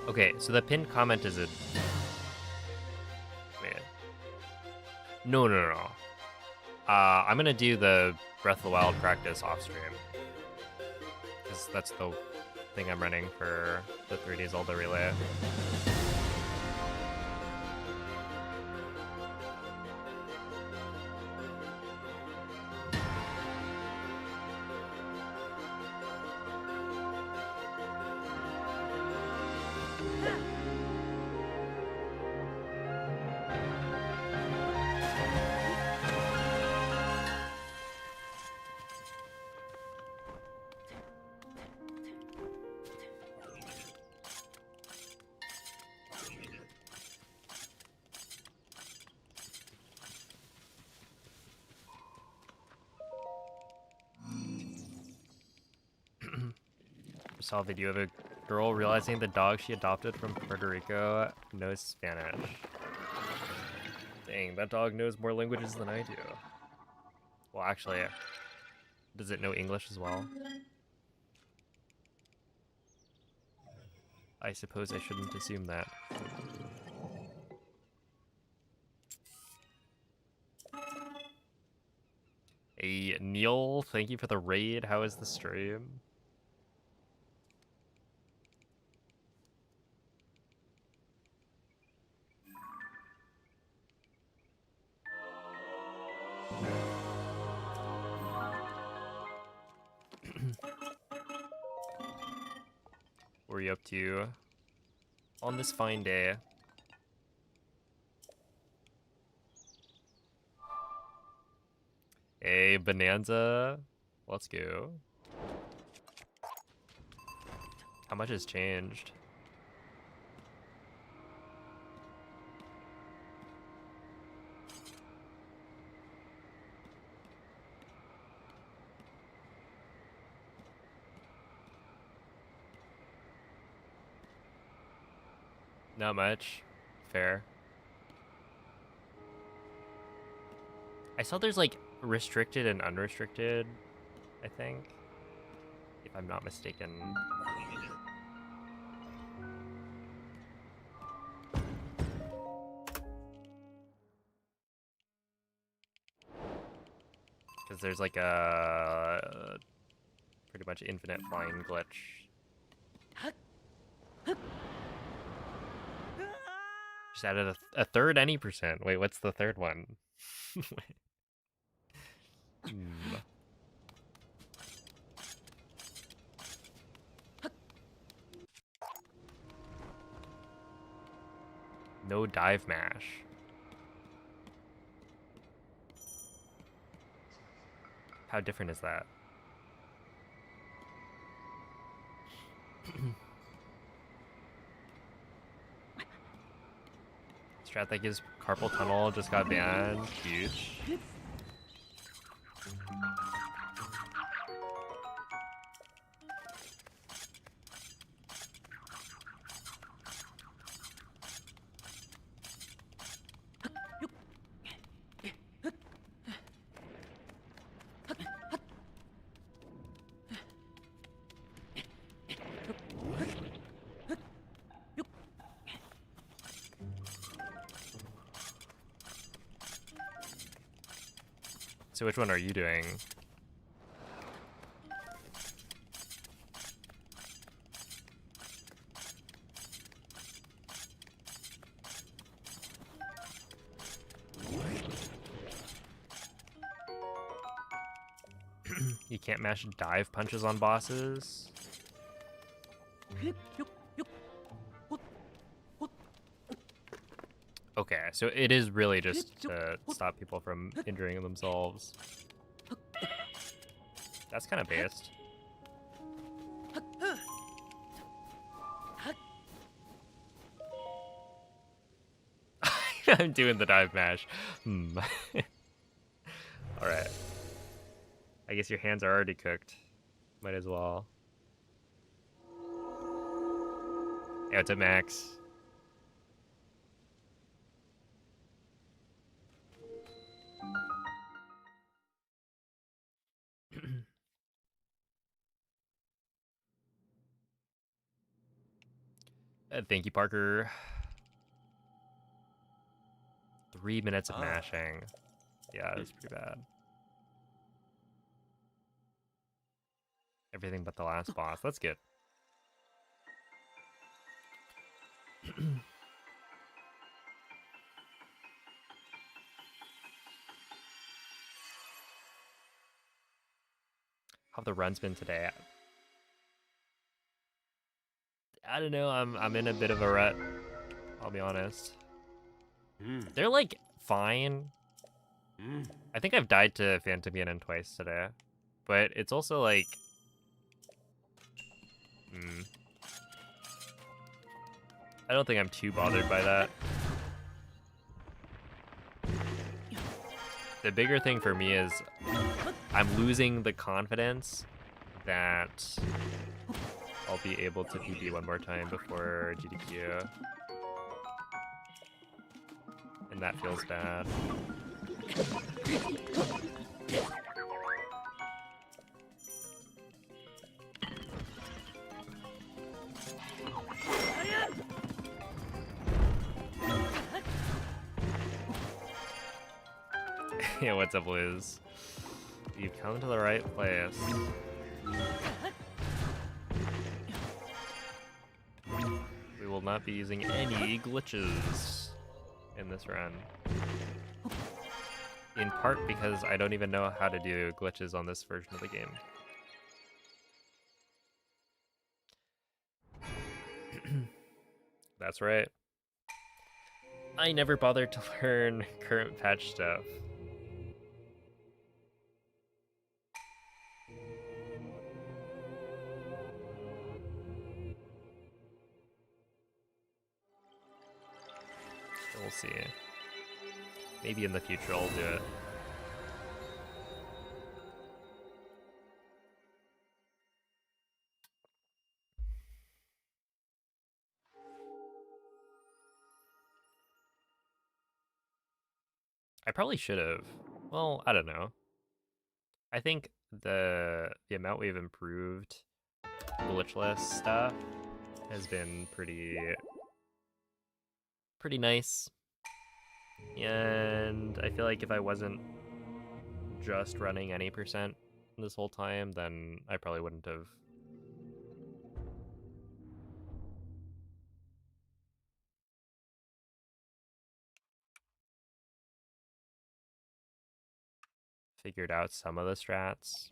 Okay, so the pinned comment is a... Wait. No. I'm gonna do the Breath of the Wild practice off stream. Because that's the thing I'm running for the 3D Zelda relay. Saw a video of a girl realizing the dog she adopted from Puerto Rico knows Spanish. Dang, that dog knows more languages than I do. Well, actually, does it know English as well? I suppose I shouldn't assume that. Hey, Neil, thank you for the raid. How is the stream? What are you up to on this fine day? Hey, Bonanza. Let's go. How much has changed? Not much. Fair. I saw there's like restricted and unrestricted, I think. If I'm not mistaken. Because there's like a pretty much infinite flying glitch. Just added a third any percent. Wait, what's the third one? No dive mash. How different is that? Strat that gives carpal tunnel just got banned. Huge. So which one are you doing? You can't mash dive punches on bosses. Okay, so it is really just to stop people from injuring themselves. That's kind of based. I'm doing the dive mash. Alright. I guess your hands are already cooked. Might as well. Yeah, it's a max. Thank you, Parker. 3 minutes of mashing. Yeah, that's pretty bad. Everything but the last boss. That's good. How have the runs been today? I don't know. I'm in a bit of a rut. I'll be honest. They're like fine. I think I've died to Phantom Ganon twice today, but it's also like, I don't think I'm too bothered by that. The bigger thing for me is I'm losing the confidence that I'll be able to PB one more time before GDQ. And that feels bad. Yeah, what's up, Liz? You've come to the right place. We will not be using any glitches in this run. In part because I don't even know how to do glitches on this version of the game. That's right. I never bothered to learn current patch stuff. We'll see. Maybe in the future I'll do it. I probably should have. Well, I don't know. I think the amount we've improved glitchless stuff has been pretty nice. And I feel like if I wasn't just running any percent this whole time, then I probably wouldn't have. Figured out some of the strats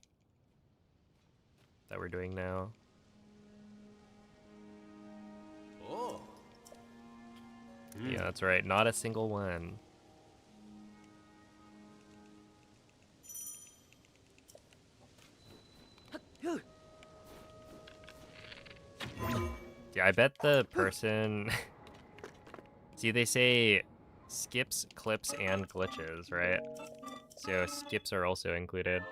that we're doing now. Oh. Yeah, that's right. Not a single one. Yeah, I bet the person... See, they say skips, clips, and glitches, right? So skips are also included.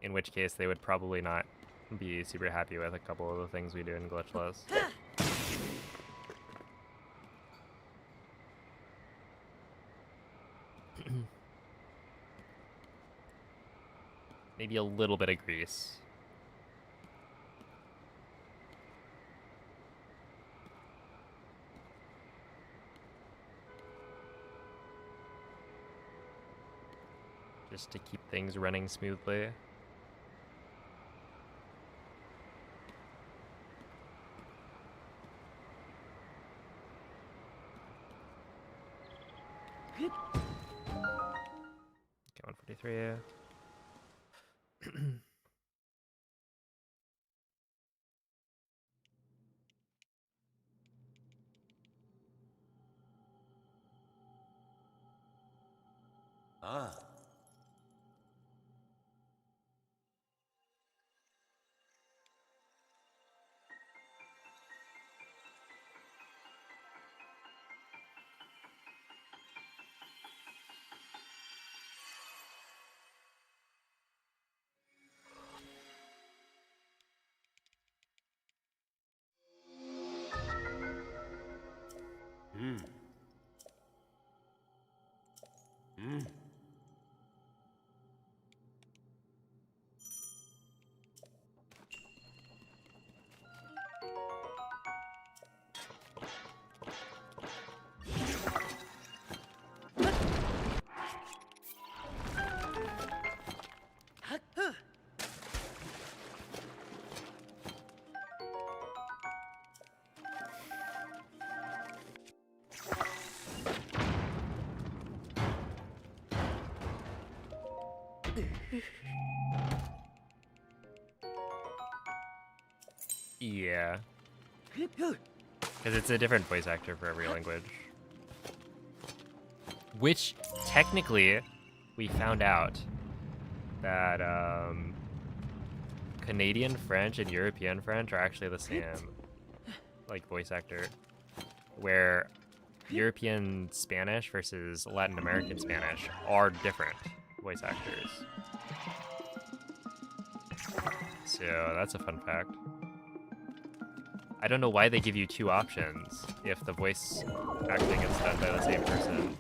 In which case, they would probably not be super happy with a couple of the things we do in Glitchless. Maybe a little bit of grease. Just to keep things running smoothly. Okay, 143. Ah. Yeah. Because it's a different voice actor for every language. Which, technically, we found out that Canadian French and European French are actually the same, like, voice actor. Where European Spanish versus Latin American Spanish are different voice actors. So that's a fun fact. I don't know why they give you two options if the voice acting is done by the same person.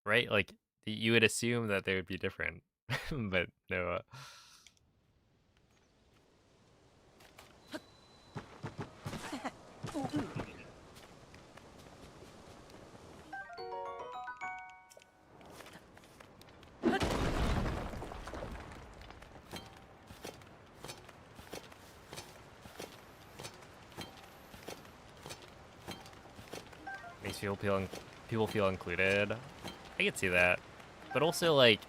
Right? Like, you would assume that they would be different, but no. Makes people feel included. I could see that. But also, like,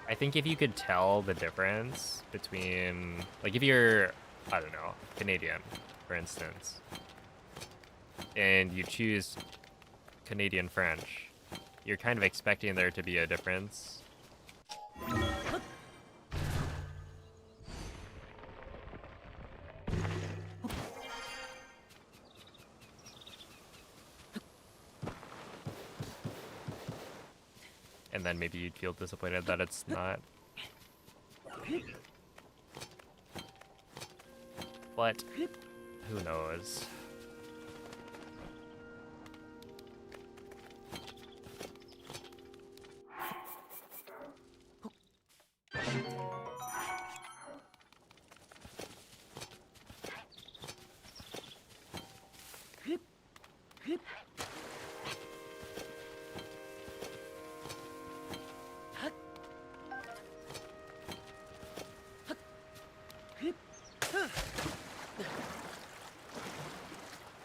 I think if you could tell the difference between, like, if you're, I don't know, Canadian, for instance, and you choose Canadian French, you're kind of expecting there to be a difference. And then maybe you'd feel disappointed that it's not. but who knows?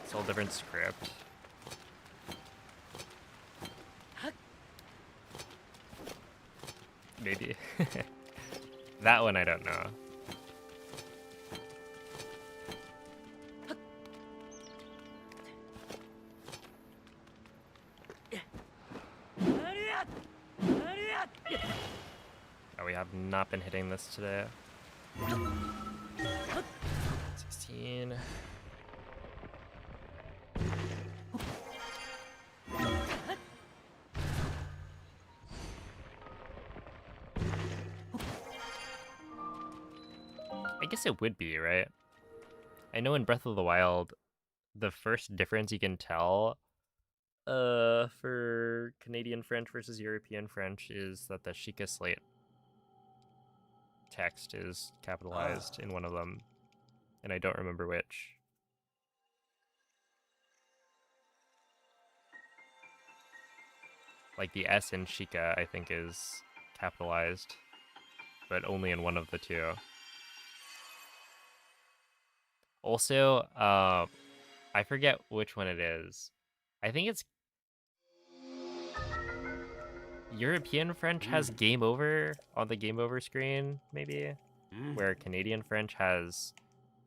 It's a whole different script. Maybe. That one I don't know. Oh, we have not been hitting this today. 16. I guess it would be, right? I know in Breath of the Wild, the first difference you can tell for Canadian French versus European French is that the Sheikah Slate text is capitalized in one of them, and I don't remember which. Like the S in Sheikah, I think, is capitalized, but only in one of the two. Also, I forget which one it is. I think it's European French has game over on the game over screen, maybe, where Canadian French has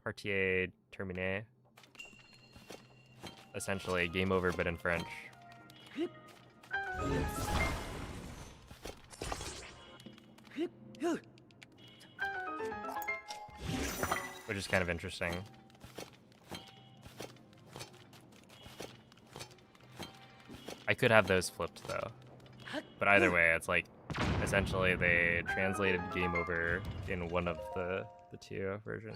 partie terminée. Essentially, game over, but in French. Which is kind of interesting. I could have those flipped, though. But either way, it's like, essentially they translated game over in one of the two versions.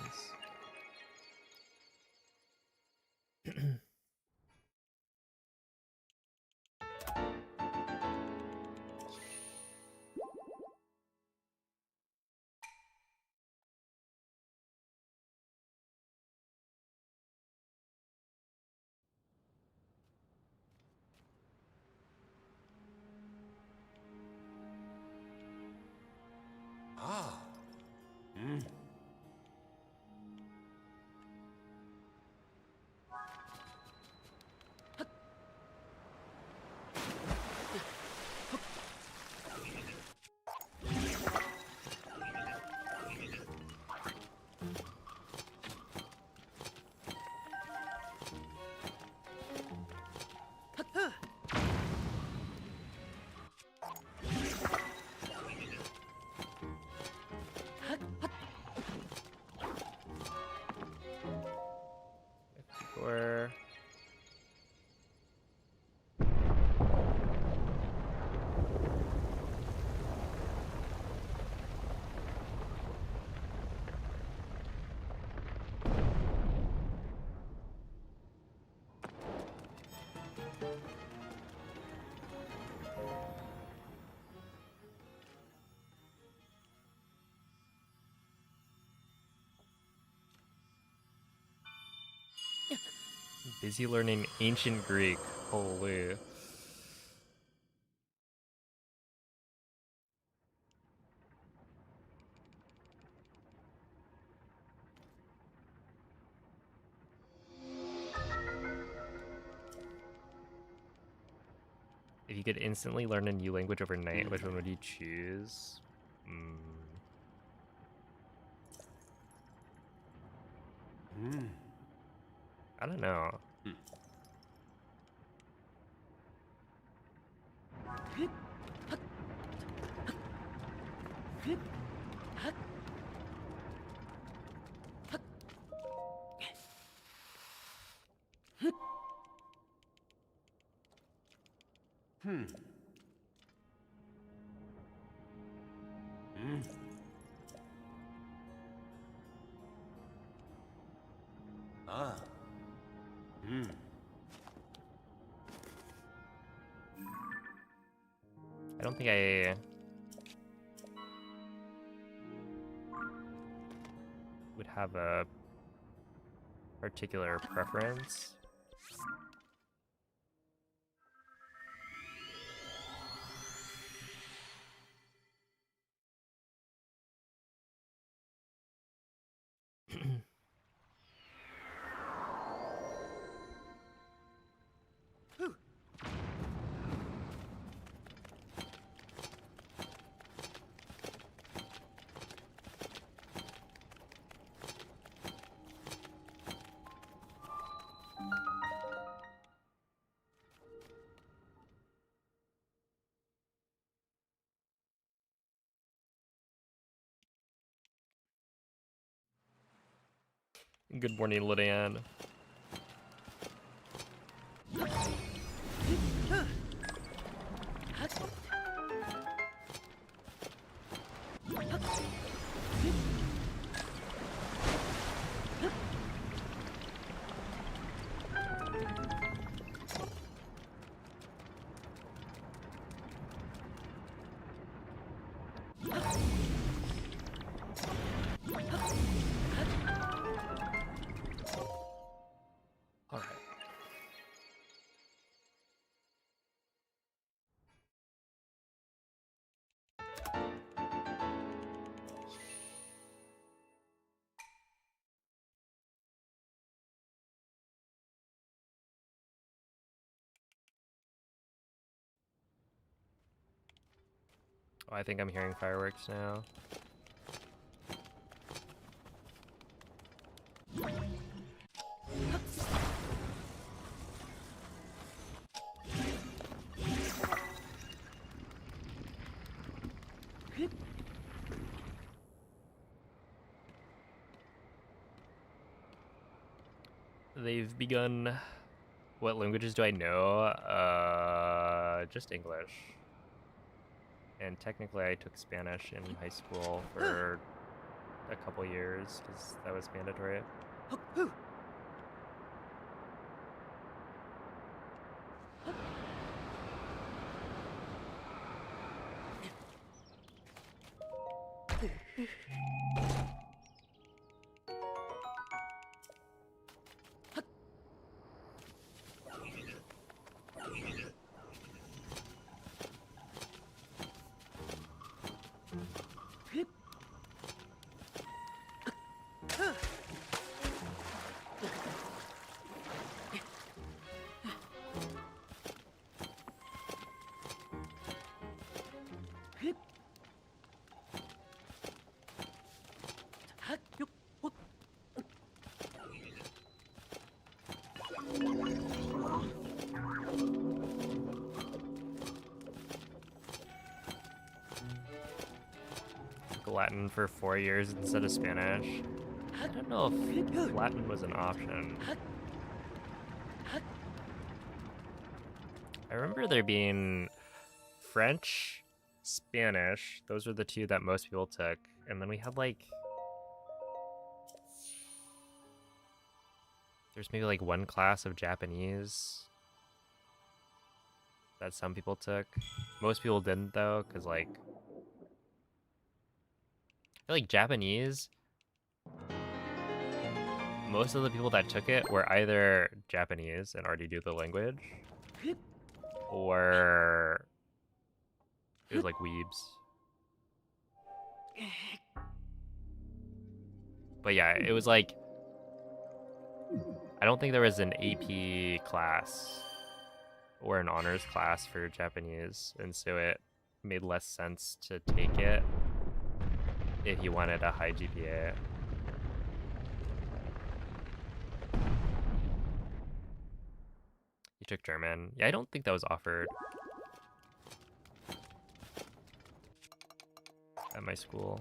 Ah. Or busy learning ancient Greek. Holy. If you could instantly learn a new language overnight, which one would you choose? I don't know. Ah. Hmm. I don't think I would have a particular preference. Good morning, Lydian. All right. Oh, I think I'm hearing fireworks now. They've begun. What languages do I know? Just English. And technically I took Spanish in high school for a couple years because that was mandatory. Latin for 4 years instead of Spanish. I don't know if Latin was an option. I remember there being French, Spanish. Those were the two that most people took. And then we had like... There's maybe like one class of Japanese that some people took. Most people didn't though, because like... I feel like Japanese... Most of the people that took it were either Japanese and already knew the language, or it was like weebs. But yeah, it was like, I don't think there was an AP class or an honors class for Japanese, and so it made less sense to take it if you wanted a high GPA. You took German. Yeah, I don't think that was offered at my school.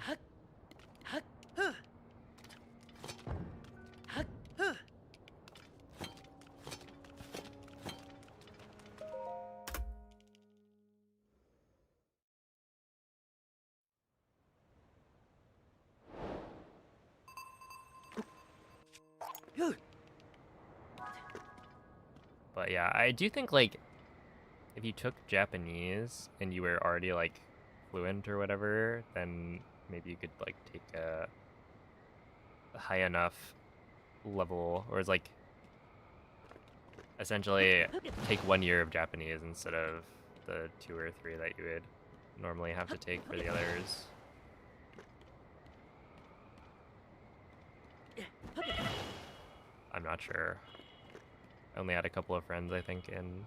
But yeah, I do think like if you took Japanese and you were already like fluent or whatever, then maybe you could like take a high enough level, or it's like essentially take 1 year of Japanese instead of the 2 or 3 that you would normally have to take for the others. I'm not sure. I only had a couple of friends, I think, in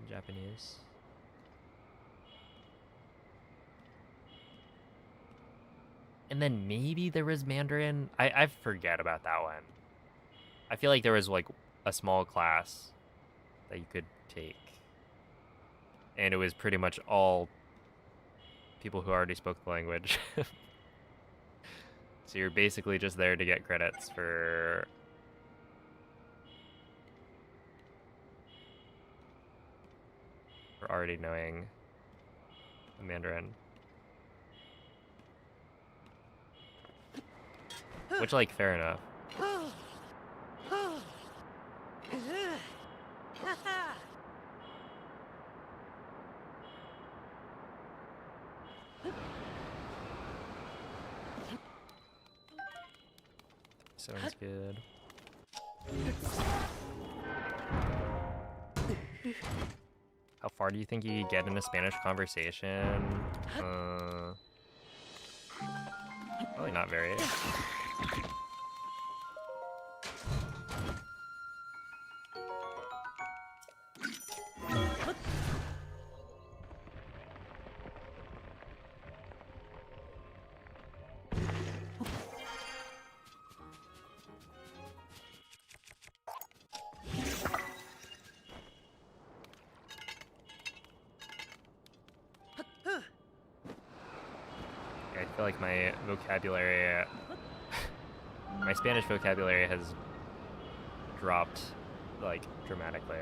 Japanese. And then maybe there was Mandarin. I forget about that one. I feel like there was like a small class that you could take. And it was pretty much all people who already spoke the language. So you're basically just there to get credits for already knowing the Mandarin. Which, like, fair enough. Sounds good. How far do you think you could get in a Spanish conversation? Probably not very. I feel like my vocabulary, my Spanish vocabulary has dropped, like, dramatically.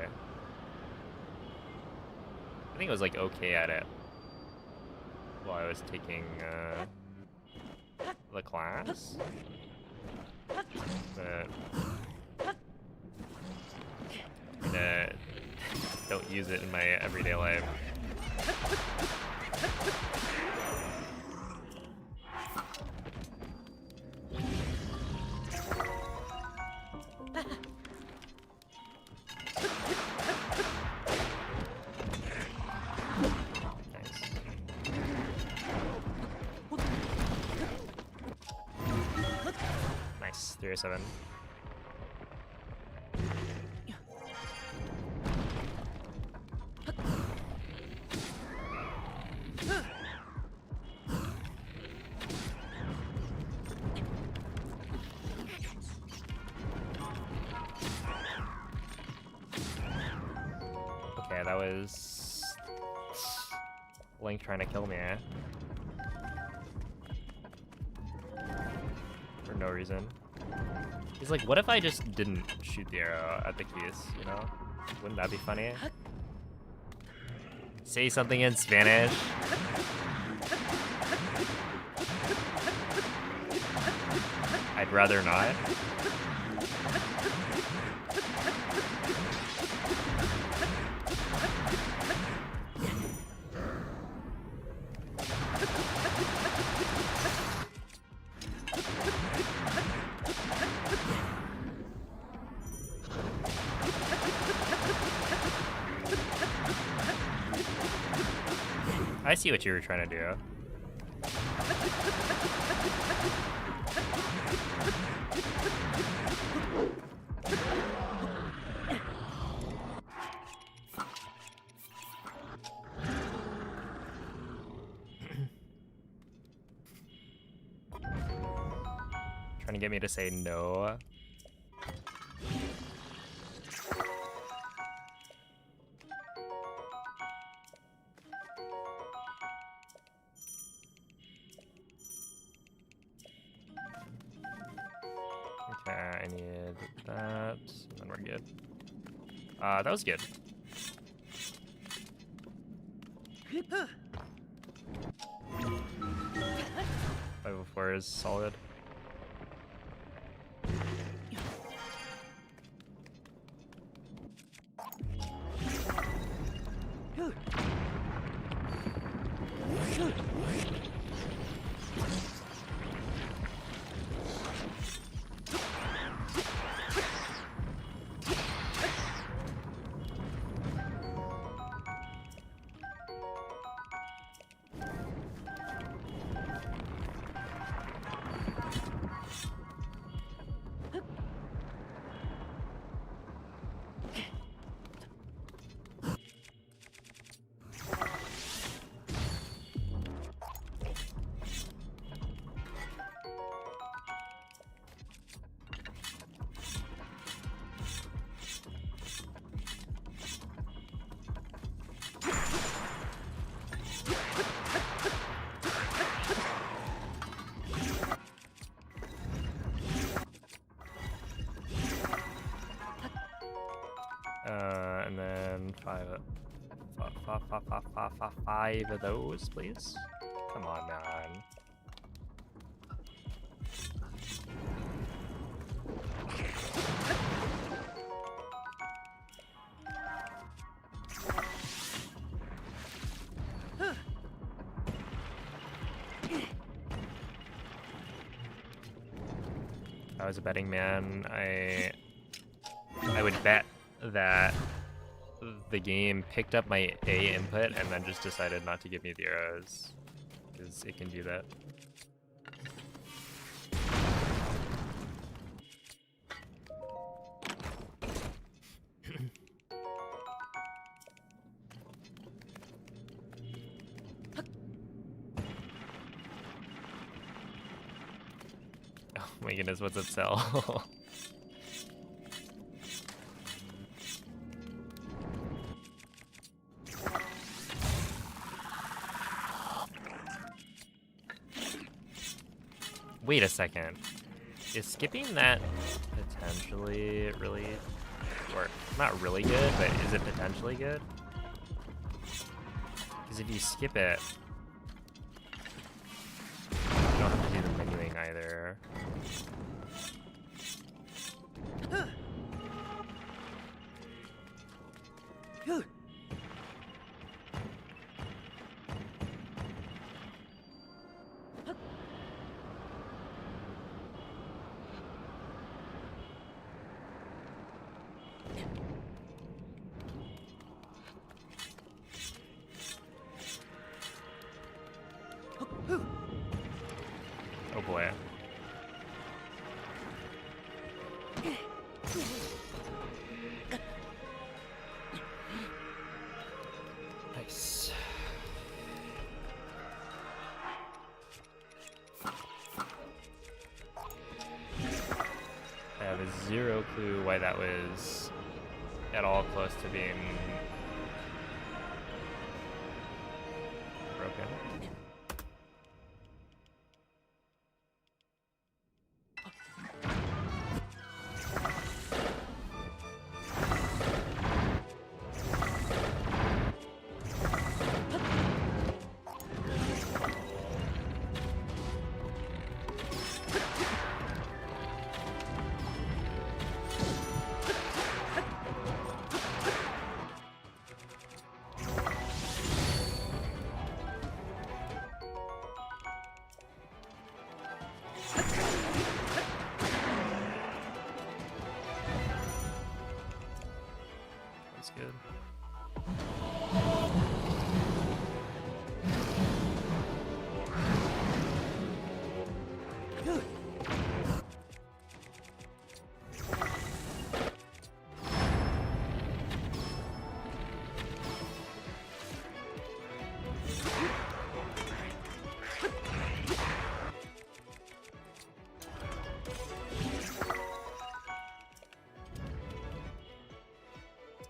I think I was, like, okay at it while I was taking, the class. But don't use it in my everyday life. Nice, 307. Okay, that was Link trying to kill me, eh? For no reason. He's like, what if I just didn't shoot the arrow at the keys, you know? Wouldn't that be funny? Say something in Spanish. I'd rather not. I see what you were trying to do. Trying to get me to say no. Okay, I need that, and we're good. That was good. 504 is solid. Five of those, please. Come on, man. If I was a betting man, I would bet that the game picked up my A input and then just decided not to give me the arrows, because it can do that. Oh my goodness, what's up, Cell? Wait a second. Is skipping that potentially really, or not really good, but is it potentially good? Because if you skip it, you don't have to do the menuing either. Oh boy. Nice. I have zero clue why that was at all close to being broken. That's good.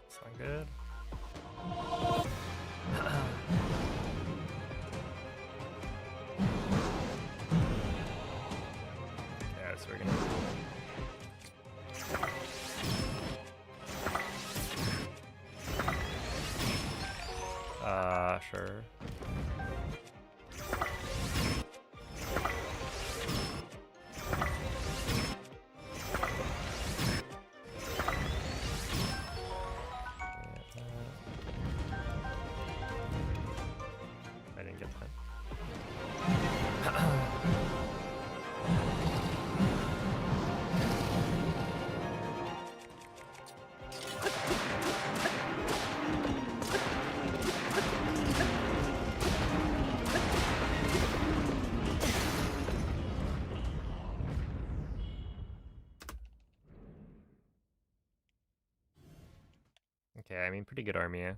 It's not good. Yeah, so we're gonna. Sure. I didn't get that. Okay, I mean, pretty good army.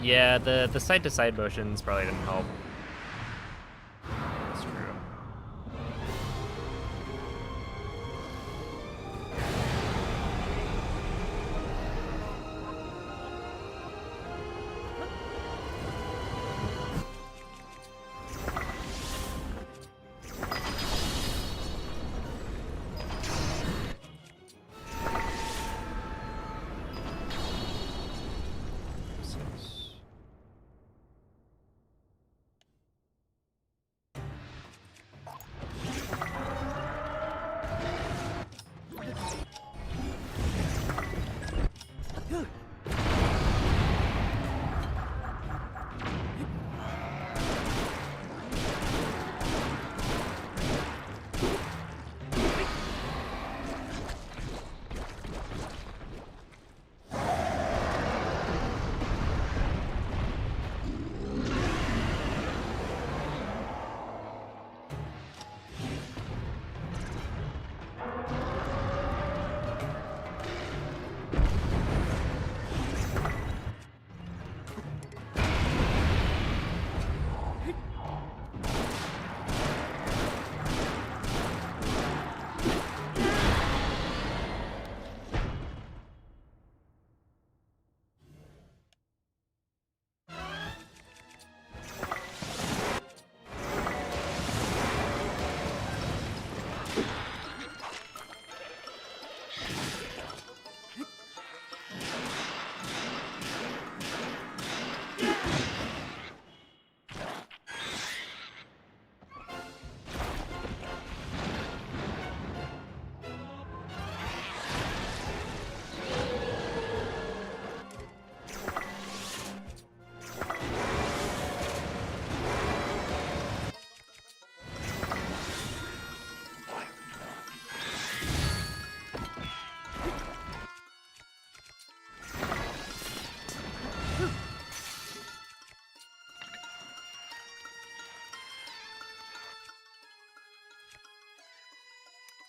Yeah, the side-to-side motions probably didn't help. That's true.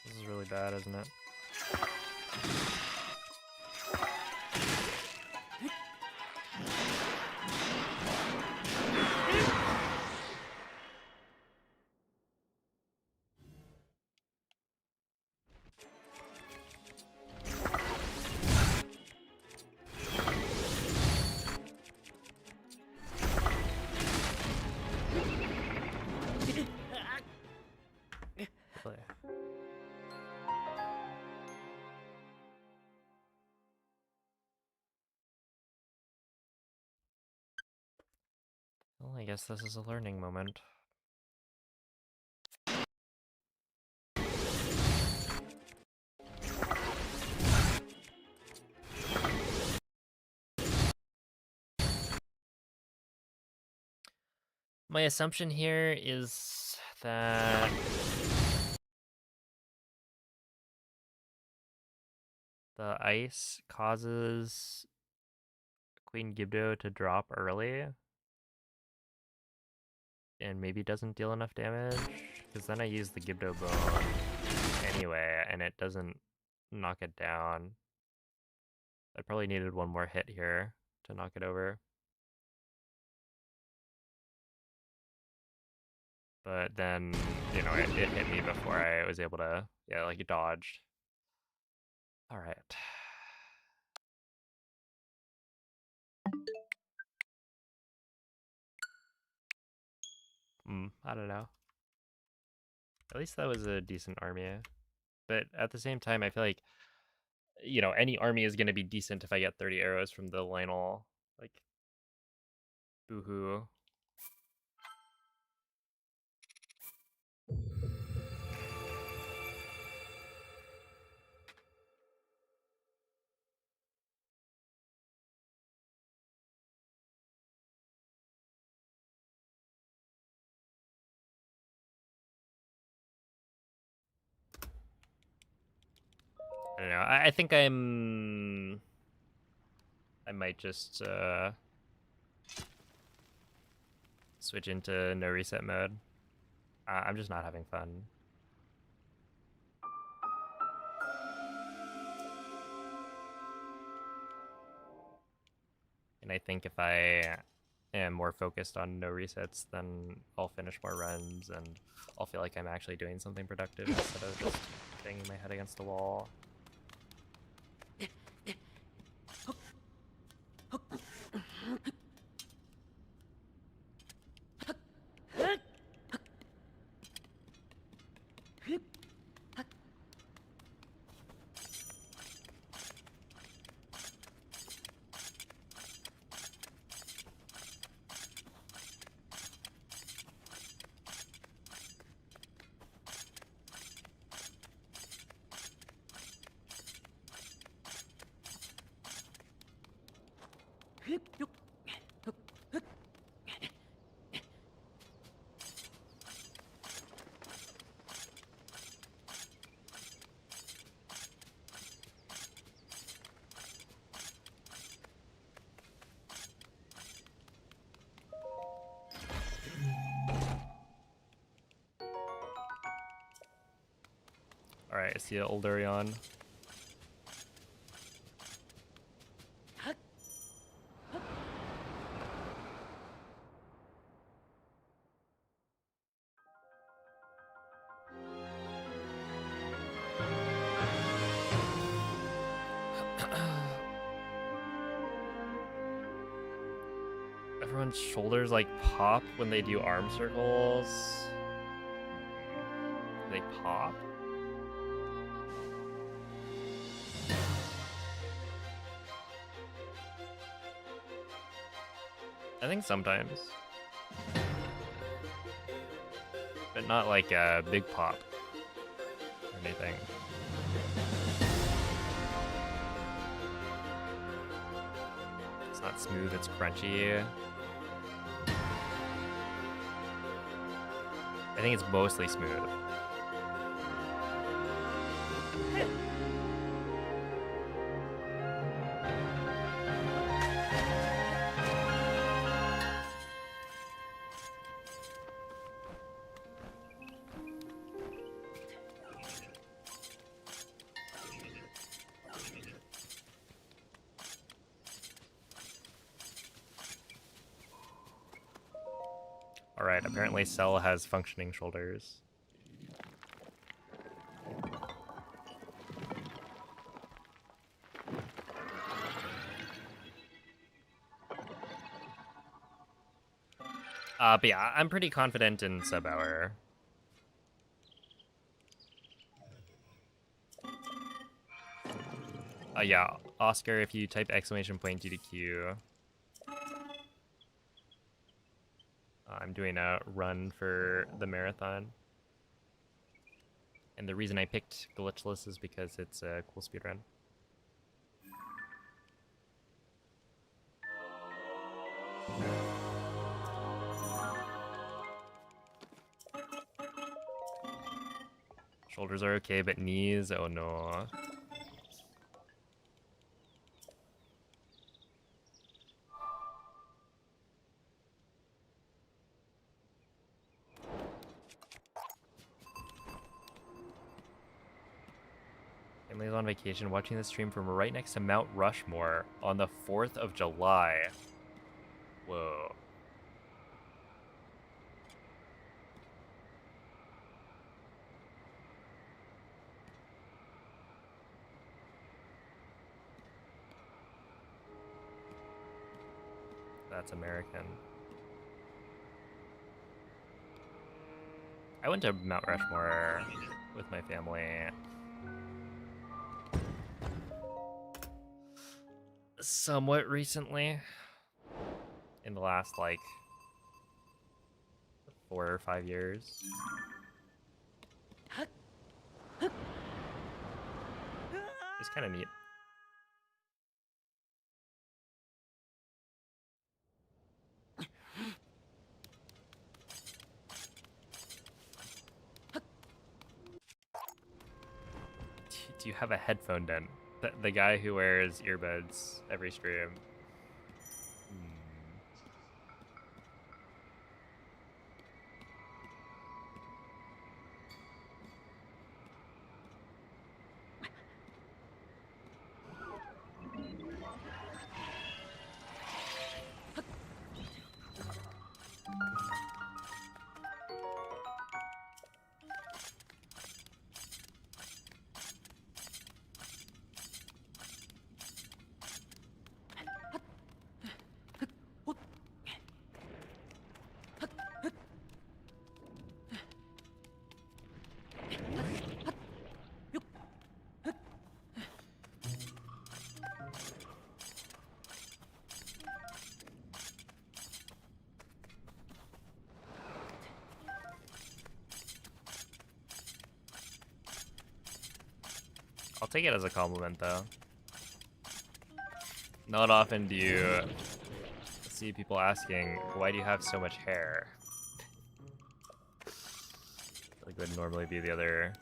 This is really bad, isn't it? Play. Well, I guess this is a learning moment. My assumption here is that the ice causes Queen Gibdo to drop early and maybe doesn't deal enough damage, because then I use the Gibdo bone anyway and it doesn't knock it down. I probably needed one more hit here to knock it over. But then, you know, it hit me before I was able to, yeah, like, it dodged. All right. I don't know. At least that was a decent army. But at the same time, I feel like, you know, any army is going to be decent if I get 30 arrows from the Lionel. Like, boohoo. I don't know. I think I might just switch into no reset mode. I'm just not having fun. And I think if I am more focused on no resets, then I'll finish more runs and I'll feel like I'm actually doing something productive instead of just banging my head against the wall. Alright, I see an Uldurion. Everyone's shoulders like pop when they do arm circles. They pop? I think sometimes. But not like a big pop or anything. It's not smooth, it's crunchy. I think it's mostly smooth. Alright, apparently Cell has functioning shoulders. But yeah, I'm pretty confident in sub hour. Yeah, Oscar, if you type exclamation point DDQ, I'm doing a run for the marathon. And the reason I picked Glitchless is because it's a cool speedrun. Shoulders are okay, but knees, oh no. Family's on vacation watching the stream from right next to Mount Rushmore on the 4th of July. Whoa. That's American. I went to Mount Rushmore with my family somewhat recently. In the last, like, 4 or 5 years. It's kind of neat. Do you have a headphone dent? The guy who wears earbuds every stream. I'll take it as a compliment, though. Not often do you see people asking, why do you have so much hair? Like would normally be the other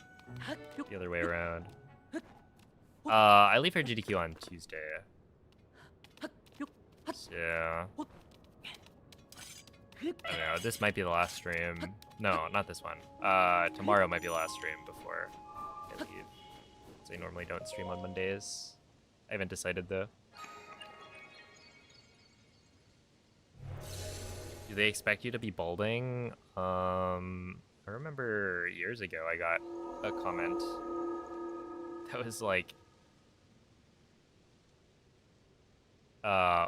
way around. I leave for GDQ on Tuesday. So I don't know, this might be the last stream. No, not this one. Tomorrow might be the last stream before I leave. So I normally don't stream on Mondays. I haven't decided though. Do they expect you to be balding? I remember years ago I got a comment that was like,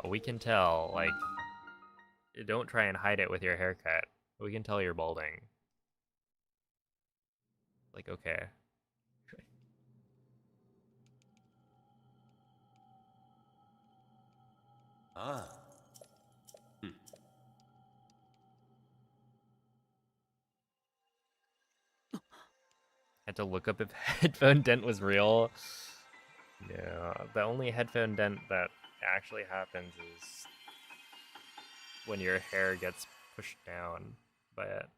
we can tell, like, don't try and hide it with your haircut. We can tell you're balding. Like, okay. Ah. Had to look up if headphone dent was real. Yeah, the only headphone dent that actually happens is when your hair gets pushed down by it.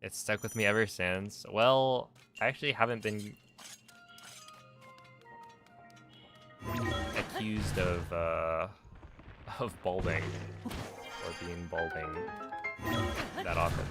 It's stuck with me ever since. Well, I actually haven't been accused of balding or being balding that often.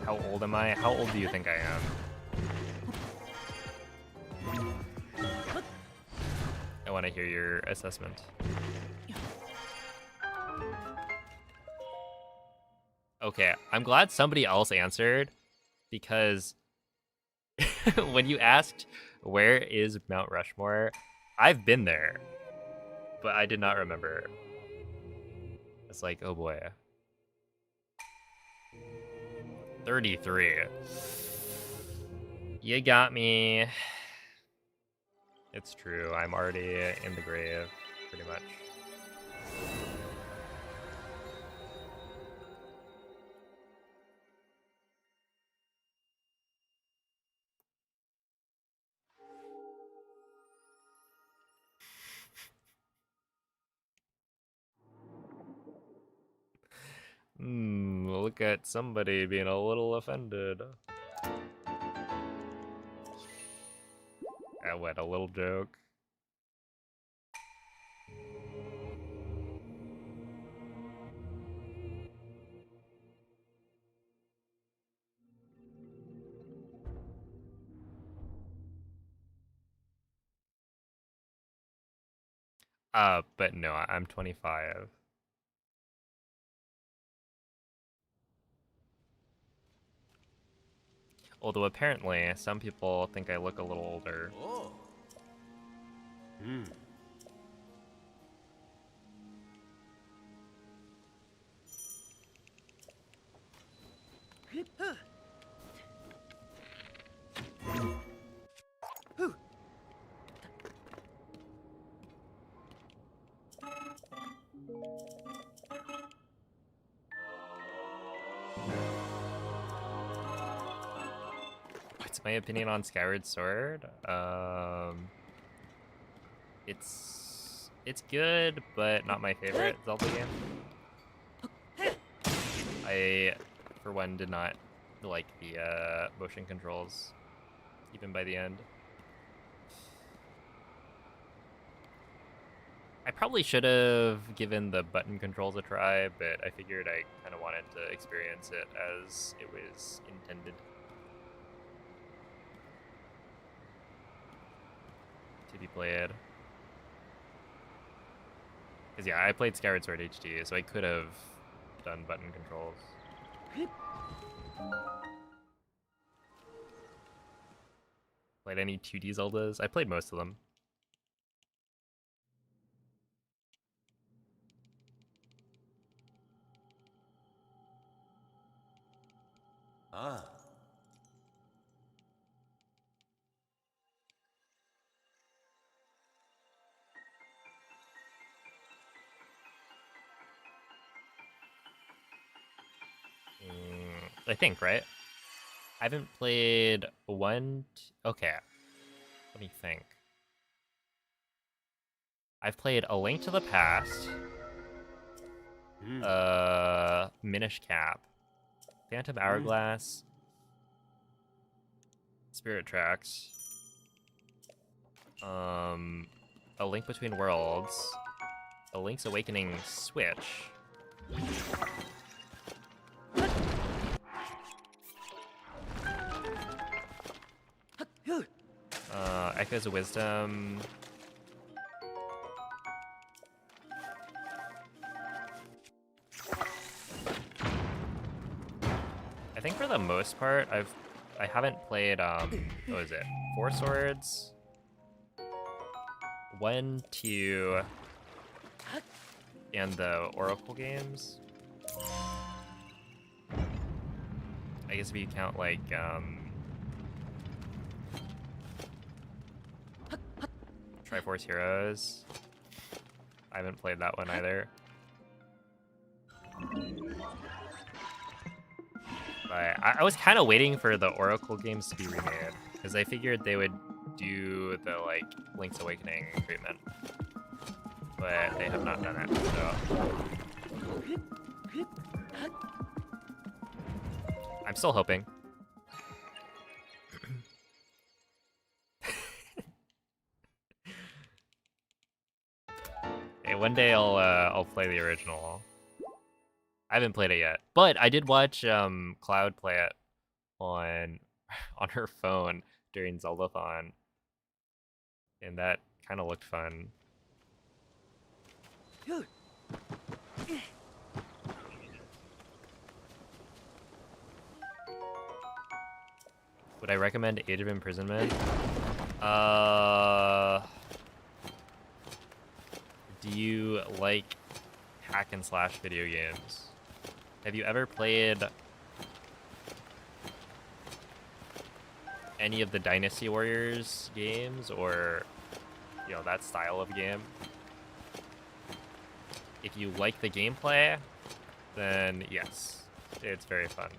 How old am I? How old do you think I am? I want to hear your assessment. Okay, I'm glad somebody else answered, because when you asked where is Mount Rushmore, I've been there, but I did not remember. It's like, oh boy. 33. You got me. It's true, I'm already in the grave, pretty much. Look at somebody being a little offended. What, a little joke? But no, I'm 25. Although apparently, some people think I look a little older. Oh. What's my opinion on Skyward Sword? It's good, but not my favorite Zelda game. I, for one, did not like the motion controls, even by the end. I probably should have given the button controls a try, but I figured I kind of wanted to experience it as it was intended. to be played. Because, yeah, I played Skyward Sword HD, so I could have done button controls. Played any 2D Zeldas? I played most of them. Ah. I think, right? I haven't played okay, let me think. I've played A Link to the Past, Minish Cap, Phantom Hourglass, Spirit Tracks, A Link Between Worlds, A Link's Awakening Switch, Echoes of Wisdom, I think for the most part, I haven't played what was it? Four Swords, 1, 2, and the Oracle games. I guess if you count like Triforce Heroes. I haven't played that one either. But I was kind of waiting for the Oracle games to be remade, because I figured they would do the, like, Link's Awakening treatment. But they have not done it, so... I'm still hoping. Hey, one day I'll play the original. I haven't played it yet, but I did watch Cloud play it on her phone during Zeldathon, and that kind of looked fun. Would I recommend Age of Imprisonment? Do you like hack and slash video games? Have you ever played any of the Dynasty Warriors games, or, you know, that style of game? If you like the gameplay, then yes, it's very fun.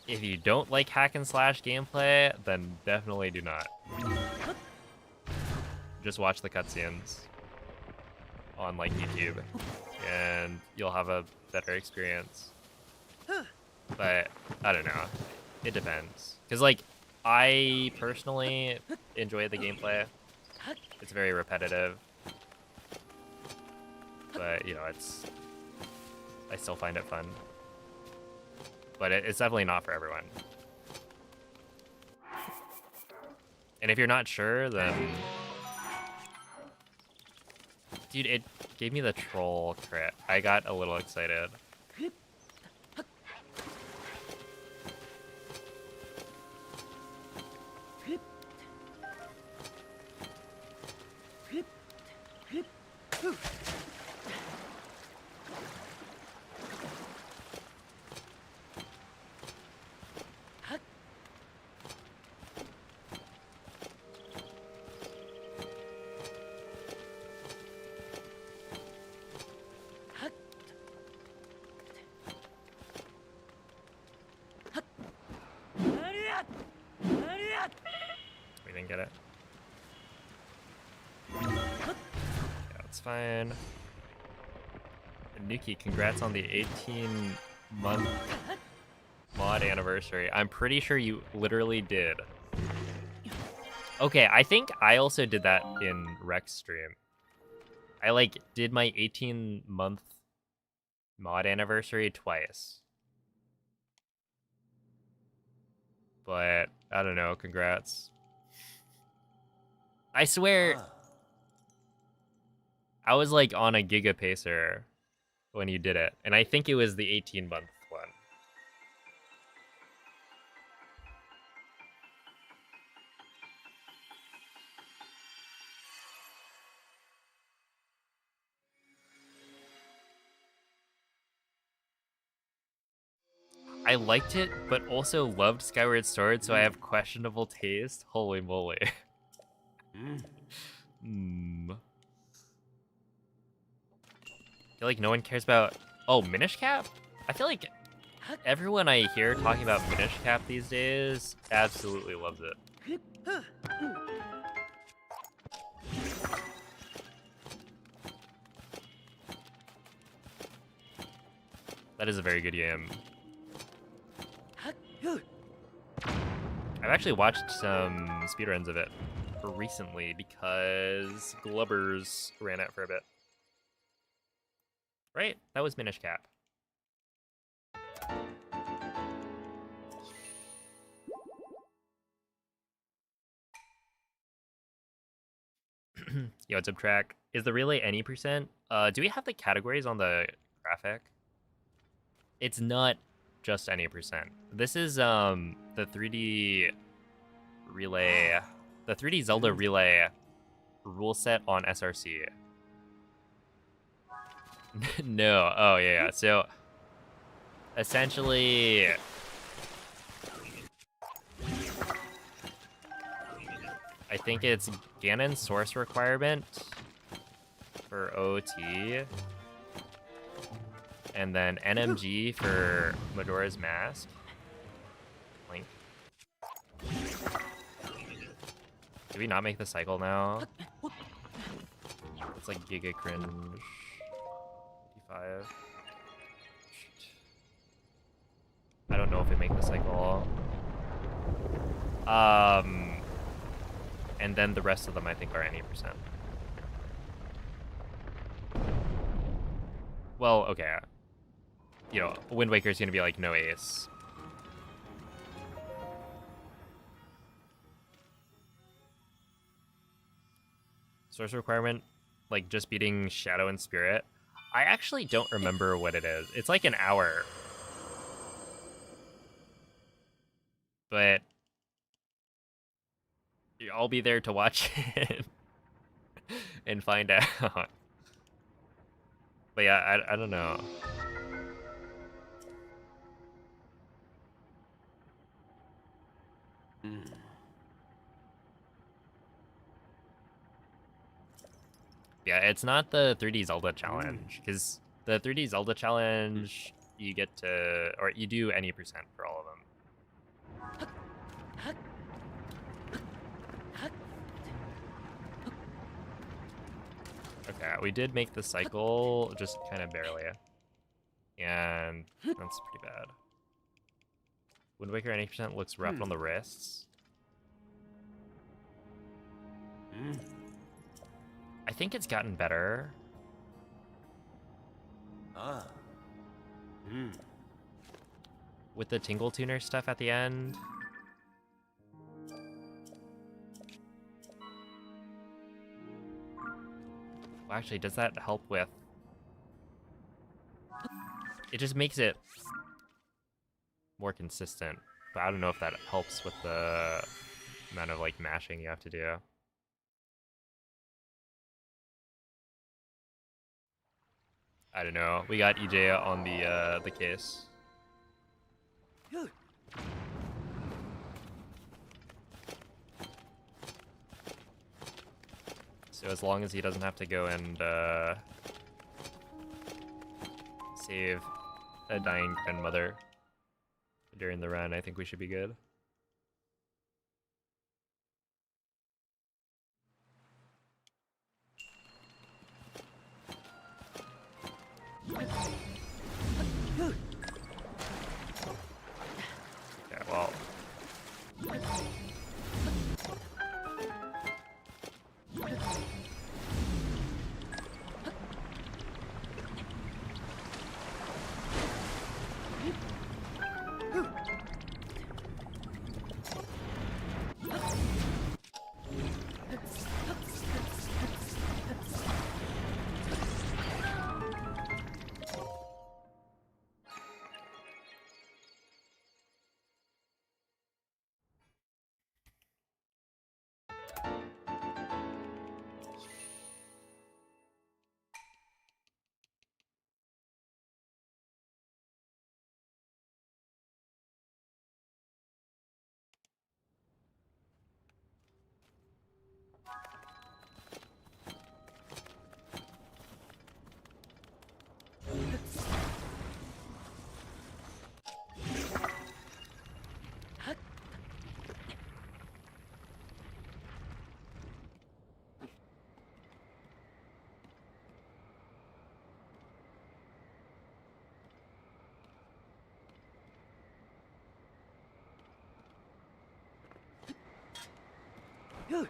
If you don't like hack and slash gameplay, then definitely do not. Just watch the cutscenes on, like, YouTube, and you'll have a better experience. But I don't know, it depends, because, like, I personally enjoy the gameplay. It's very repetitive, but, you know, I still find it fun. But it's definitely not for everyone. And if you're not sure, then... Dude, it gave me the troll crit. I got a little excited. We didn't get it. Yeah, it's fine. And Nuki, congrats on the 18-month mod anniversary. I'm pretty sure you literally did. Okay, I think I also did that in Rex stream. I, like, did my 18-month mod anniversary twice. But, I don't know, congrats. I swear, Ah. I was like on a giga pacer when you did it, and I think it was the 18-month one. I liked it, but also loved Skyward Sword, so I have questionable taste. Holy moly. Hmm. I feel like no one cares about... Oh, Minish Cap? I feel like everyone I hear talking about Minish Cap these days absolutely loves it. That is a very good game. I've actually watched some speedruns of it recently because Glubbers ran it for a bit. Right? That was Minish Cap. Yo, what's up, Track? Is the relay any percent? Do we have the categories on the graphic? It's not just any percent. This is the 3D relay, the 3D Zelda relay rule set on SRC. No. Oh yeah. So essentially, I think it's Ganon source requirement for OT, and then NMG for Majora's Mask. Link. Do we not make the cycle now? It's like giga cringe. 55. I don't know if we make the cycle. And then the rest of them I think are any percent. Well, okay. You know, Wind Waker is gonna be like no ace. Source requirement, like just beating Shadow and Spirit. I actually don't remember what it is. It's like an hour. But I'll be there to watch it and find out. But yeah, I don't know. Yeah, it's not the 3D Zelda challenge, because the 3D Zelda challenge, you get to, or you do any percent for all of them. Okay, we did make the cycle, just kind of barely. And that's pretty bad. Wind Waker any percent looks rough on the wrists. I think it's gotten better. With the Tingle Tuner stuff at the end. Well, actually, does that help with... It just makes it more consistent. But I don't know if that helps with the amount of like mashing you have to do. I don't know. We got EJ on the case. So as long as he doesn't have to go and save a dying grandmother during the run, I think we should be good. Yeah, well. Dang,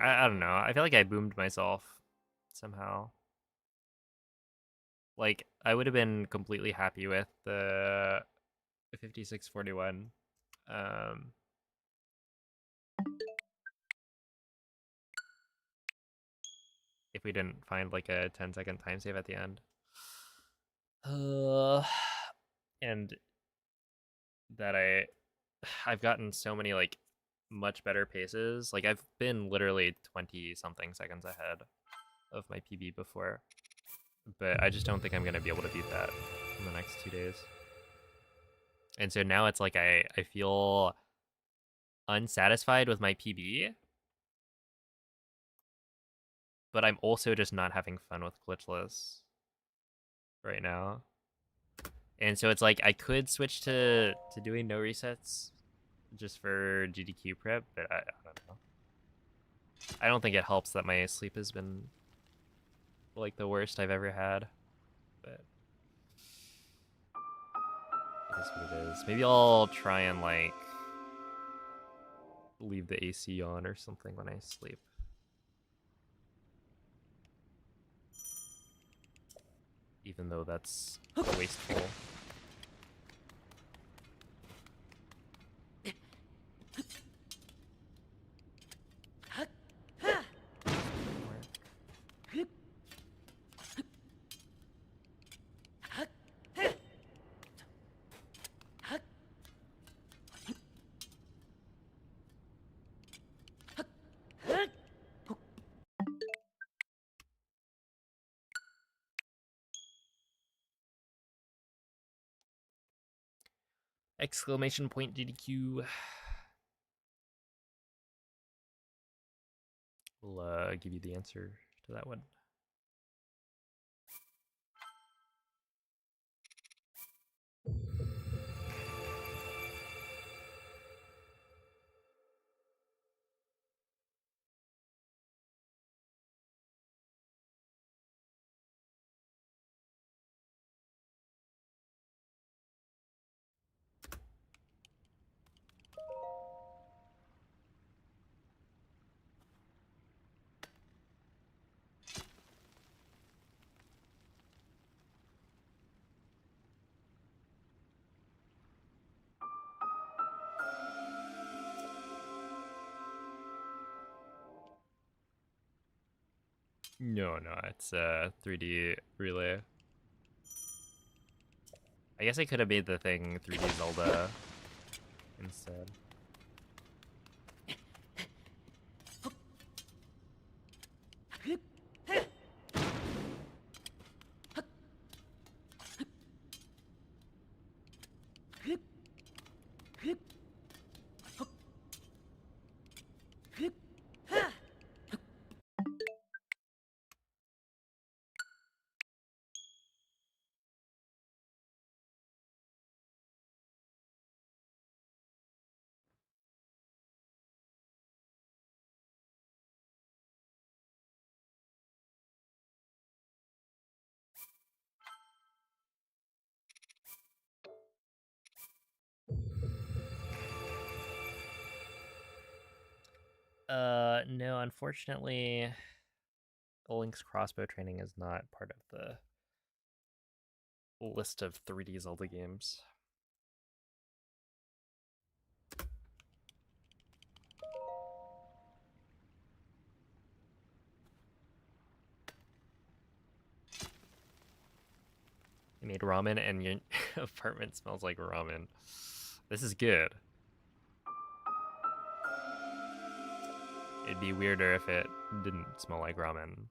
I don't know. I feel like I boomed myself somehow. Like, I would have been completely happy with the 5641. If we didn't find like a 10-second time save at the end. And that I've gotten so many like much better paces. Like I've been literally 20 something seconds ahead of my PB before. But I just don't think I'm gonna be able to beat that in the next 2 days. And so now it's like I feel unsatisfied with my PB, but I'm also just not having fun with glitchless right now. And so it's like I could switch to doing no resets just for GDQ prep, but I don't know. I don't think it helps that my sleep has been like the worst I've ever had, but it is what it is. Maybe I'll try and like leave the AC on or something when I sleep. Even though that's wasteful. Exclamation point GDQ. We'll give you the answer to that one. No, it's a 3D relay. I guess I could have made the thing 3D Zelda instead. No, unfortunately, Link's crossbow training is not part of the list of 3D Zelda games. I made ramen and your apartment smells like ramen. This is good. It'd be weirder if it didn't smell like ramen.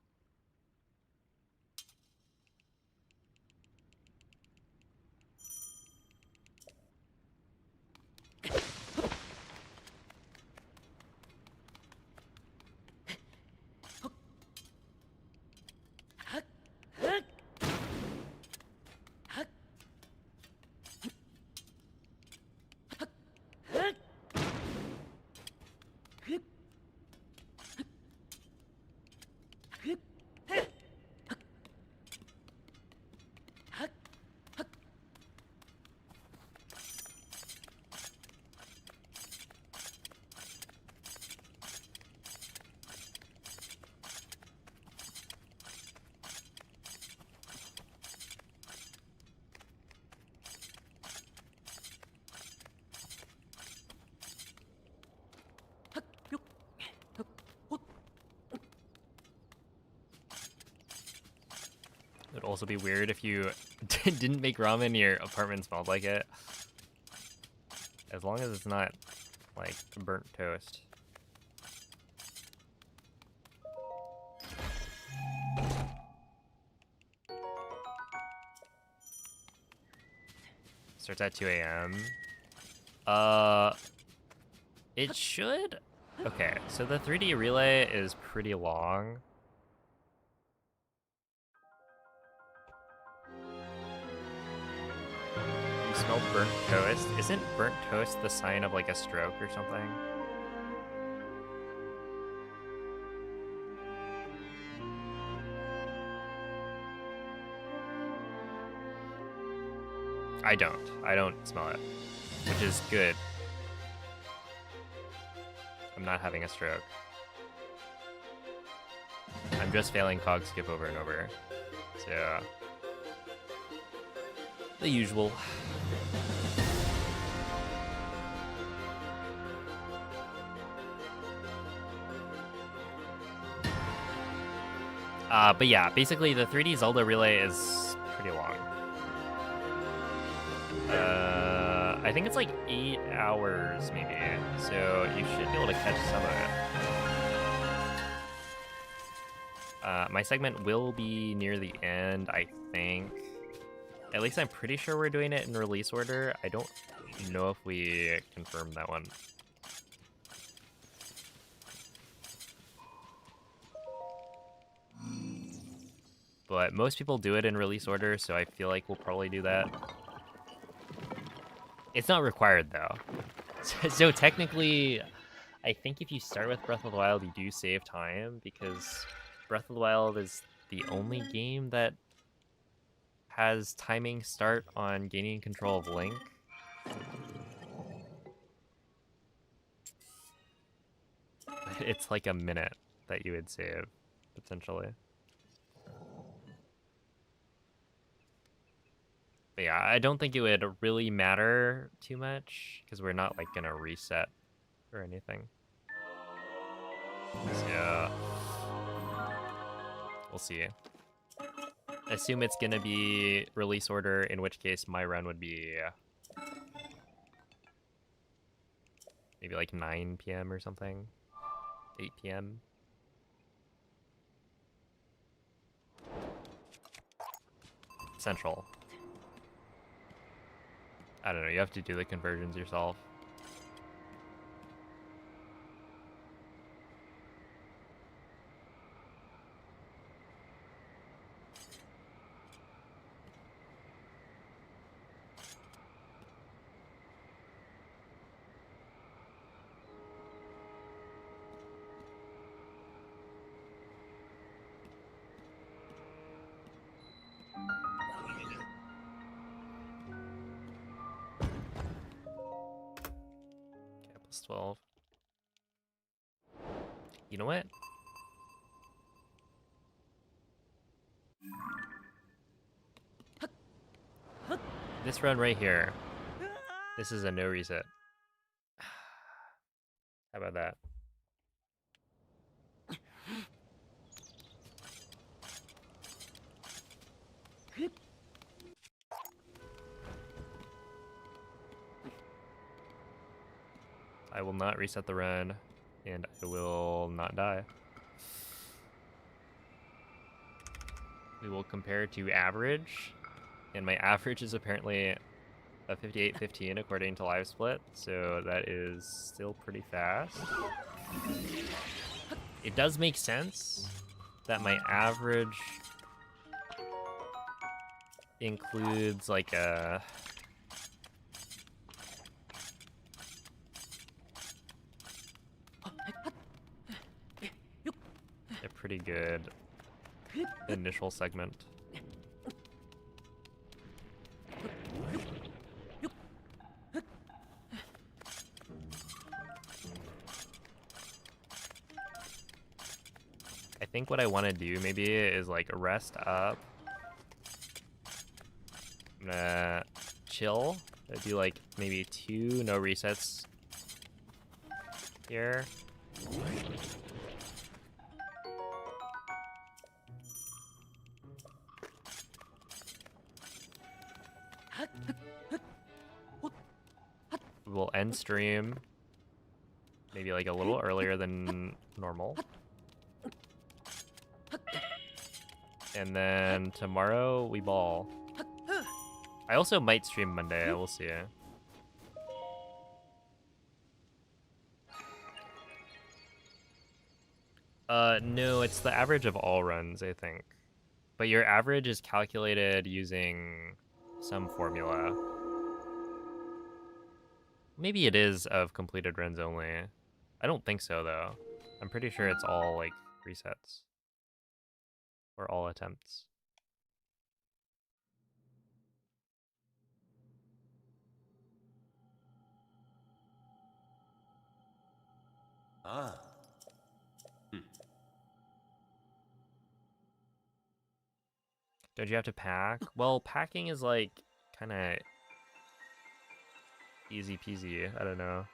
also be weird if you didn't make ramen and your apartment smelled like it. As long as it's not, like, burnt toast. Starts at 2 a.m. It should... Okay, so the 3D relay is pretty long. You smelled burnt toast. Isn't burnt toast the sign of like a stroke or something? I don't smell it, which is good. I'm not having a stroke. I'm just failing cog skip over and over. So, the usual. But yeah, basically the 3D Zelda relay is pretty long. I think it's like 8 hours maybe, so you should be able to catch some of it. My segment will be near the end, I think. At least I'm pretty sure we're doing it in release order. I don't know if we confirmed that one. But most people do it in release order, so I feel like we'll probably do that. It's not required, though. So technically, I think if you start with Breath of the Wild, you do save time, because Breath of the Wild is the only game that has timing start on gaining control of Link. It's like a minute that you would save, potentially. But yeah, I don't think it would really matter too much, because we're not like gonna reset or anything. So yeah, we'll see. Assume it's gonna be release order, in which case my run would be maybe like 9 p.m. or something, 8 p.m. Central. I don't know, you have to do the conversions yourself. Okay, plus 12. You know what? This run right here, this is a no reset. How about that? I will not reset the run, and I will not die. We will compare to average, and my average is apparently a 58.15 according to Live Split, so that is still pretty fast. It does make sense that my average includes like a pretty good initial segment. I think what I want to do maybe is like rest up. I'm gonna chill. I'll do like maybe 2 no resets here. We'll end stream maybe like a little earlier than normal. And then tomorrow we ball. I also might stream Monday, we'll see. No, it's the average of all runs, I think. But your average is calculated using some formula. Maybe it is of completed runs only. I don't think so, though. I'm pretty sure it's all, like, resets. Or all attempts. Ah. Don't you have to pack? Well, packing is, like, kind of easy peasy. I don't know.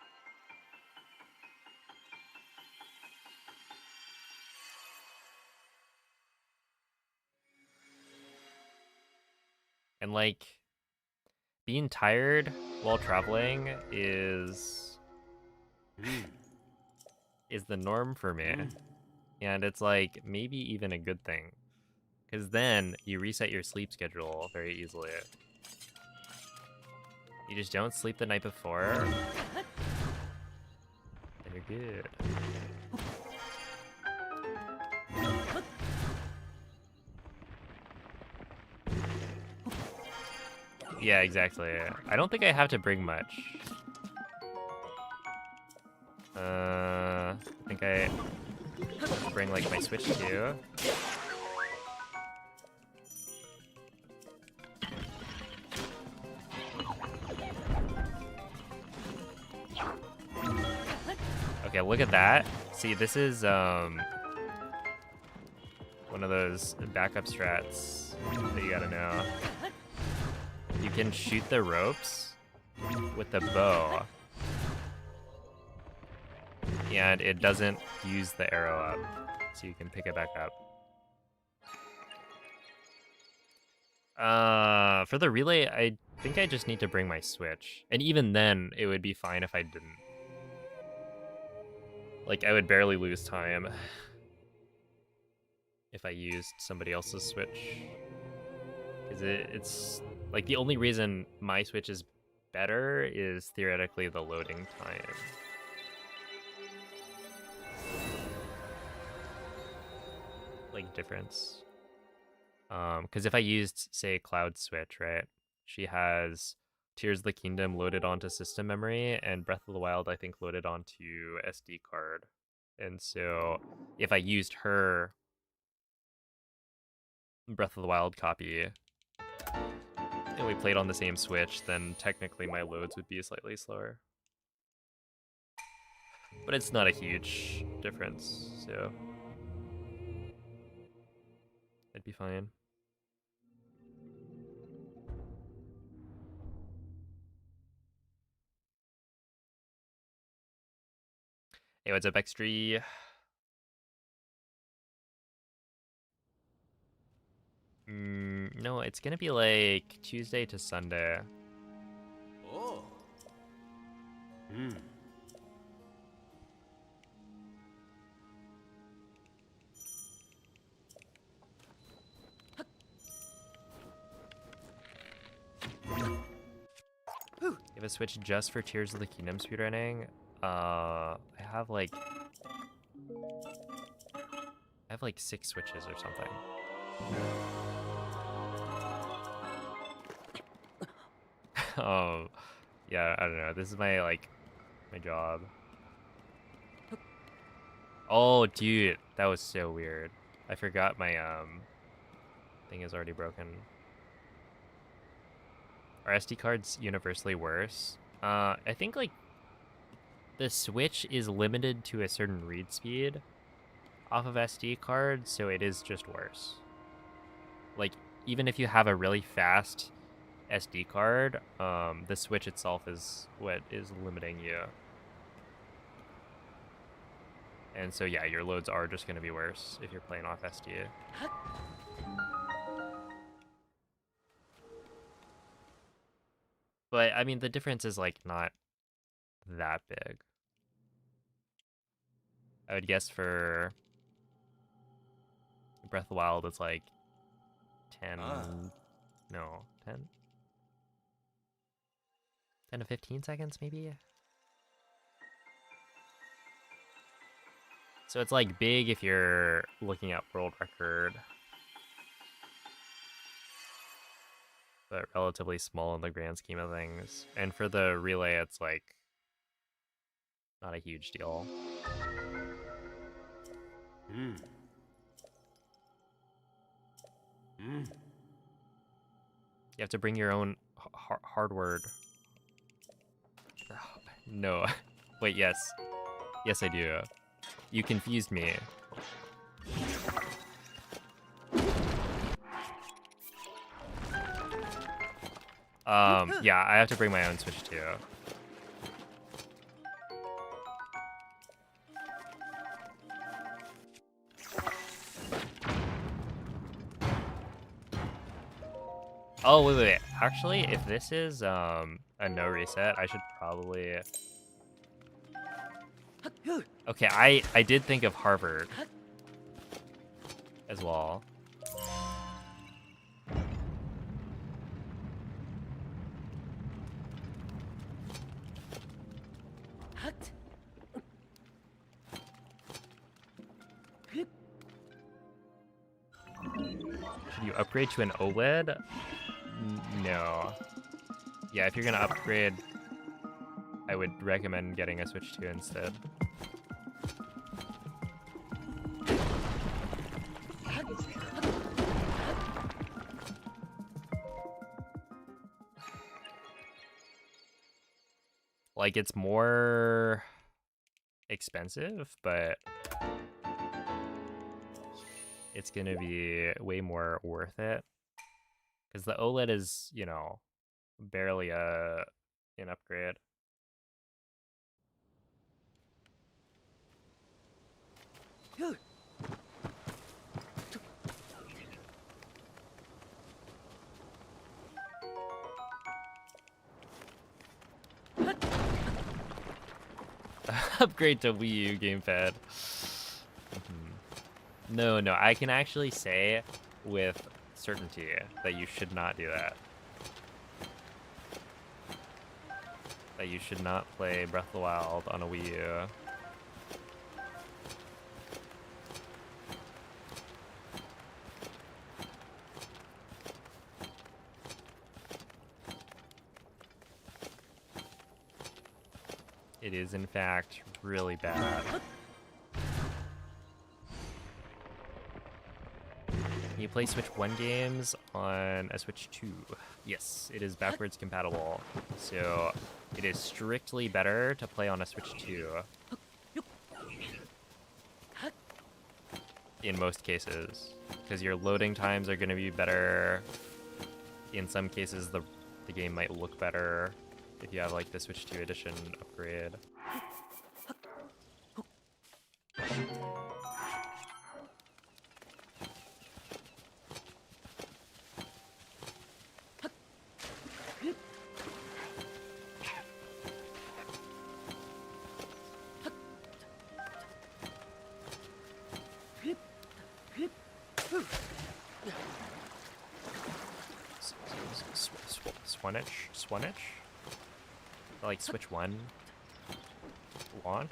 And, like, being tired while traveling is the norm for me. And it's, like, maybe even a good thing. Because then you reset your sleep schedule very easily. You just don't sleep the night before, and you're good. Yeah, exactly. I don't think I have to bring much. I think I bring, like, my Switch too. Okay, look at that. See, this is one of those backup strats that you gotta know. You can shoot the ropes with the bow, and it doesn't use the arrow up, so you can pick it back up. For the relay, I think I just need to bring my Switch, and even then, it would be fine if I didn't. Like, I would barely lose time if I used somebody else's Switch. Because it's, like, the only reason my Switch is better is theoretically the loading time. Like, difference. Because if I used, say, Cloud Switch, right? She has Tears of the Kingdom loaded onto system memory, and Breath of the Wild, I think, loaded onto SD card. And so if I used her Breath of the Wild copy and we played on the same Switch, then technically my loads would be slightly slower. But it's not a huge difference, so it'd be fine. Hey, what's up, X3? No, it's gonna be like Tuesday to Sunday. Oh. You have a Switch just for Tears of the Kingdom speedrunning? I have like 6 Switches or something. Yeah, I don't know. This is my job. Oh, dude, that was so weird. I forgot my thing is already broken. Are SD cards universally worse? I think like the Switch is limited to a certain read speed off of SD cards, so it is just worse. Like, even if you have a really fast SD card, the Switch itself is what is limiting you. And so yeah, your loads are just going to be worse if you're playing off SD. But I mean, the difference is like not that big. I would guess for Breath of the Wild, it's like 10, no, 10? 10 to 15 seconds, maybe? So it's like big if you're looking at world record, but relatively small in the grand scheme of things. And for the relay, it's like not a huge deal. You have to bring your own hardware. Oh, no. Wait, yes. Yes, I do. You confused me. Yeah, I have to bring my own Switch too. Oh, wait. Actually, if this is a no reset, I should probably... Okay, I did think of Harvard as well. Should you upgrade to an OLED? No. Yeah, if you're gonna upgrade, I would recommend getting a Switch 2 instead. Like, it's more expensive, but it's gonna be way more worth it. Because the OLED is, you know, barely an upgrade. Upgrade to Wii U gamepad. No, I can actually say with certainty that you should not do that. That you should not play Breath of the Wild on a Wii U. It is, in fact, really bad. Can you play Switch 1 games on a Switch 2? Yes, it is backwards compatible. So it is strictly better to play on a Switch 2. In most cases. Because your loading times are going to be better. In some cases, the game might look better if you have like the Switch 2 edition upgrade. Swanich? Like Switch 1 launch?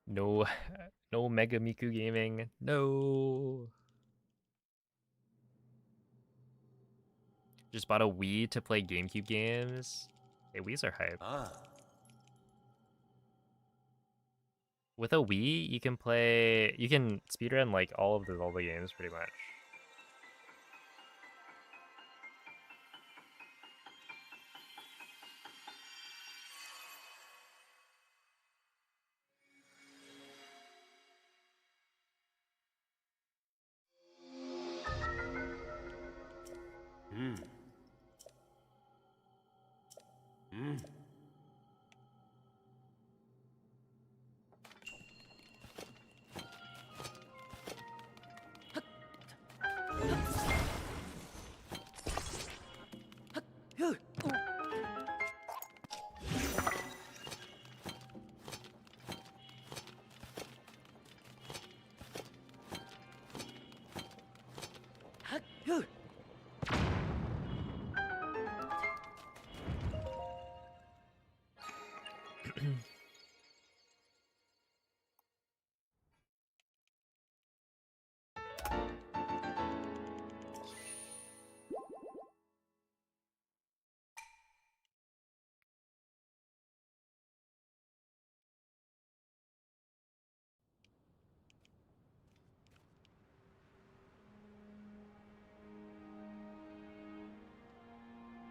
No, no Mega Miku gaming. No. Just bought a Wii to play GameCube games. Hey, Wii's are hype. With a Wii, you can speedrun like all of the Zelda games pretty much.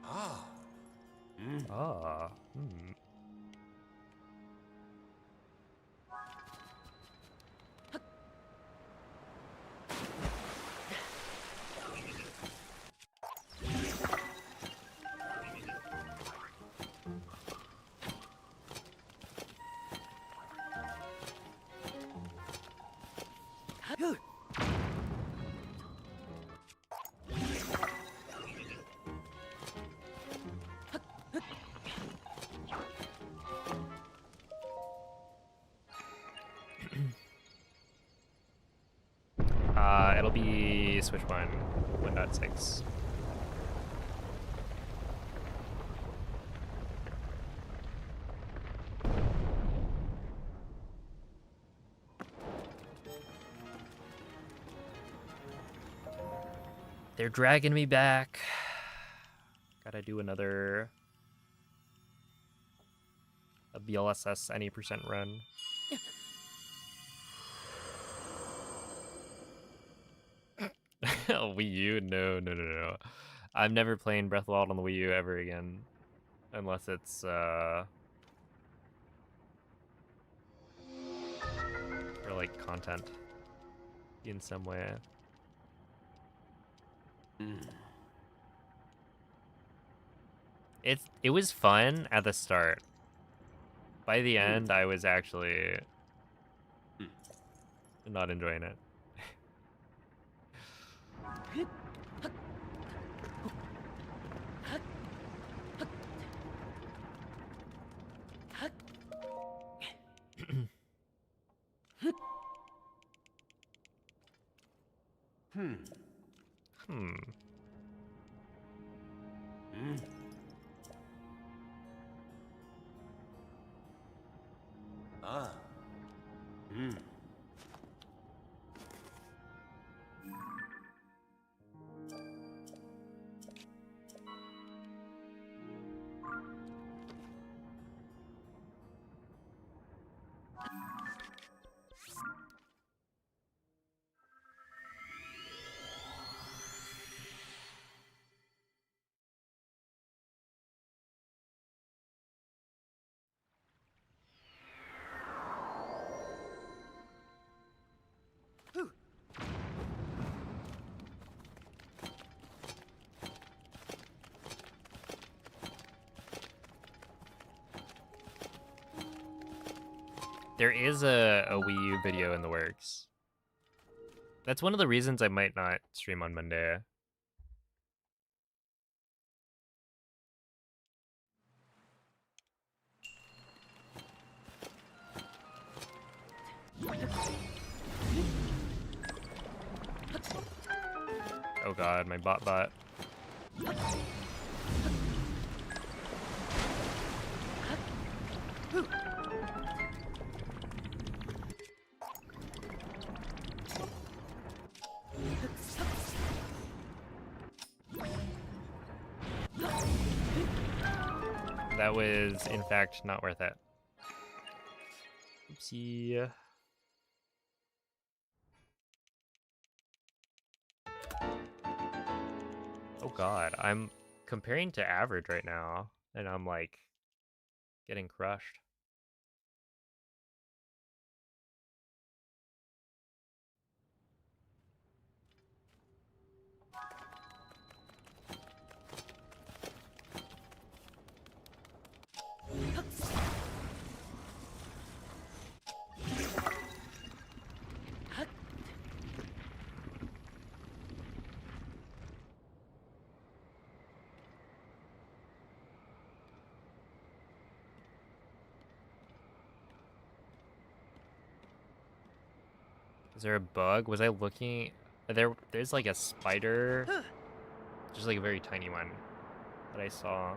Ah. Ah. Hmm. It'll be Switch 1.6. They're dragging me back. Gotta do a VLSS any percent run. Wii U? No. I'm never playing Breath of the Wild on the Wii U ever again. Unless it's, for, like, content. In some way. It was fun at the start. By the end, I was actually not enjoying it. Ah. There is a Wii U video in the works. That's one of the reasons I might not stream on Monday. Oh god, my bot. That was, in fact, not worth it. Oopsie. Oh god, I'm comparing to average right now, and I'm like getting crushed. Is there a bug? Was I looking? There's like a spider, just like a very tiny one that I saw.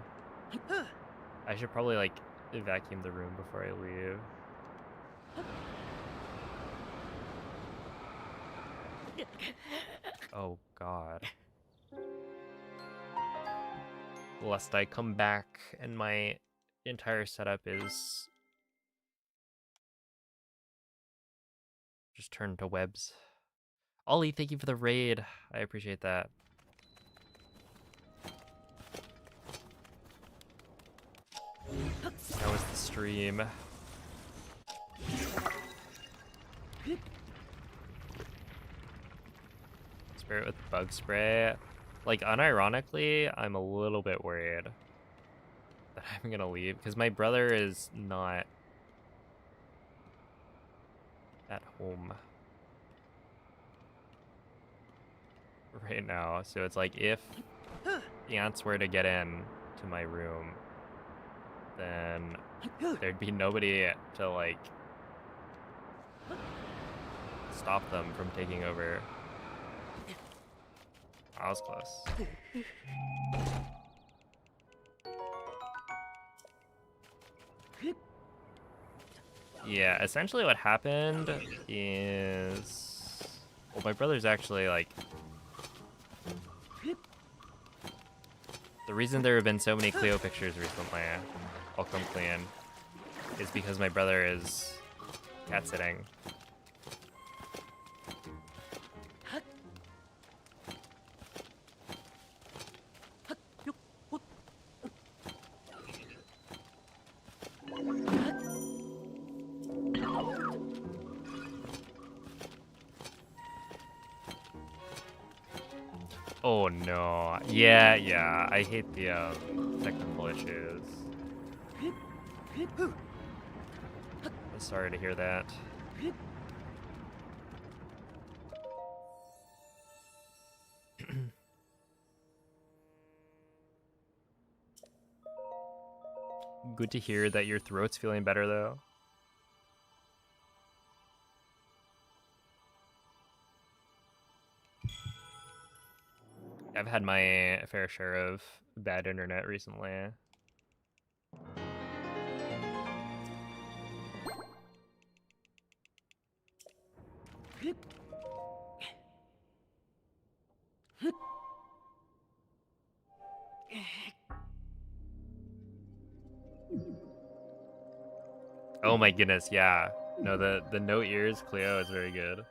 I should probably like vacuum the room before I leave. Oh god. Lest I come back and my entire setup is just turned to webs. Ollie, thank you for the raid. I appreciate that. How was the stream? Spray it with bug spray. Like, unironically, I'm a little bit worried that I'm gonna leave because my brother is not at home right now. So it's like if the ants were to get in to my room, then there'd be nobody to like stop them from taking over. I was close. Yeah, essentially what happened is, well, my brother's actually like, the reason there have been so many Cleo pictures recently, I'll come clean, is because my brother is cat sitting. Oh no. Yeah, I hate the technical issues. Sorry to hear that. Good to hear that your throat's feeling better though. I've had my fair share of bad internet recently. Oh my goodness, yeah. No, the no ears Cleo is very good.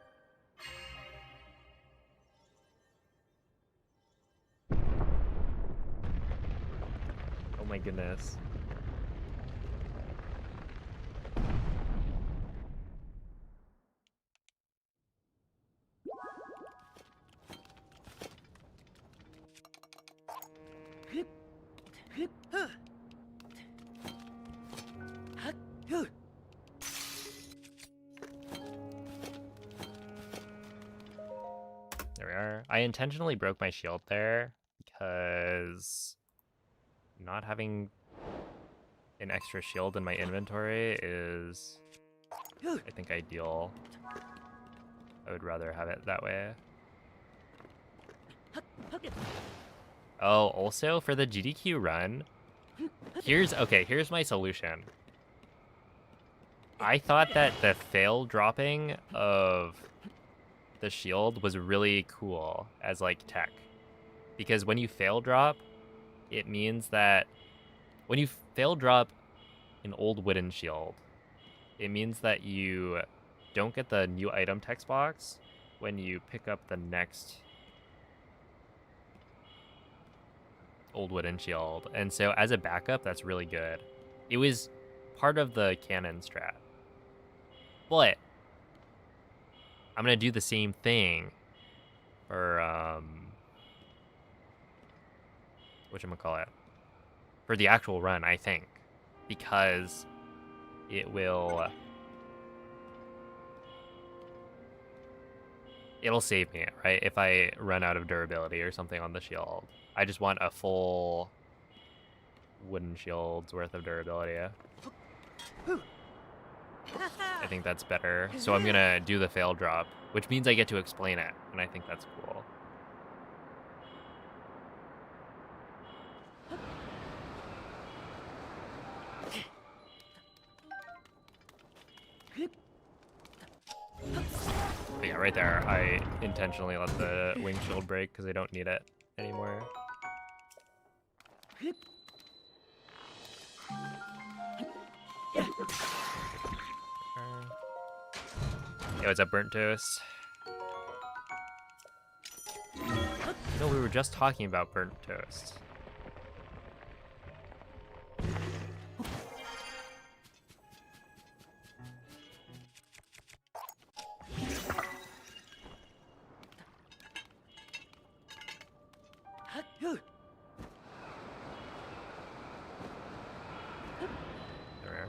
Oh my goodness. There we are. I intentionally broke my shield there because not having an extra shield in my inventory is, I think, ideal. I would rather have it that way. Oh, also for the GDQ run, here's my solution. I thought that the fail dropping of the shield was really cool as like tech, because when you fail drop, it means that when you fail drop an old wooden shield, it means that you don't get the new item text box when you pick up the next old wooden shield. And so as a backup, that's really good. It was part of the canon strat. But I'm gonna do the same thing for whatchamacallit, for the actual run, I think, because it'll save me, right? If I run out of durability or something on the shield. I just want a full wooden shield's worth of durability. I think that's better. So I'm gonna do the fail drop which means I get to explain it, and I think that's cool. But yeah, right there, I intentionally let the windshield break because I don't need it anymore. Yo, what's up, Burnt Toast? No, we were just talking about Burnt Toast. There.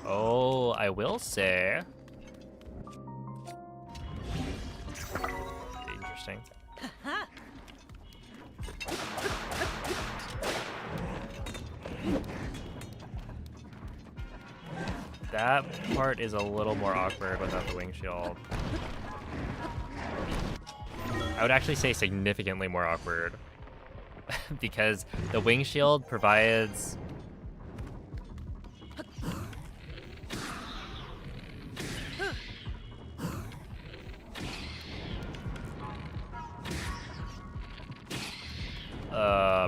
Oh, I will say. Interesting. That part is a little more awkward without the windshield. I would actually say significantly more awkward. Because the windshield provides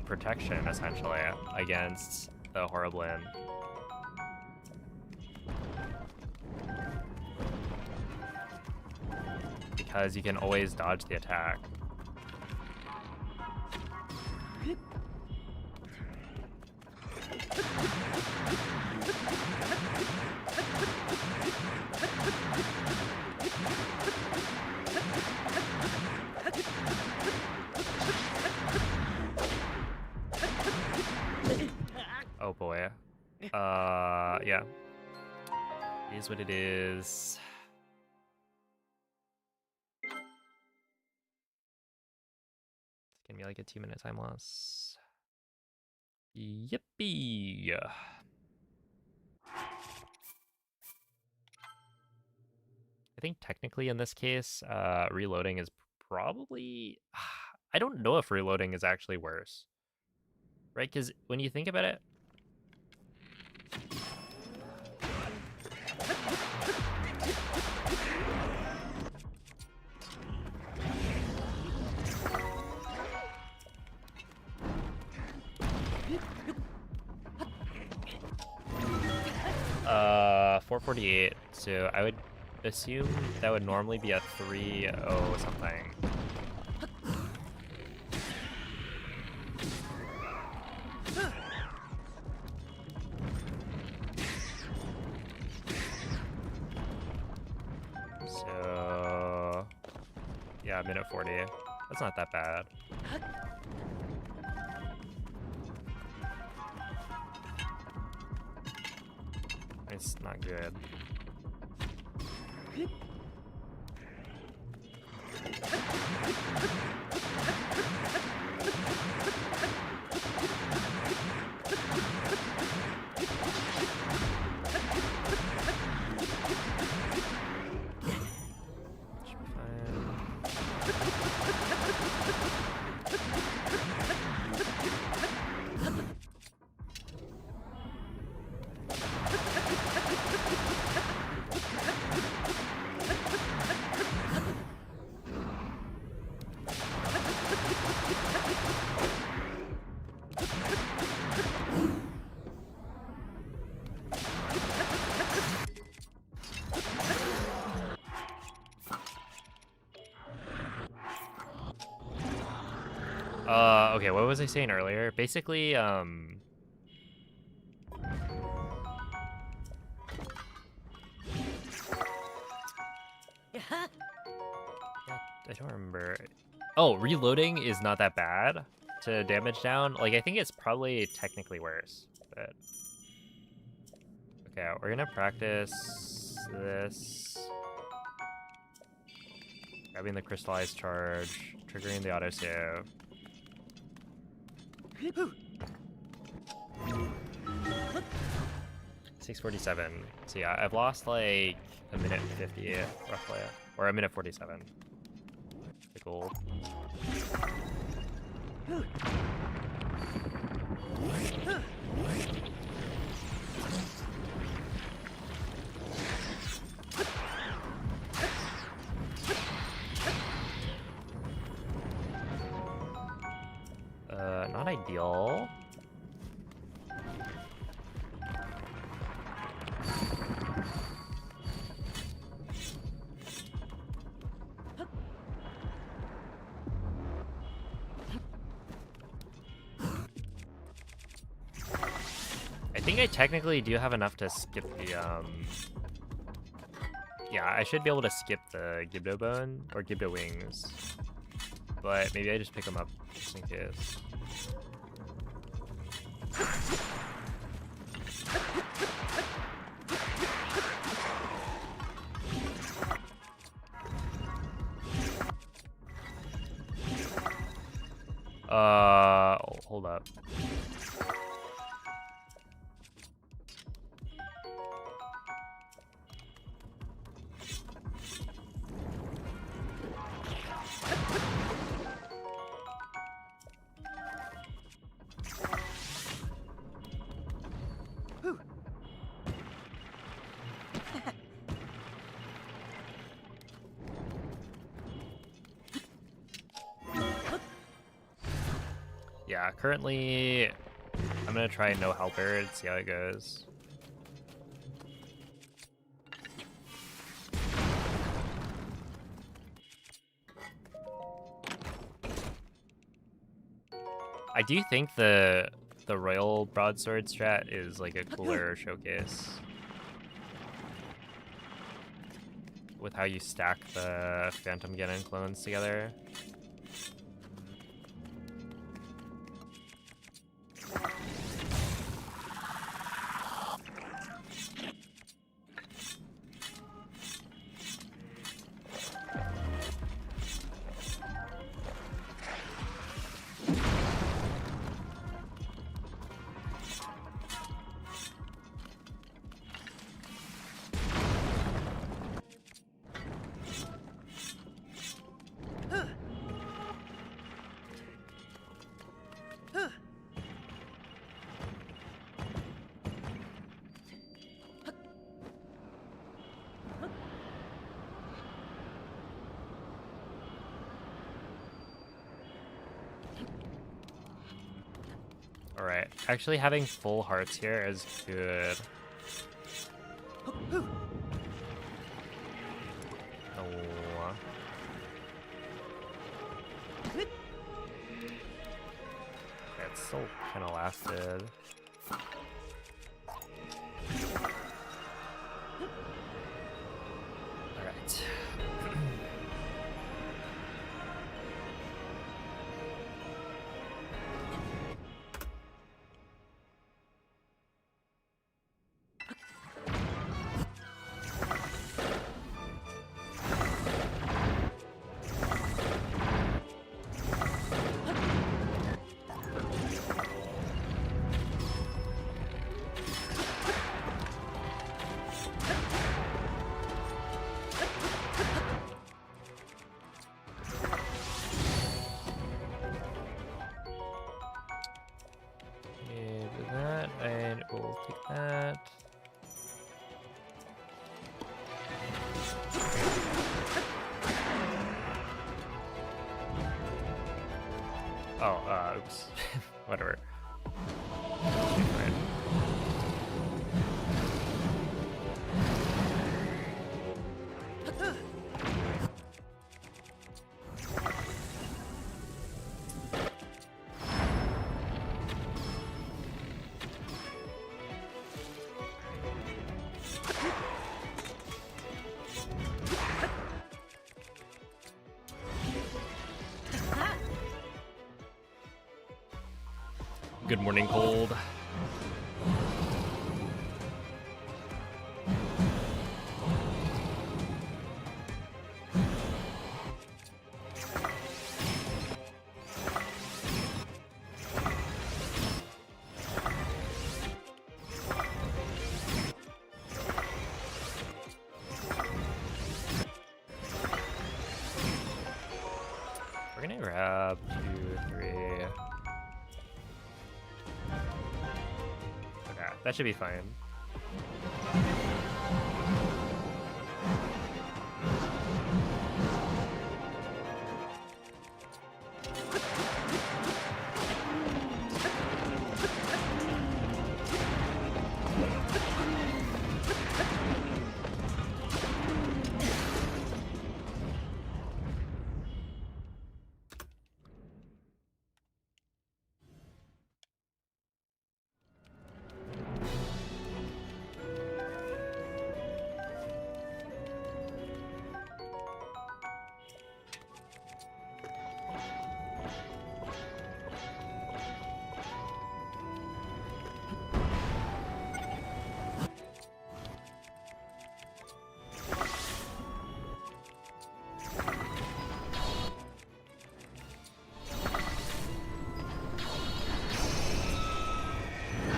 protection, essentially, against the Horriblin. Because you can always dodge the attack. Oh boy. Yeah. It is what it is. It's gonna be like a 2-minute time loss. Yippee! I think technically in this case, reloading is probably... I don't know if reloading is actually worse. Right? Because when you think about it... Uh, 448. So I would assume that would normally be a 3-0 something. So yeah, minute 40. That's not that bad. It's not good. Should be fine. Okay, what was I saying earlier? Basically, I don't remember. Oh, reloading is not that bad to damage down. Like, I think it's probably technically worse, but... Okay, we're gonna practice this. Grabbing the crystallized charge, triggering the autosave. 6:47. So yeah, I've lost like a minute 50 roughly, or a minute 47. The goal. Not ideal. I think I technically do have enough to skip the, yeah, I should be able to skip the Gibdo bone, or Gibdo wings. But maybe I just pick them up just in case. Hold up. Yeah, currently I'm gonna try no helper and see how it goes. I do think the Royal Broadsword strat is like a cooler showcase with how you stack the Phantom Ganon clones together. Alright, actually having full hearts here is good. Oh. That still kind of lasted. Alright. We'll take that. Oh, oops. Whatever. Right. Good morning, cold. We're gonna grab 2, 3. Okay, that should be fine.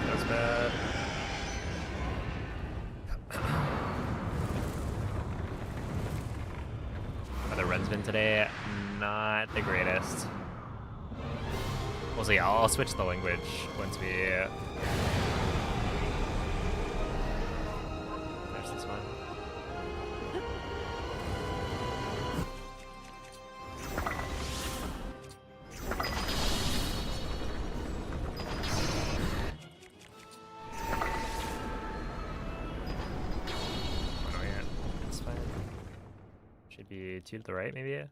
That's bad. The run's been today, not the greatest. We'll see. I'll switch the language once we. There's this one. Oh, no, yeah. It's fine. Should be 2 to the right, maybe?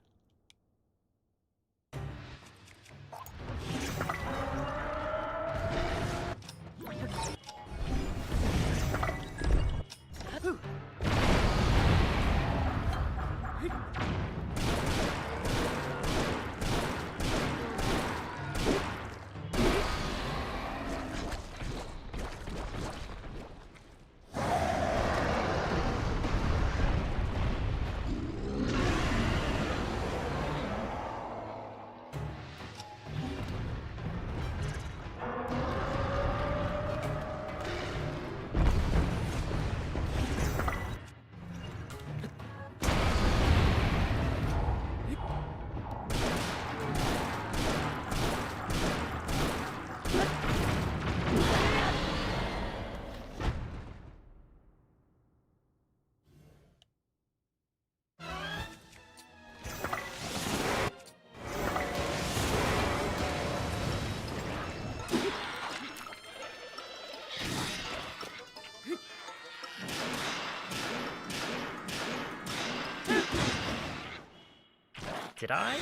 Did I?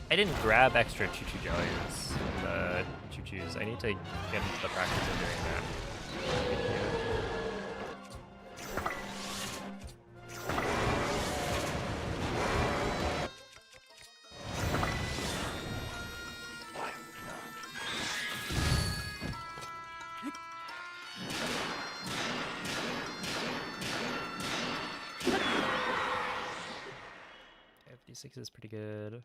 I didn't grab extra choo-choo jellies in the choo-choos. I need to get into the practice of doing that. D6 is pretty good.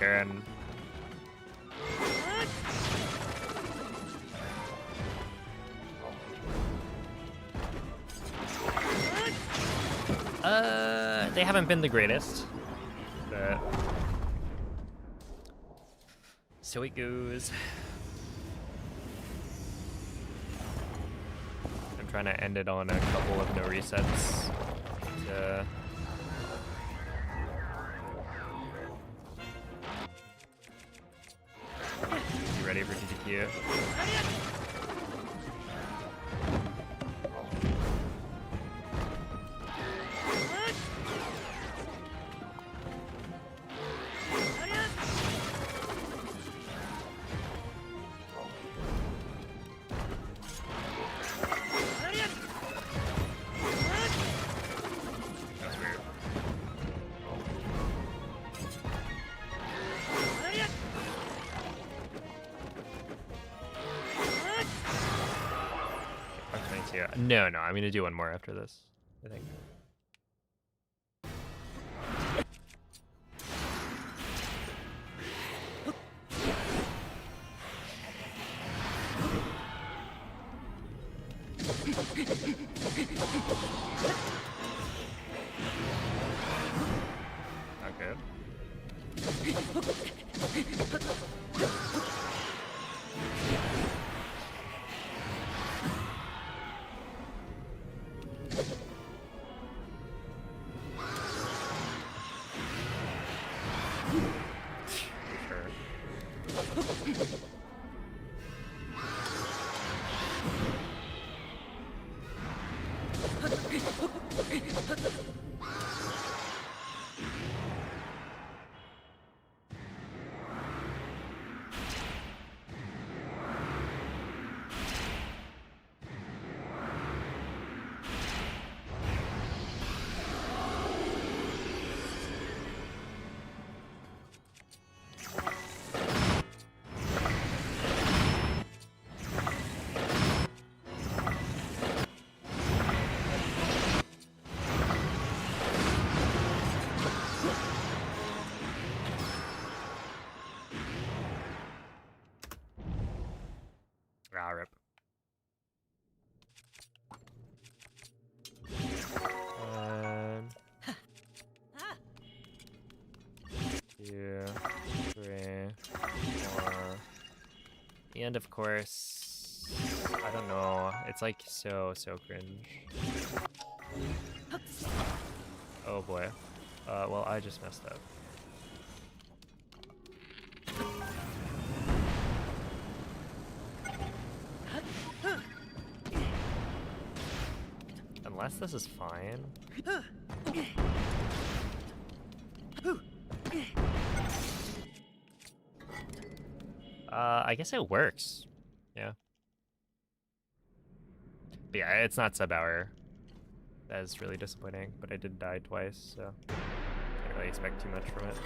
turn. They haven't been the greatest, but so it goes. I'm trying to end it on a couple of no resets. You ready for TTQ? No, I'm gonna do one more after this, I think. Okay. Ah, rip. 1, 2, 3, 4. And of course, I don't know. It's like so cringe. Oh boy. Well, I just messed up. Unless this is fine. I guess it works. Yeah. But yeah, it's not sub-hour. That is really disappointing, but I did die twice, so can't really expect too much from it.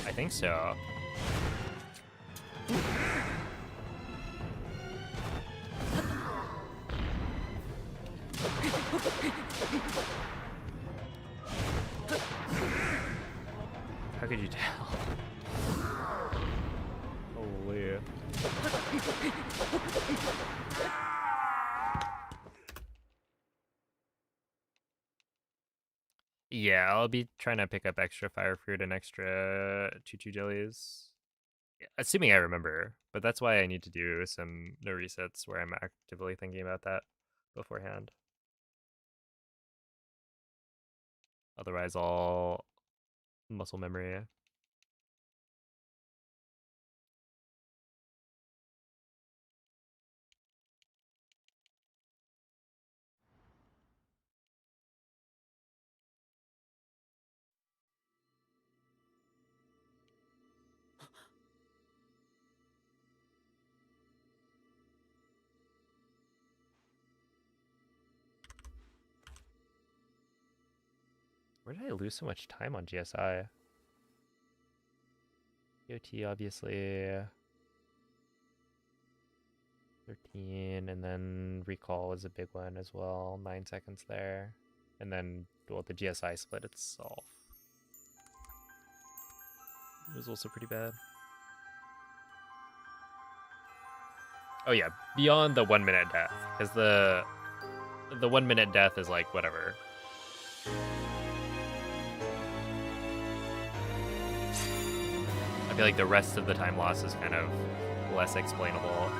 I think so. How could you tell? Holy. Yeah, I'll be trying to pick up extra fire fruit and extra choo-choo jellies. Yeah, assuming I remember, but that's why I need to do some no resets where I'm actively thinking about that beforehand. Otherwise, I'll muscle memory. Where did I lose so much time on GSI? TOT, obviously. 13, and then recall was a big one as well. 9 seconds there. And then, well, the GSI split itself. It was also pretty bad. Oh yeah, beyond the 1 minute death. Because the 1 minute death is like, whatever. I feel like the rest of the time loss is kind of less explainable.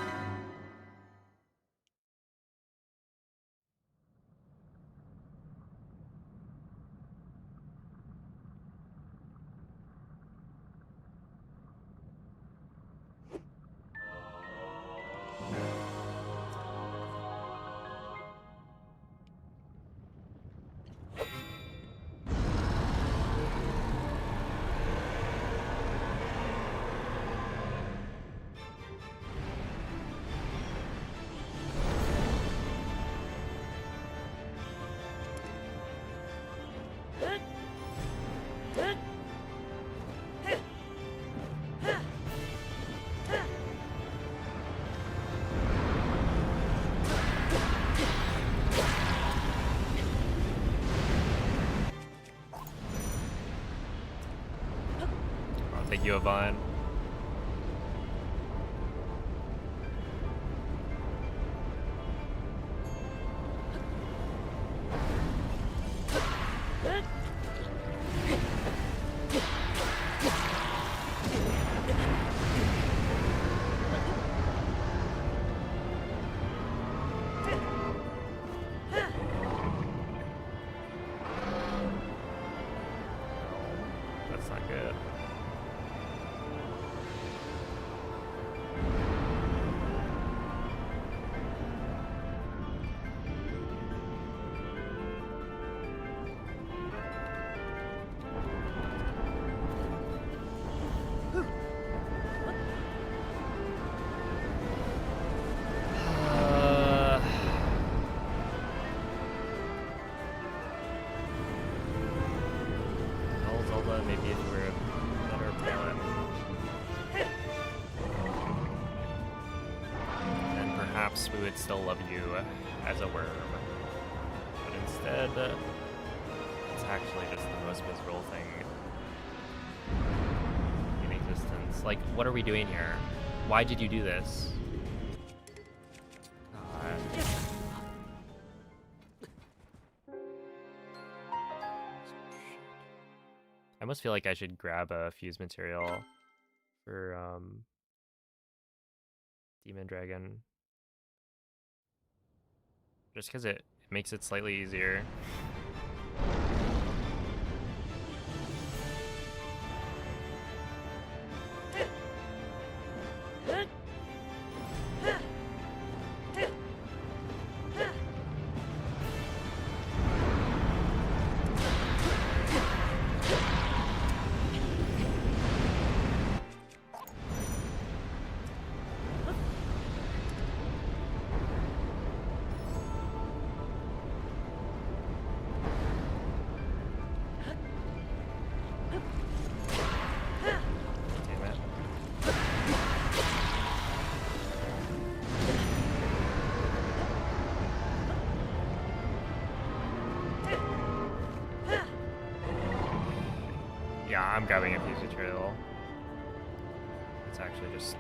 Thank you, Yvonne. That's not good. Well, Zelda, maybe if you were a better pilot, then perhaps we would still love you as a worm. But instead, it's actually just the most miserable thing in existence. Like, what are we doing here? Why did you do this? God. I almost feel like I should grab a fuse material for Demon Dragon. Just because it makes it slightly easier. I'm grabbing a fuse material. It's actually just...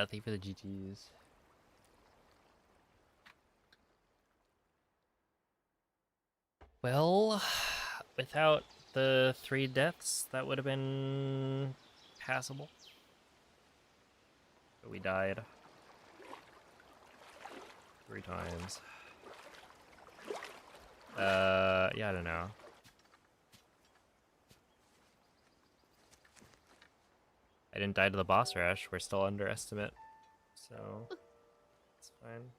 thank you for the GGs. Well, without the 3 deaths, that would have been passable. But we died 3 times. Yeah, I don't know. I didn't die to the boss rush. We're still underestimate, so it's fine.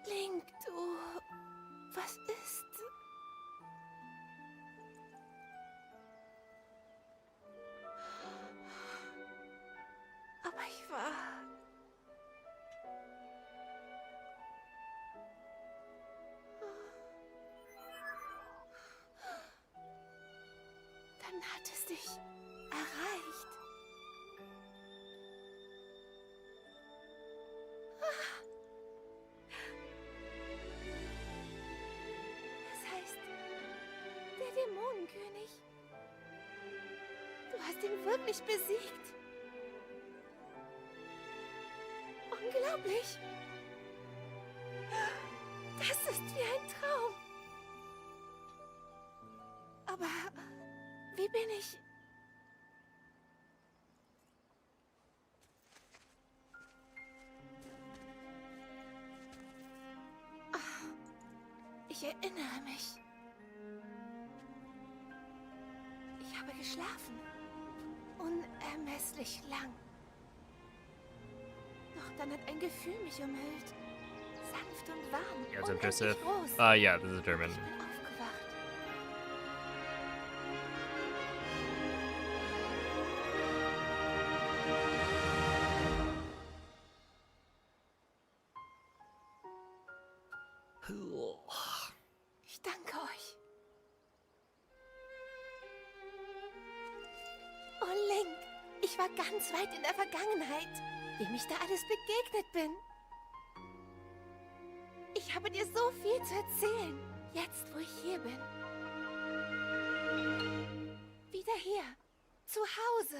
Link, du... Was ist? Aber ich war... Dann hat es dich erreicht. Das heißt, der Dämonenkönig. Du hast ihn wirklich besiegt. Unglaublich. Das ist wie ein Traum. Aber wie bin ich... Ich erinnere mich. Ich habe geschlafen. Unermesslich lang. Doch dann hat ein Gefühl mich umhüllt. Sanft und warm. Yeah, so Unendlich Joseph. groß. Yeah, this is German. Ich bin aufgewacht. Ich danke euch. Oh, Link, ich war ganz weit in der Vergangenheit, wie ich da alles begegnet bin. Ich habe dir so viel zu erzählen, jetzt wo ich hier bin. Wieder hier, zu Hause.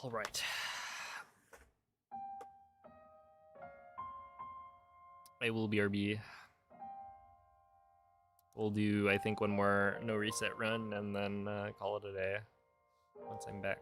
All right. I will BRB. We'll do, I think, one more no reset run and then call it a day once I'm back.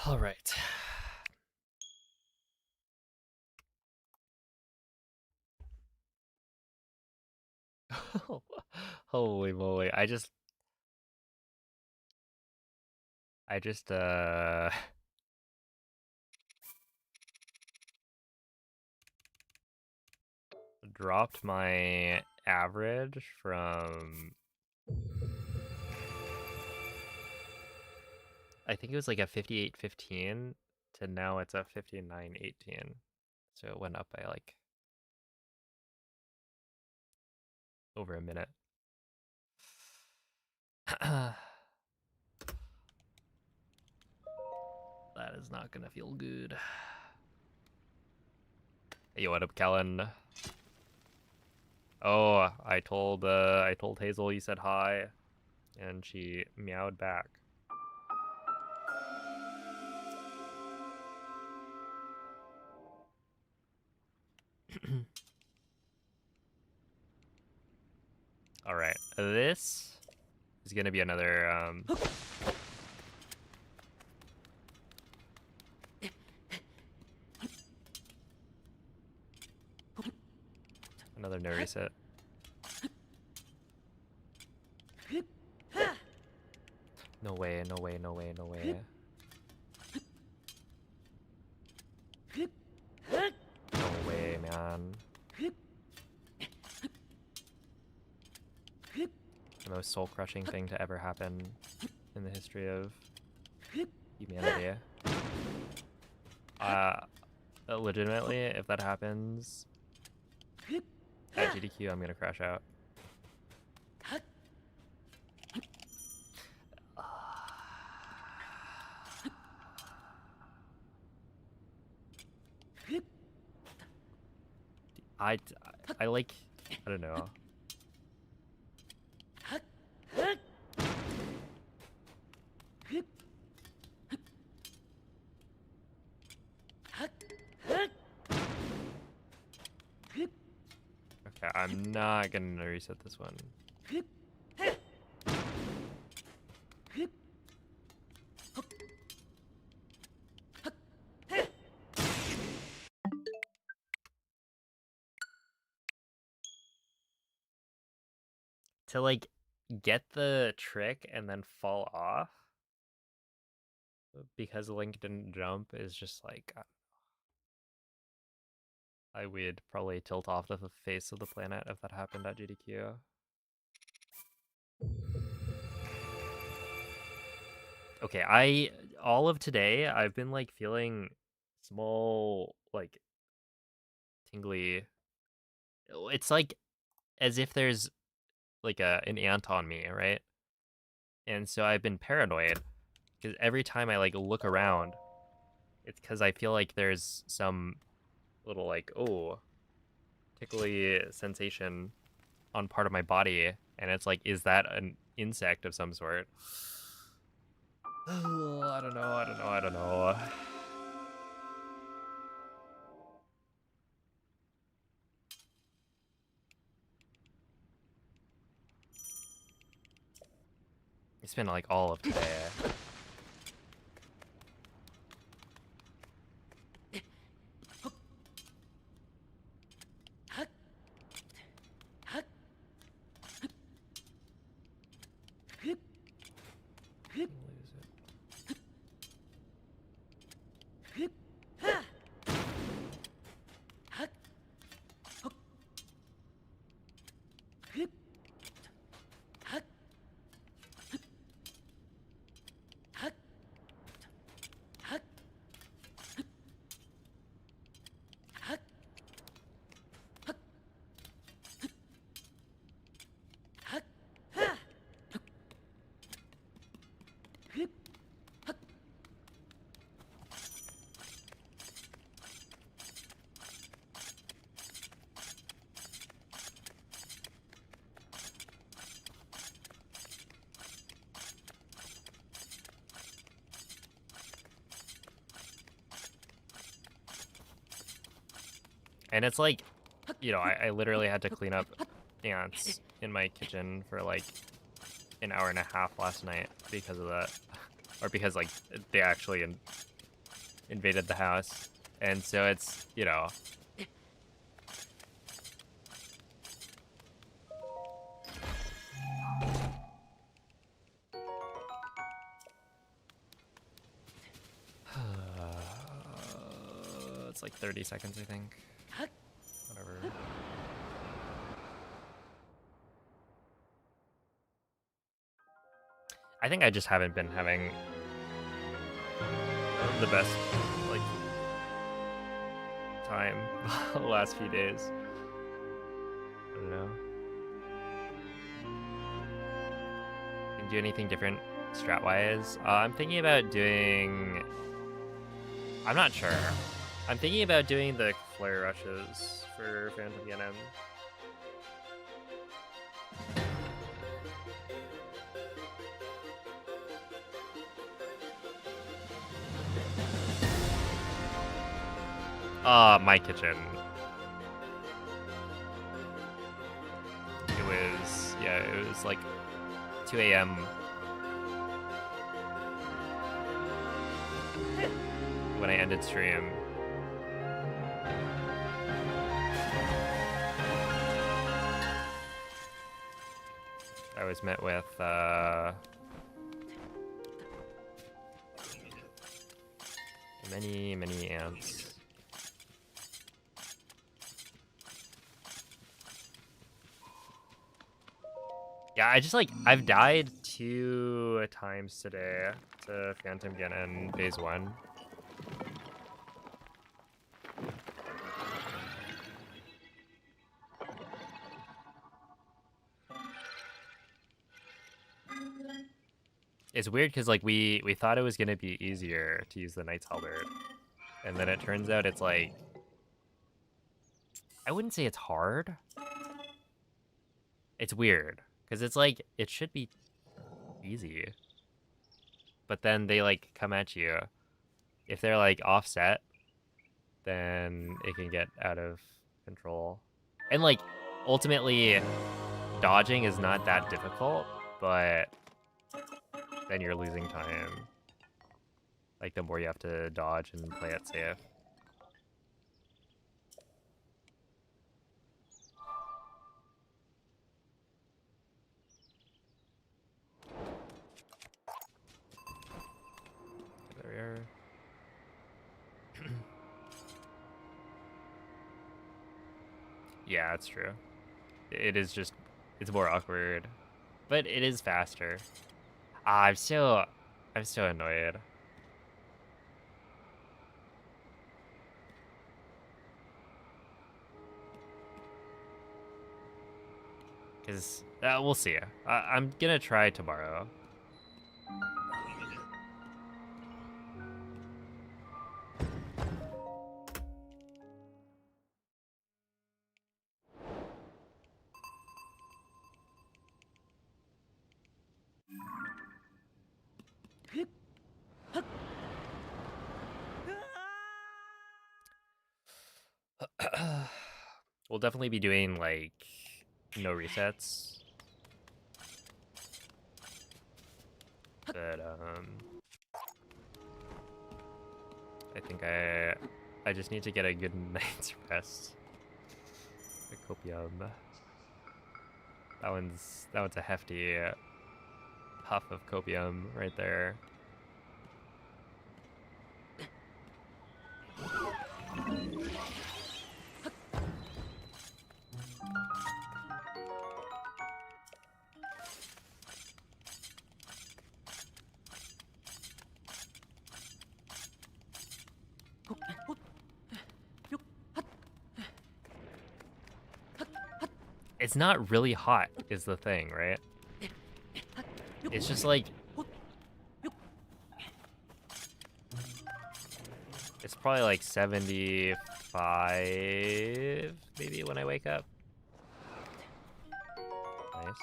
All right. Holy moly. I just dropped my average from, I think it was like a 58.15 to now it's a 59.18. So it went up by like over a minute. That is not gonna feel good. Hey, what up, Kellen? Oh, I told Hazel you said hi, and she meowed back. All right, this is gonna be another another no reset. No way, no way, no way, no way. No way, man. The most soul-crushing thing to ever happen in the history of humanity. Legitimately, if that happens at GDQ, I'm gonna crash out. I like, I don't know. Okay, I'm not gonna reset this one. To like get the trick and then fall off because Link didn't jump is just like, I would probably tilt off the face of the planet if that happened at GDQ. Okay, all of today I've been like feeling small, like tingly. It's like as if there's like an ant on me, right? And so I've been paranoid because every time I like look around, it's because I feel like there's some little like, oh, tickly sensation on part of my body, and it's like, is that an insect of some sort? Oh, I don't know, I don't know, I don't know. It's been like all of today. Lose it. And it's like, you know, I literally had to clean up ants in my kitchen for like an hour and a half last night because of that. Or because like they actually invaded the house. And so it's, you know. It's like 30 seconds, I think. Whatever. I think I just haven't been having the best, like, time the last few days. I don't know. Can do anything different strat-wise? I'm thinking about doing... I'm not sure. I'm thinking about doing the flare rushes for Phantom Ganon. My kitchen. It was like 2 a.m. when I ended stream. I was met with many ants. Yeah, I've died 2 times today to Phantom Ganon phase 1. It's weird because like we thought it was gonna be easier to use the Knight's Halberd, and then it turns out it's like, I wouldn't say it's hard. It's weird because it's like it should be easy, but then they like come at you. If they're like offset, then it can get out of control. And like ultimately, dodging is not that difficult, but then you're losing time. Like the more you have to dodge and play it safe. There we are. Yeah, it's true. It is just, it's more awkward, but it is faster. I'm so annoyed. Cause we'll see. I'm gonna try tomorrow. We'll definitely be doing like no resets. But I think I just need to get a good night's rest. A copium. That one's a hefty puff of copium right there. It's not really hot is the thing, right? It's just like, it's probably like 75 maybe when I wake up. Nice.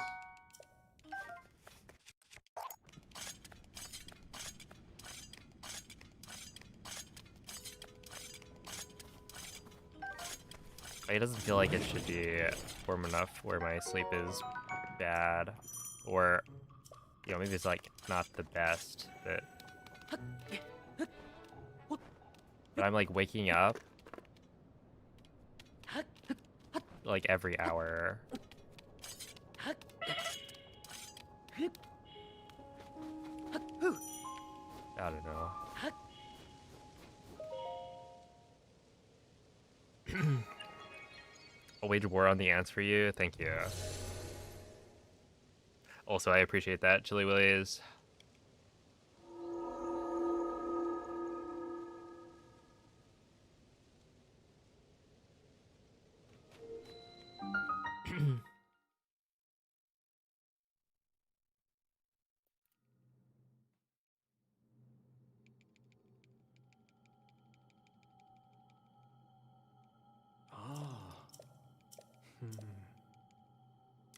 It doesn't feel like it should be warm enough where my sleep is bad, or, you know, maybe it's like not the best, but But I'm like waking up like every hour. I don't know. I'll wage war on the ants for you. Thank you. Also, I appreciate that, Chili Willies.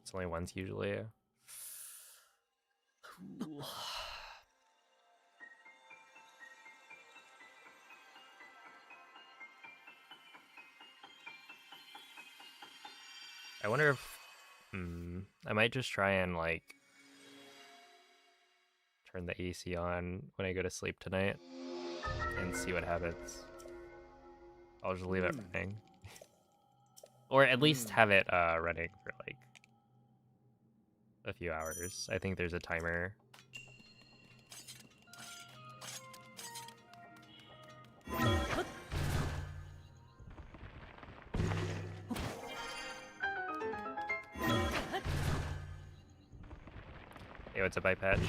It's only once usually. I wonder if I might just try and like turn the AC on when I go to sleep tonight and see what happens. I'll just leave it running. Or at least have it running for like a few hours. I think there's a timer. Hey, what's up, eye patch?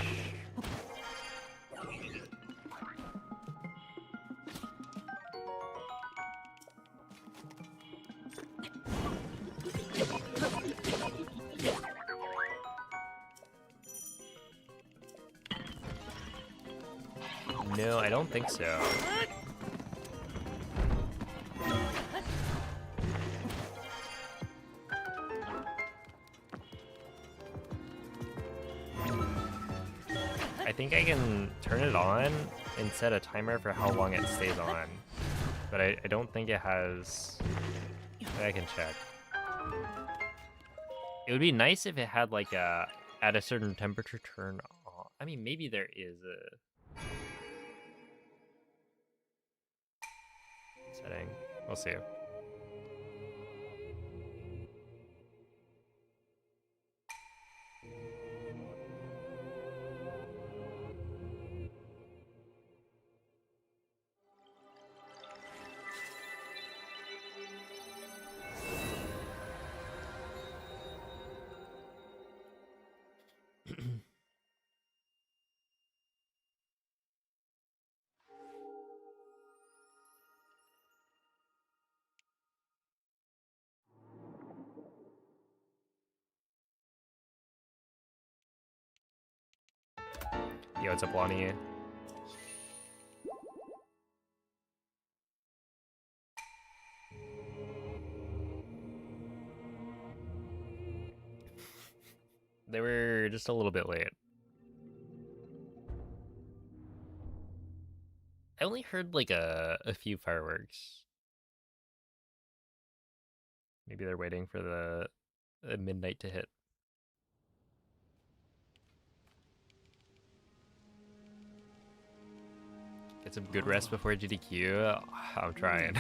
No, I don't think so. I think I can turn it on and set a timer for how long it stays on. But I don't think it has... I can check. It would be nice if it had like a... at a certain temperature turn on. I mean, maybe there is a... setting. We'll see. Yo, what's up, Lonnie? They were just a little bit late. I only heard like a few fireworks. Maybe they're waiting for the midnight to hit. Get some good rest before GDQ. I'm trying.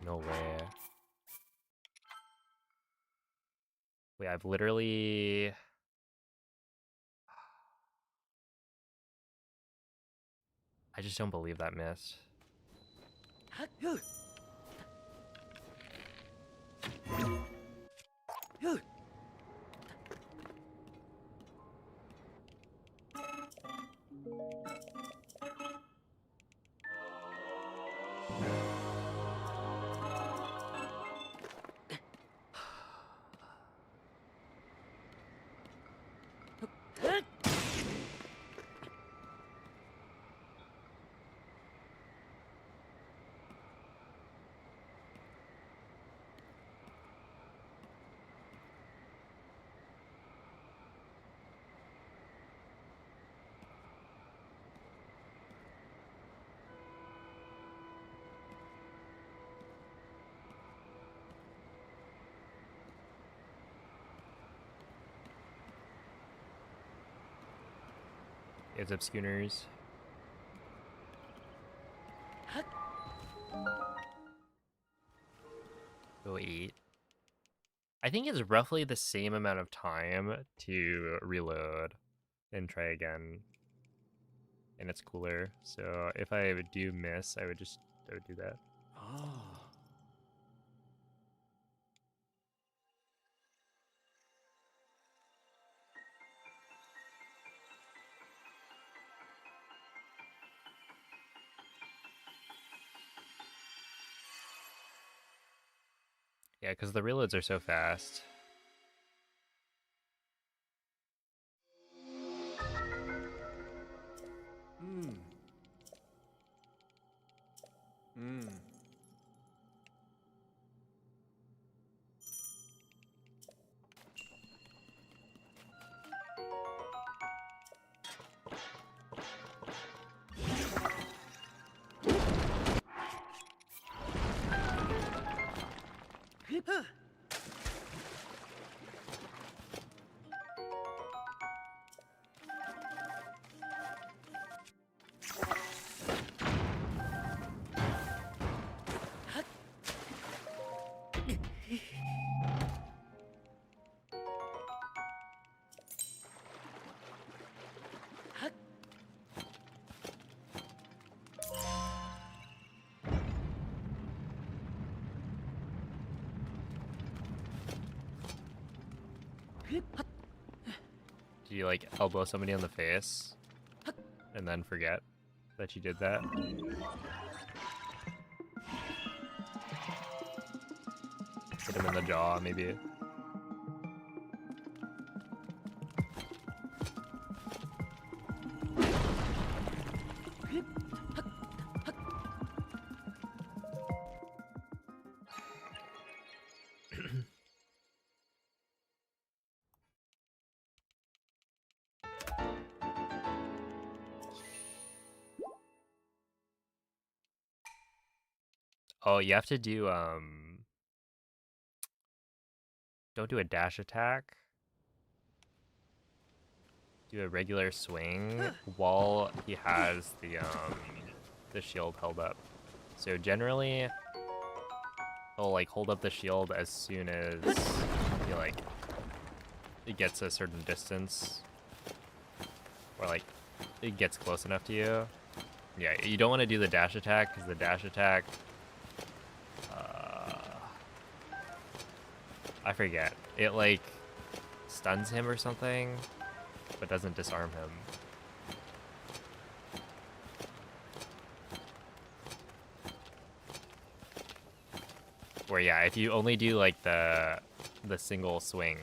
No way. Wait, I've literally... I just don't believe that missed. Heads up, schooners. Go eat. I think it's roughly the same amount of time to reload and try again. And it's cooler. So if I do miss, I would do that. Ah. Yeah, because the reloads are so fast. Hmm. Hmm. Do you like elbow somebody on the face and then forget that you did that? Hit him in the jaw, maybe. Oh, you have to do don't do a dash attack. Do a regular swing while he has the shield held up. So generally he'll like hold up the shield as soon as he like it gets a certain distance, or like it gets close enough to you. Yeah, you don't want to do the dash attack because the dash attack, I forget, it like stuns him or something, but doesn't disarm him. Where yeah, if you only do like the single swing,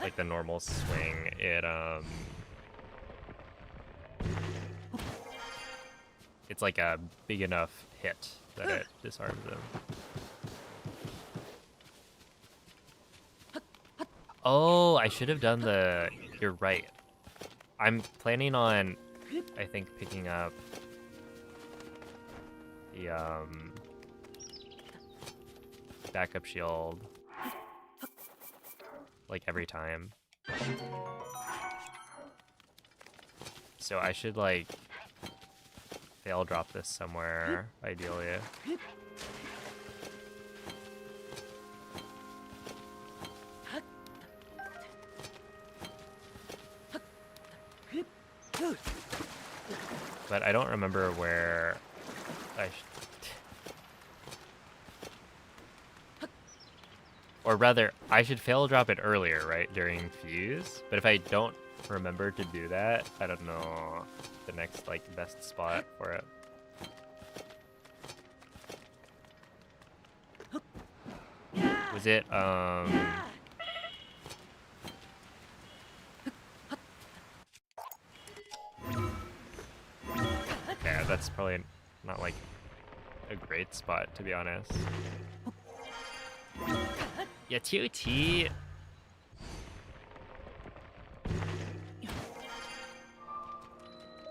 like the normal swing, it's like a big enough hit that it disarms him. Oh, I should have done the... You're right. I'm planning on, I think, picking up the backup shield like every time. So I should like fail drop this somewhere, ideally. But I don't remember where I or rather, I should fail drop it earlier, right, during fuse. But if I don't remember to do that, I don't know the next like best spot for it. Was it yeah, that's probably not like a great spot, to be honest. Yeah, TOT.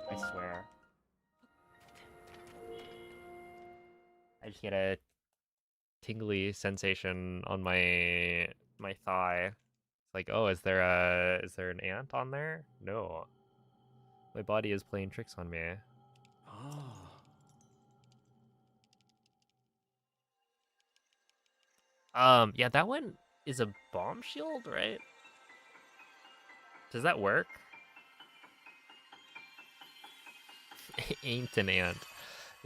I swear. I just get a tingly sensation on my thigh. It's like, oh, is there an ant on there? No. My body is playing tricks on me. Yeah, that one is a bomb shield, right? Does that work? Ain't an ant.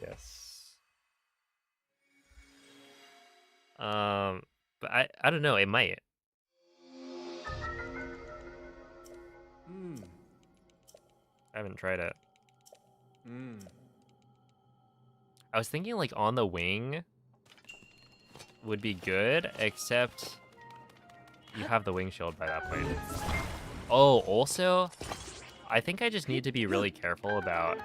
Yes. But I don't know, it might. I haven't tried it. I was thinking like on the wing would be good, except you have the wing shield by that point. Oh, also, I think I just need to be really careful about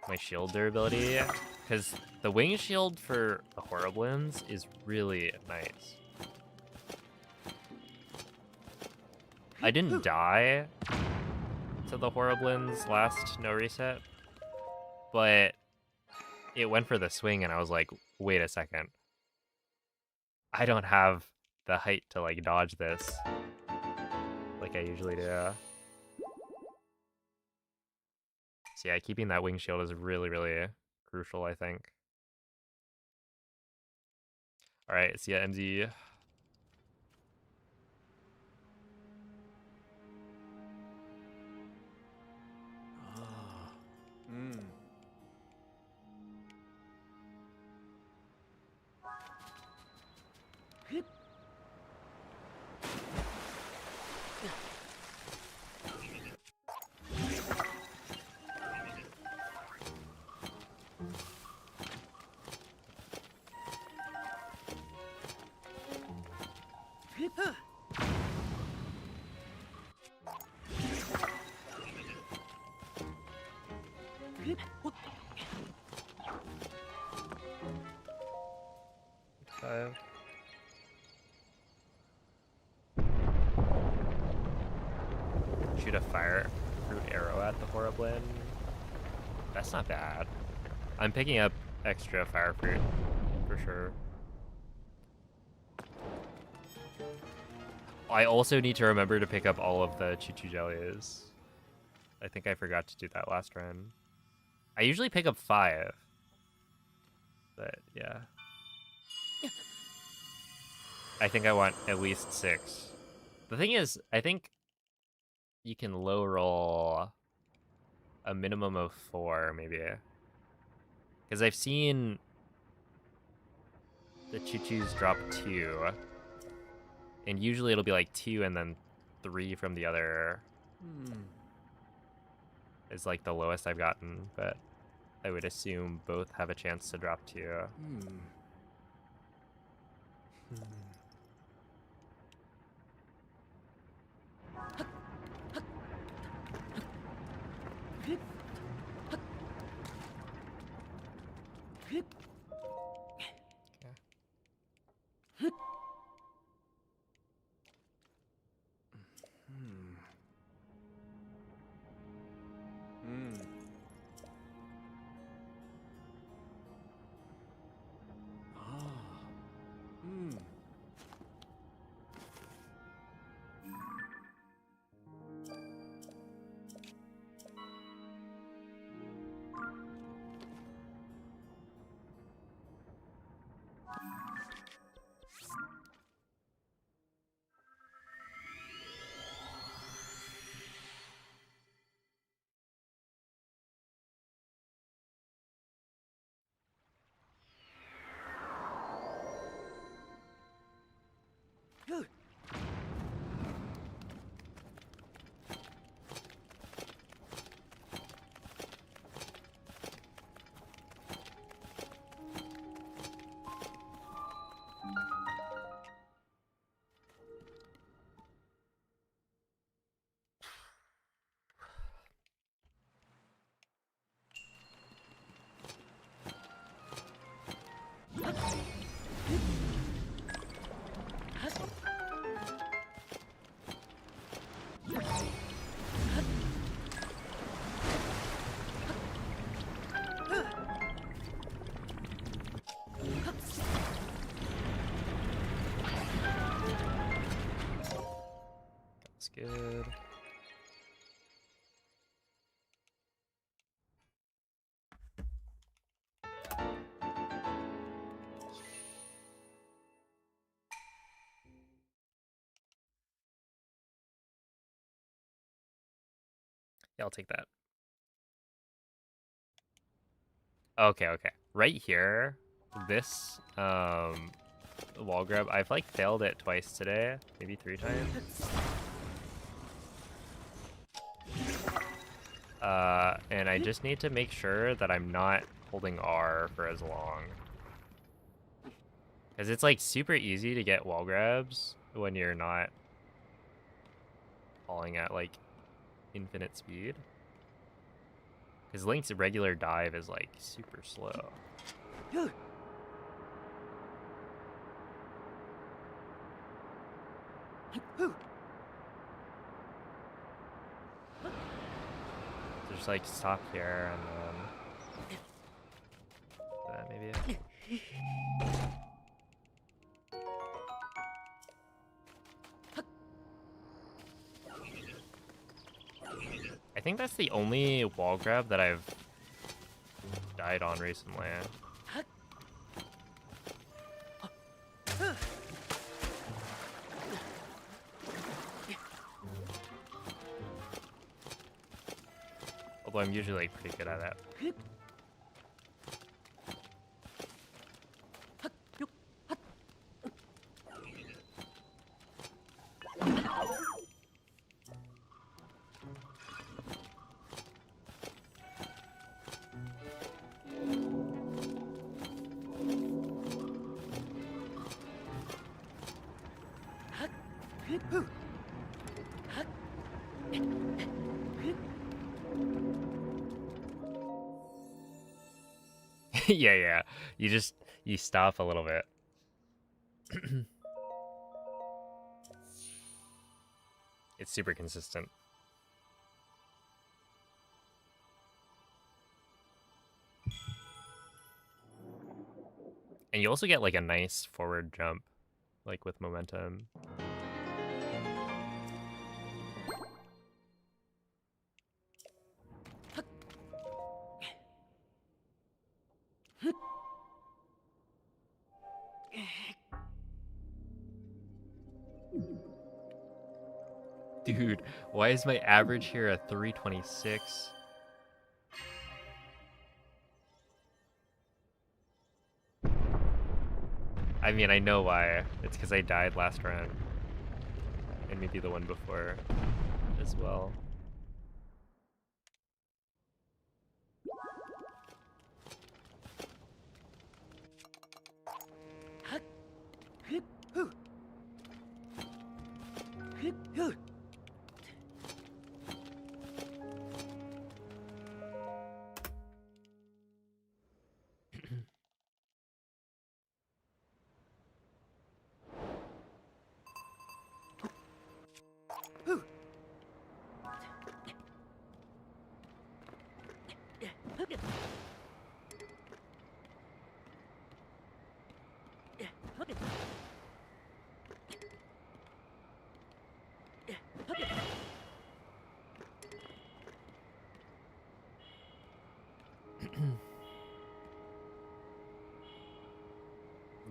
my shield durability, because the wing shield for the Horriblins is really nice. I didn't die to the Horriblins last no reset, but it went for the swing and I was like, wait a second. I don't have the height to like dodge this like I usually do. So yeah, keeping that wing shield is really, really crucial, I think. Alright, see ya, MZ. Five. Shoot a fire fruit arrow at the Horriblin. That's not bad. I'm picking up extra fire fruit for sure. I also need to remember to pick up all of the choo-choo jellies. I think I forgot to do that last run. I usually pick up 5. But yeah. I think I want at least 6. The thing is, I think you can low roll a minimum of 4, maybe. Because I've seen the choo-choos drop 2. And usually it'll be like 2 and then 3 from the other. Is like the lowest I've gotten, but I would assume both have a chance to drop 2. That's good. Yeah, I'll take that. Okay, okay. Right here, this wall grab, I've like failed it twice today, maybe 3 times. And I just need to make sure that I'm not holding R for as long. Because it's like super easy to get wall grabs when you're not falling at like infinite speed. Because Link's regular dive is like super slow. So just like stop here and then that maybe. I think that's the only wall grab that I've died on recently. Although I'm usually like pretty good at that. Yeah, yeah. You stop a little bit. It's super consistent. And you also get like a nice forward jump, like with momentum. Dude, why is my average here a 326? I mean, I know why. It's because I died last round. And maybe the one before as well.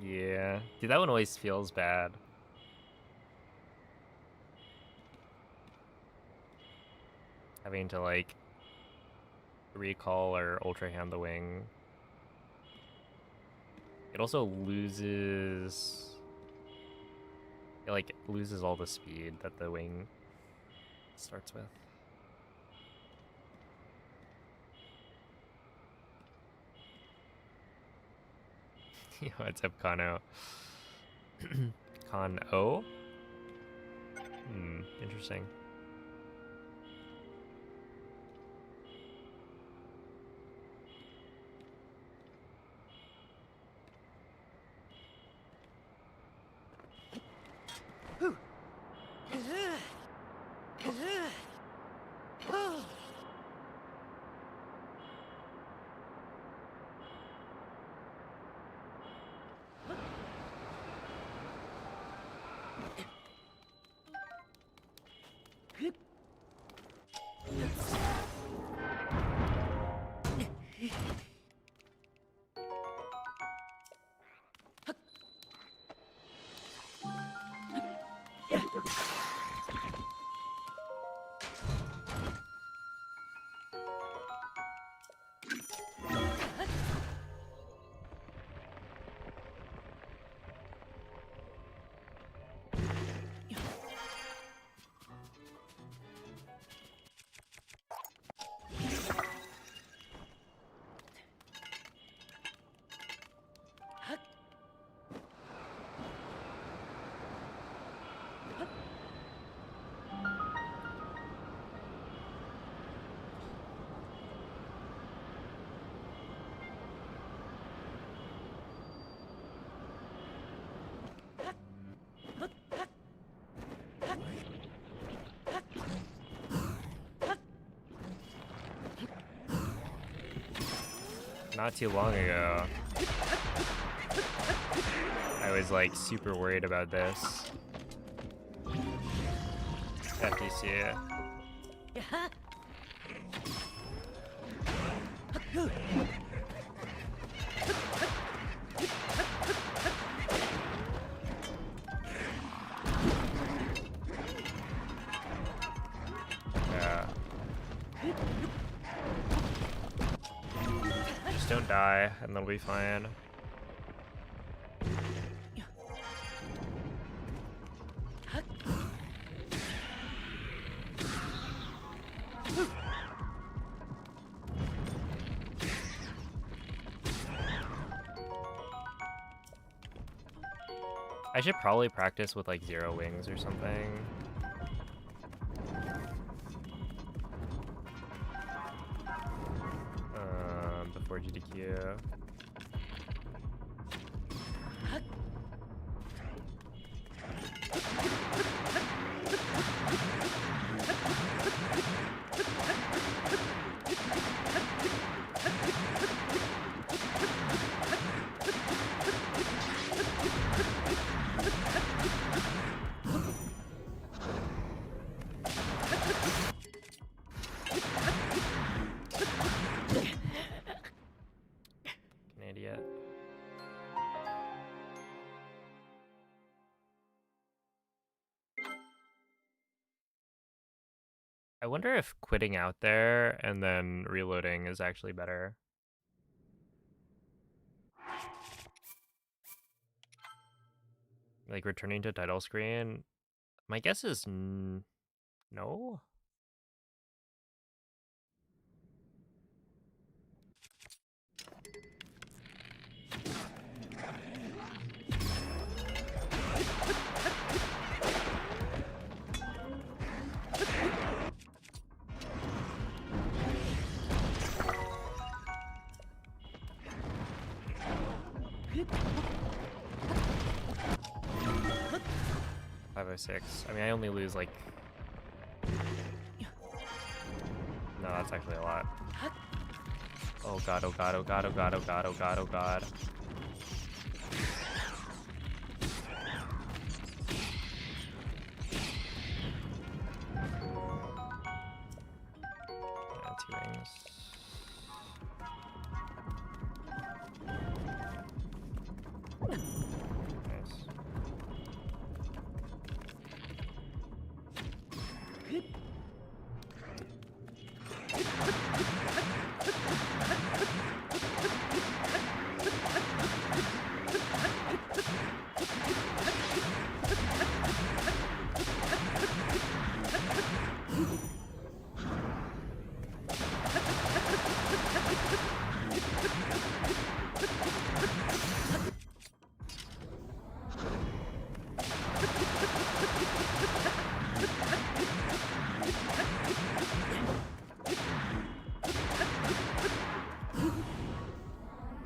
Yeah. Dude, that one always feels bad. Having to, like, recall or ultra hand the wing. It also loses... It, like, loses all the speed that the wing starts with. What's up, Kano? Con O? Interesting. not too long ago, I was like super worried about this. FTC. Yeah. Just don't die, and they'll be fine. I should probably practice with like 0 wings or something. Before GDQ. An idiot. I wonder if quitting out there and then reloading is actually better. Like returning to title screen. My guess is no. .506. I mean, I only lose like... No, that's actually a lot. Oh god, oh god, oh god, oh god, oh god, oh god, oh god. Yeah, 2 rings. Nice.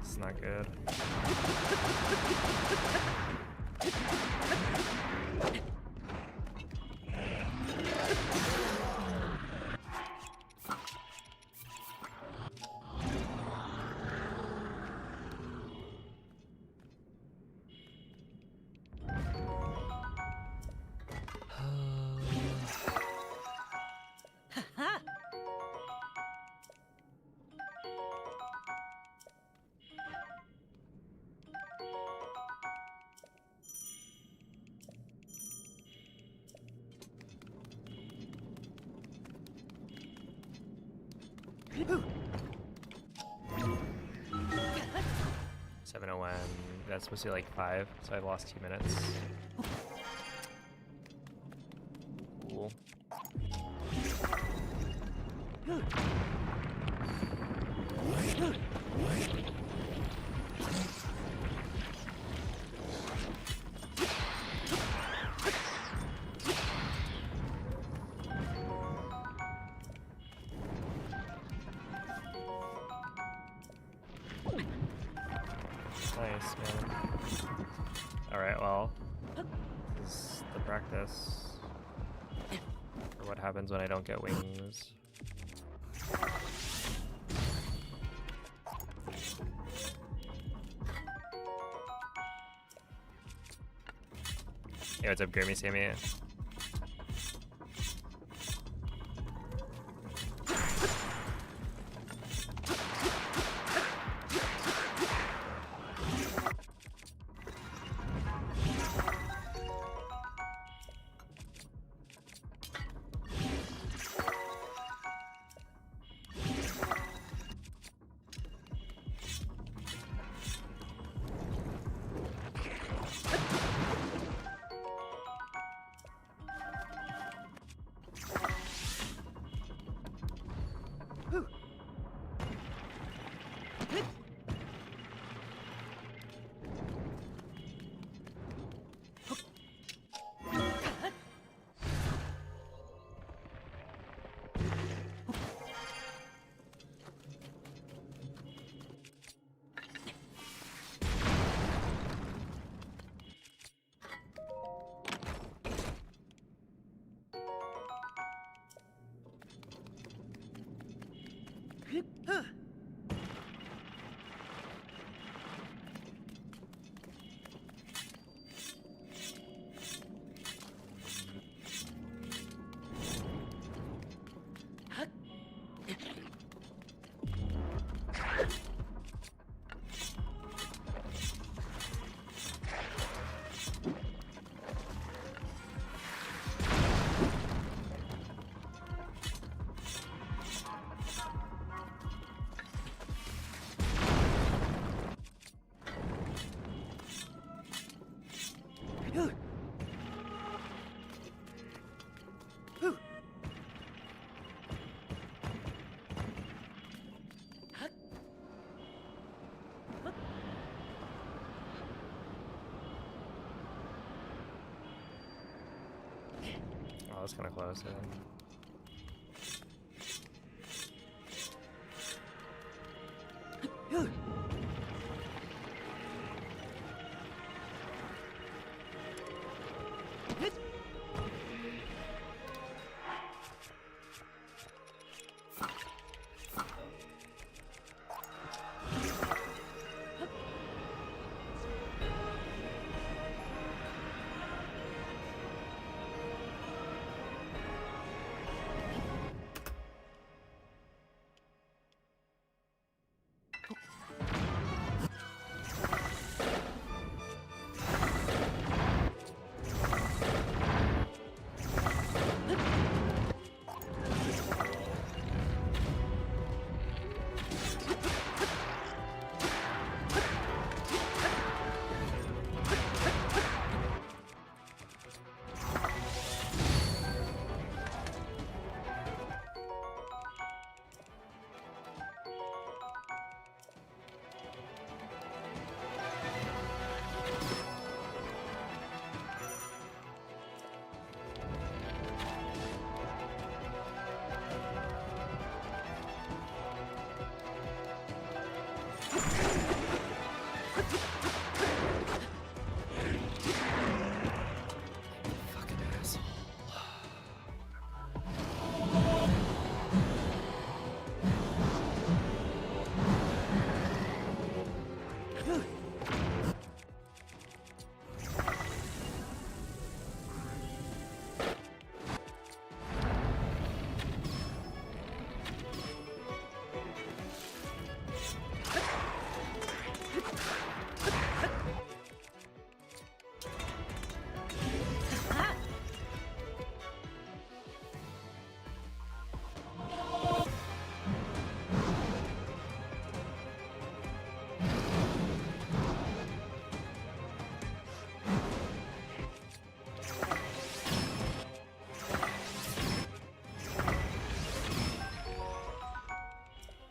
It's not good. Whew. 701. That's supposed to be like 5, so I've lost 2 minutes. Cool. Nice, man. Alright, well, this is the practice for what happens when I don't get wings. Hey, what's up, Grammy Sammy? Oh, that's kind of close.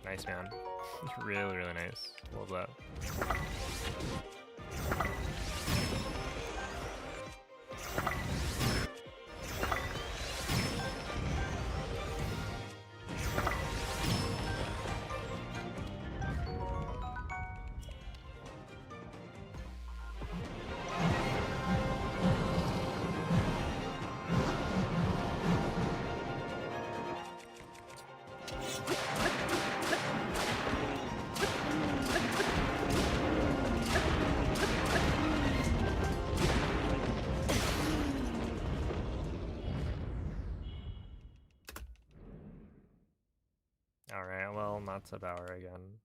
Nice, man. Really, really nice. Love that. Alright, well, not Sabauer again.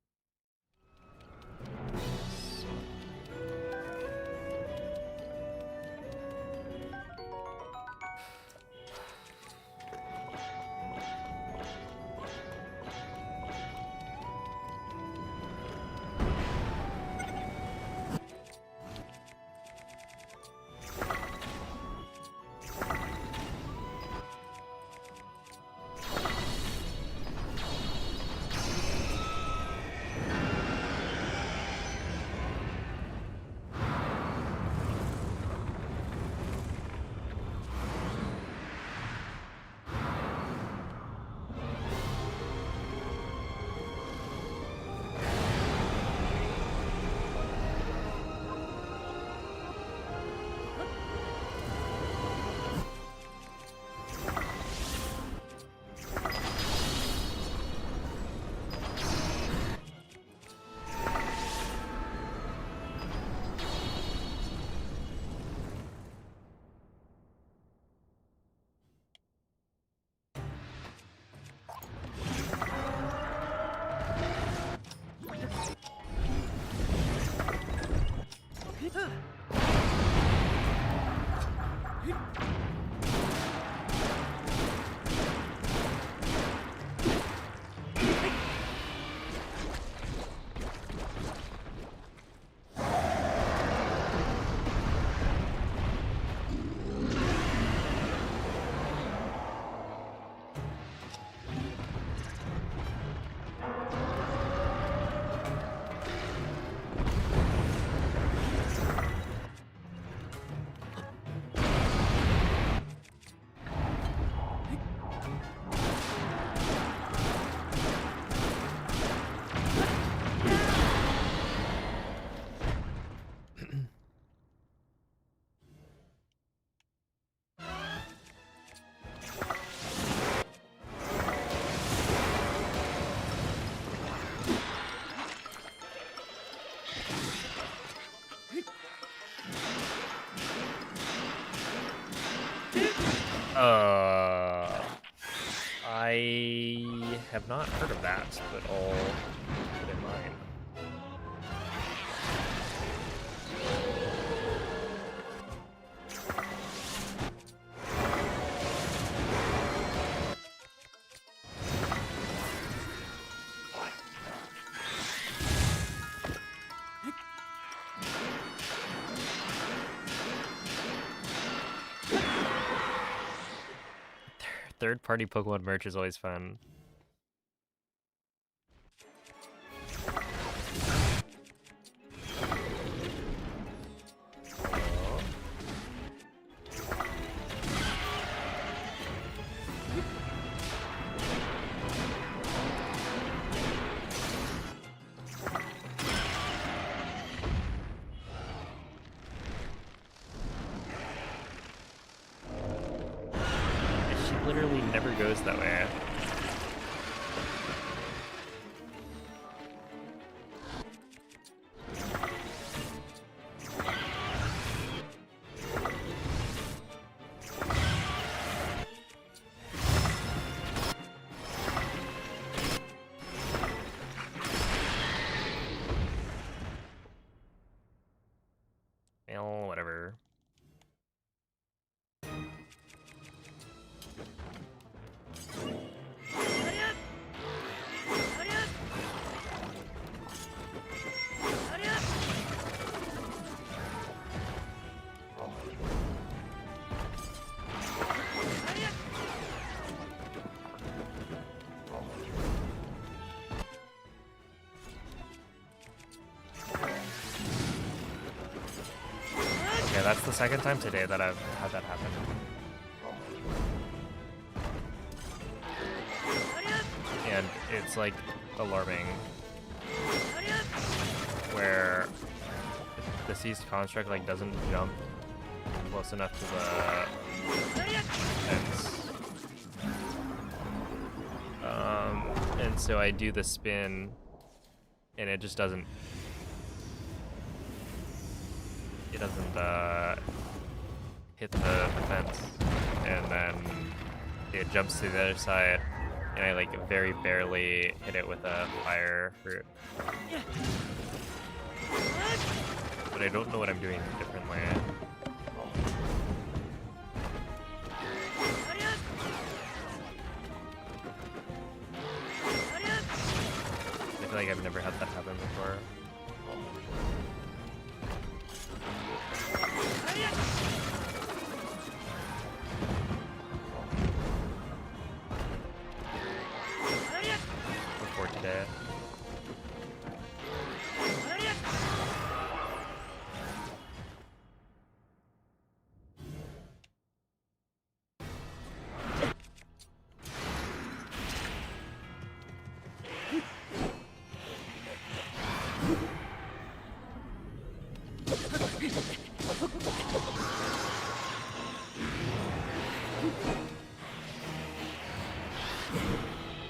I have not heard of that, but I'll put in mind. Third-party Pokemon merch is always fun. Literally never goes that way. Well, whatever. Yeah, that's the second time today that I've had that happen. And it's like alarming where the seized construct like doesn't jump close enough to the fence. And so I do the spin and it just doesn't hit the fence, and then it jumps to the other side And I like very barely hit it with a fire fruit. But I don't know what I'm doing differently. I feel like I've never had that happen before. Before today.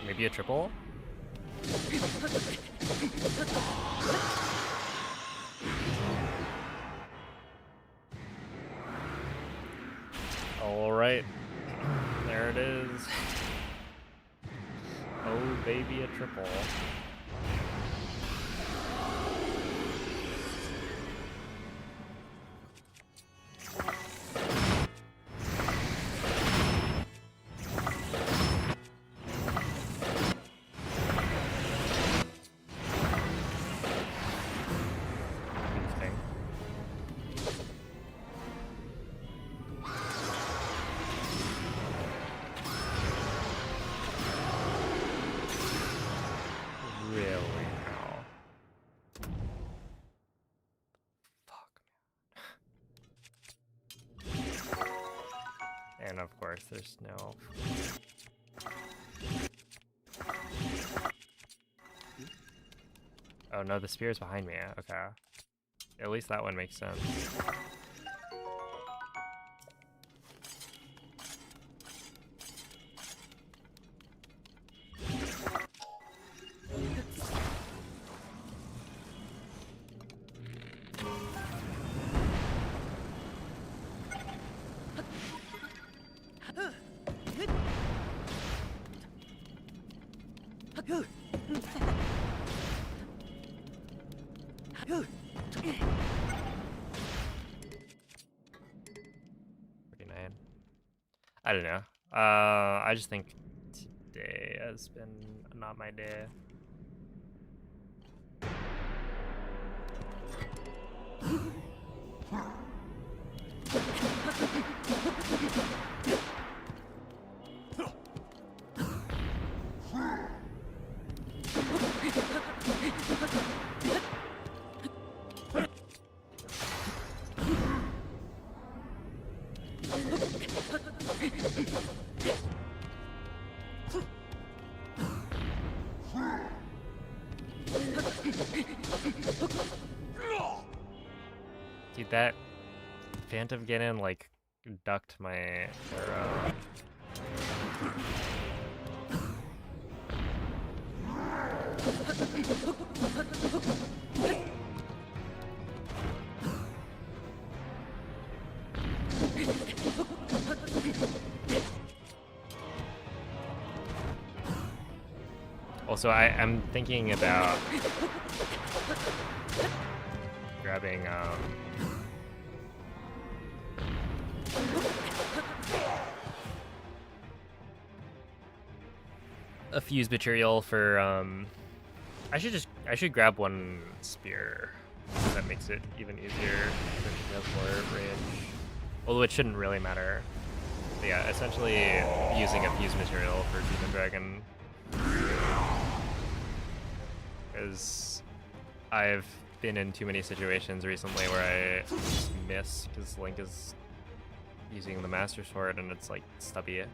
Maybe a triple? Alright. There it is. Oh, baby, a triple. Interesting. Really now. Fuck, man. And of course, there's no. Oh no, the spear is behind me. Okay. At least that one makes sense. I don't know. I just think today has been not my day. Dude, that Phantom Ganon like ducked my arrow. Also, I'm thinking about grabbing a fuse material for I should grab one spear. That makes it even easier since it has more range. Although it shouldn't really matter. But yeah, essentially using a fuse material for Demon Dragon. Because I've been in too many situations recently where I just miss because Link is using the Master Sword and it's like stubby.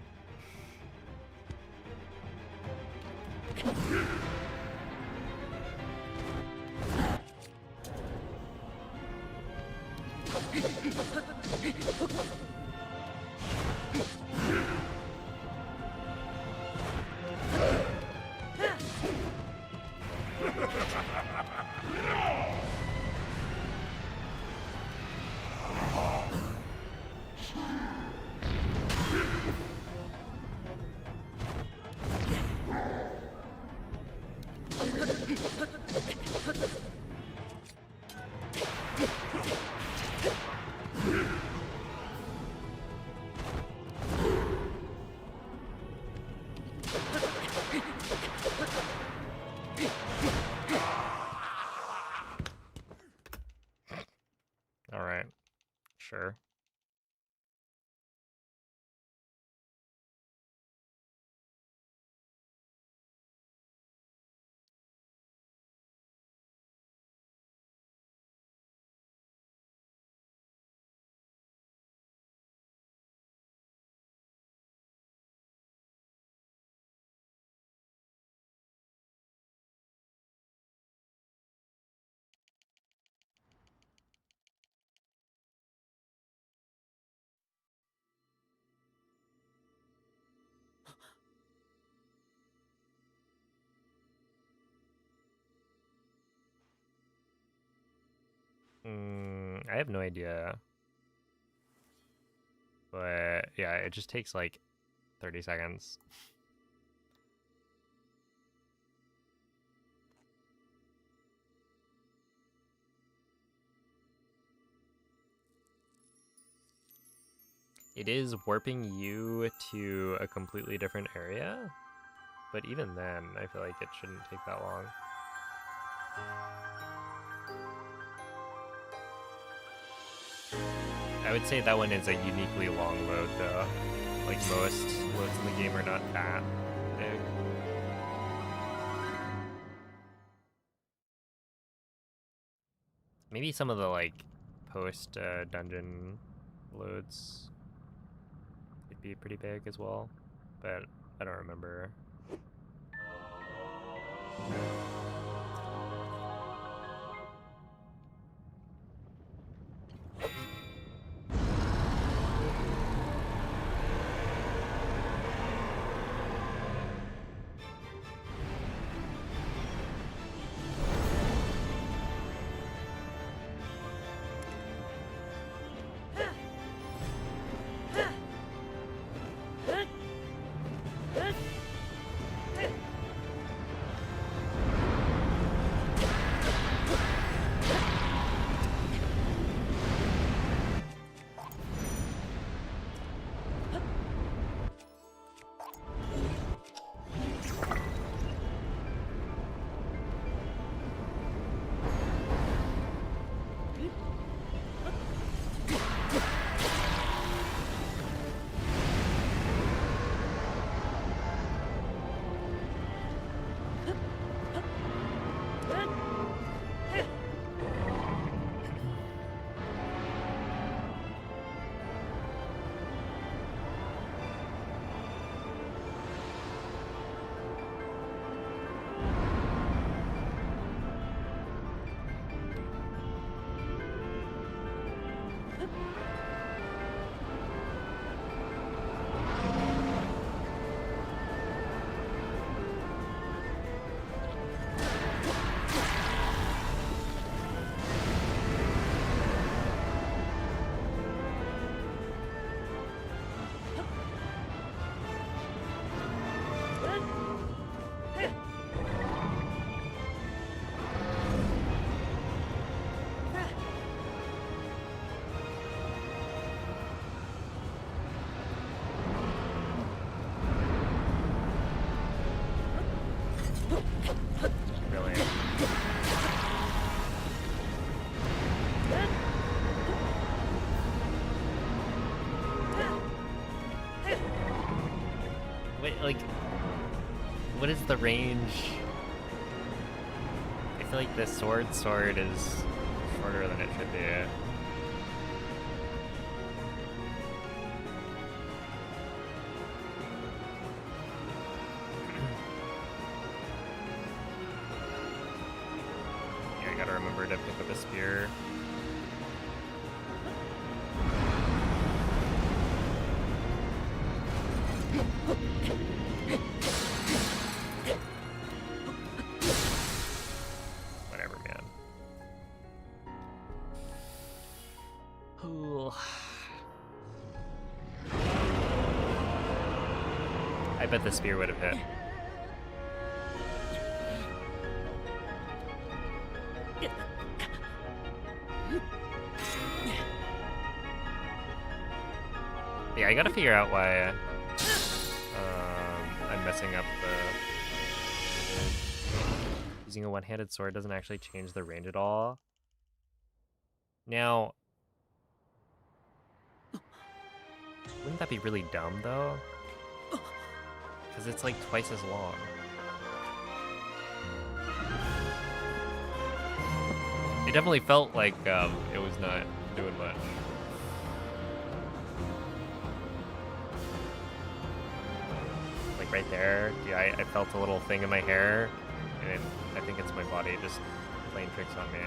All right, sure. I have no idea. But yeah, it just takes like 30 seconds. It is warping you to a completely different area, but even then, I feel like it shouldn't take that long. I would say that one is a uniquely long load though. Like most loads in the game are not that big. Maybe some of the like post dungeon loads could be pretty big as well, but I don't remember. Brilliant. Wait, like, what is the range? I feel like the sword is shorter than it should be. Yeah, I gotta remember to pick up a spear. Whatever, man. Ooh. I bet the spear would have hit. Yeah, I gotta figure out why I'm messing up the... Using a one-handed sword doesn't actually change the range at all. Now, wouldn't that be really dumb, though? Because it's like twice as long. It definitely felt like it was not doing much. Like right there, yeah, I felt a little thing in my hair, and I think it's my body just playing tricks on me.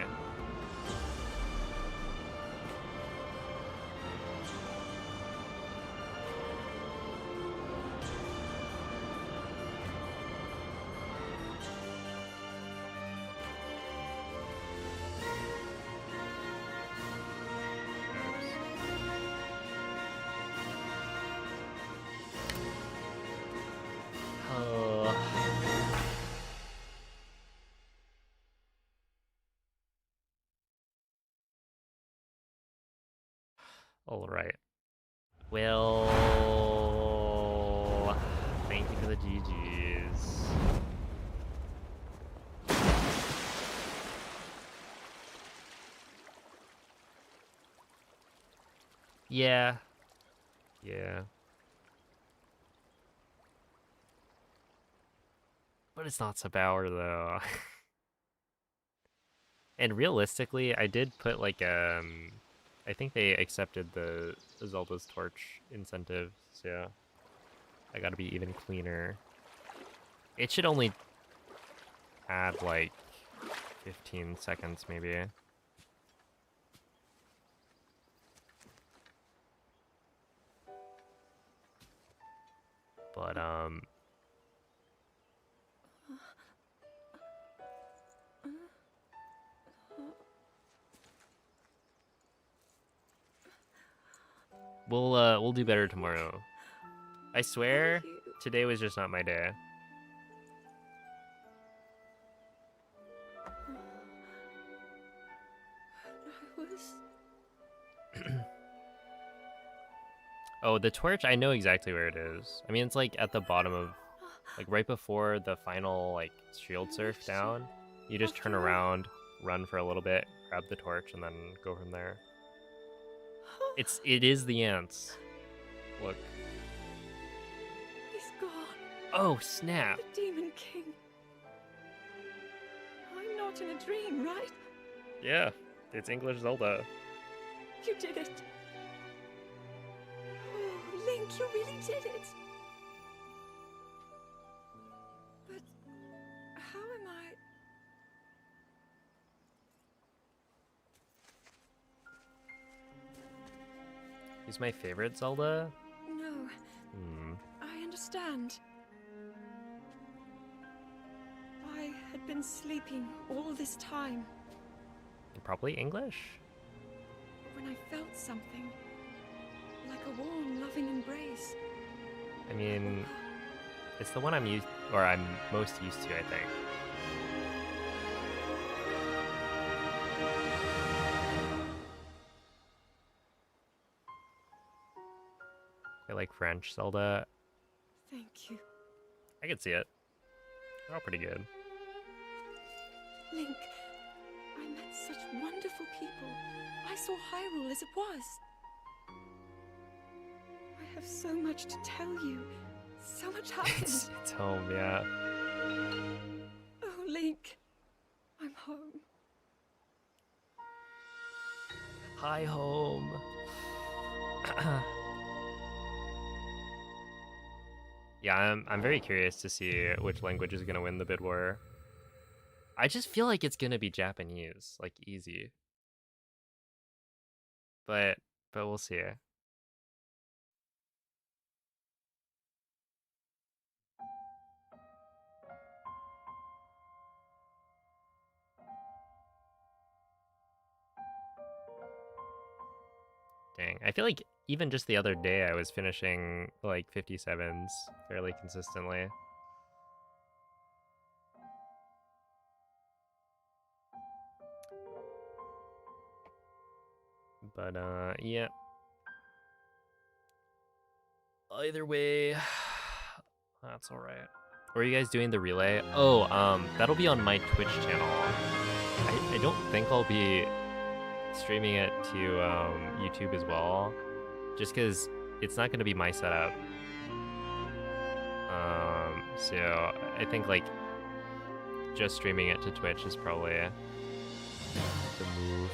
All right. Well, thank you for the GGs. Yeah. Yeah. But it's not Sabauer, though. And realistically, I did put like I think they accepted the Zelda's Torch incentive, so yeah. I gotta be even cleaner. It should only add like 15 seconds maybe. But we'll do better tomorrow. I swear, today was just not my day. I was... Oh, the torch, I know exactly where it is. I mean, it's like at the bottom of, like right before the final like shield surf down. You just turn around, run for a little bit, grab the torch, and then go from there. It is the ants. Look. He's gone. Oh, snap. The Demon King. I'm not in a dream, right? Yeah, it's English Zelda. You did it. Oh, Link, you really did it. But how am I... He's my favorite Zelda? No, I understand. I had been sleeping all this time Probably English? when I felt something. Like a warm, loving embrace. I mean, it's the one I'm most used to, I think. I like French Zelda. Thank you. I could see it. They're all pretty good. Link, I met such wonderful people. I saw Hyrule as it was. I have so much to tell you. So much happened. It's home, yeah. Oh, Link. I'm home. Hi, home. Yeah, I'm very curious to see which language is gonna win the bid war. I just feel like it's gonna be Japanese, like easy. But we'll see. Dang, I feel like even just the other day I was finishing like 57s fairly consistently. But yeah. Either way, that's all right. Or are you guys doing the relay? Oh, that'll be on my Twitch channel. I don't think I'll be streaming it to YouTube as well, just because it's not going to be my setup. So I think like just streaming it to Twitch is probably the move.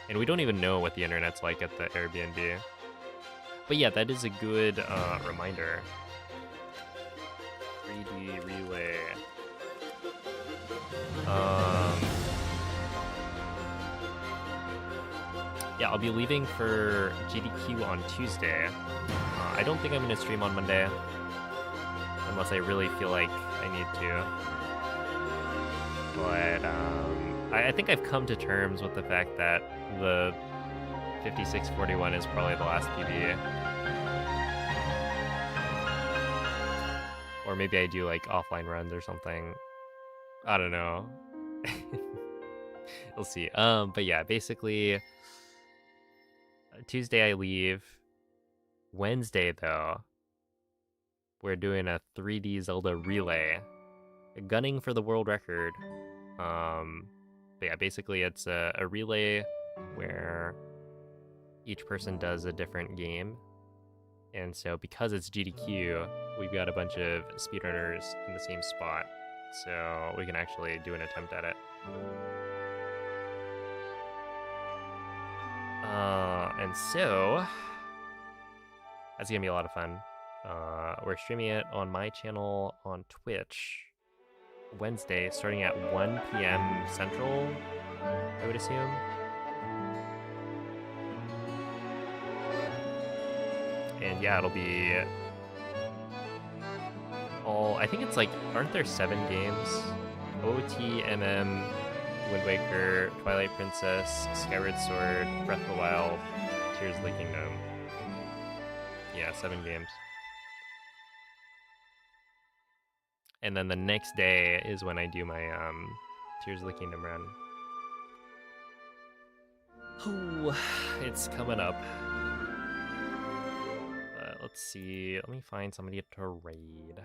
And we don't even know what the internet's like at the Airbnb. But yeah, that is a good reminder. 3D relay. Yeah, I'll be leaving for GDQ on Tuesday. I don't think I'm going to stream on Monday. Unless I really feel like I need to. But I think I've come to terms with the fact that the 5641 is probably the last PB. Or maybe I do like offline runs or something. I don't know. We'll see. But yeah, basically Tuesday I leave. Wednesday though, we're doing a 3D Zelda relay. Gunning for the world record. But yeah, basically it's a relay where each person does a different game. And so because it's GDQ, we've got a bunch of speedrunners in the same spot. So we can actually do an attempt at it. And so that's gonna be a lot of fun. We're streaming it on my channel on Twitch Wednesday, starting at 1 p.m. Central, I would assume. And yeah, it'll be all, I think it's like, aren't there 7 games? OT, MM, Wind Waker, Twilight Princess, Skyward Sword, Breath of the Wild, Tears of the Kingdom. Yeah, 7 games. And then the next day is when I do my Tears of the Kingdom run. Ooh, it's coming up. But let's see. Let me find somebody to raid.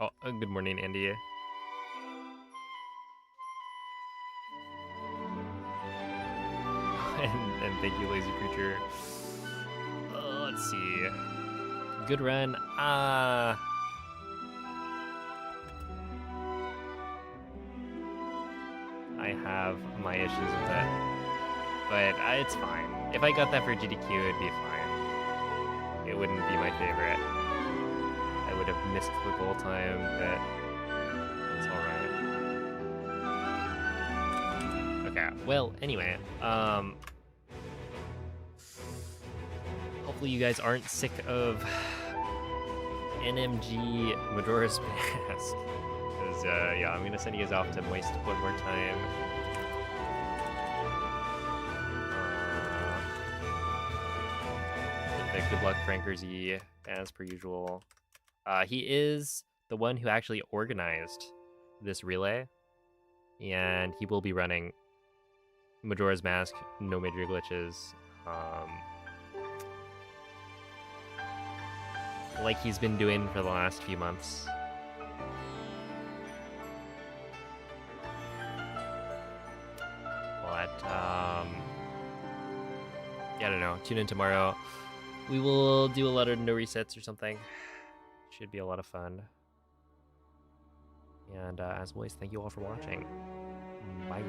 Oh, good morning, Andy. and thank you, Lazy Creature. Let's see. Good run. I have my issues with that. But it's fine. If I got that for GDQ, it'd be fine. It wouldn't be my favorite. I would have missed the goal time, but it's alright. Okay, well, anyway, hopefully you guys aren't sick of NMG Majora's Mask. Because, yeah, I'm gonna send you guys off to Moist one more time. Good luck, Frankerzy, as per usual. He is the one who actually organized this relay, and he will be running Majora's Mask, no major glitches, like he's been doing for the last few months. But, yeah, I don't know. Tune in tomorrow. We will do a lot of no resets or something. Should be a lot of fun. And as always, thank you all for watching. Bye.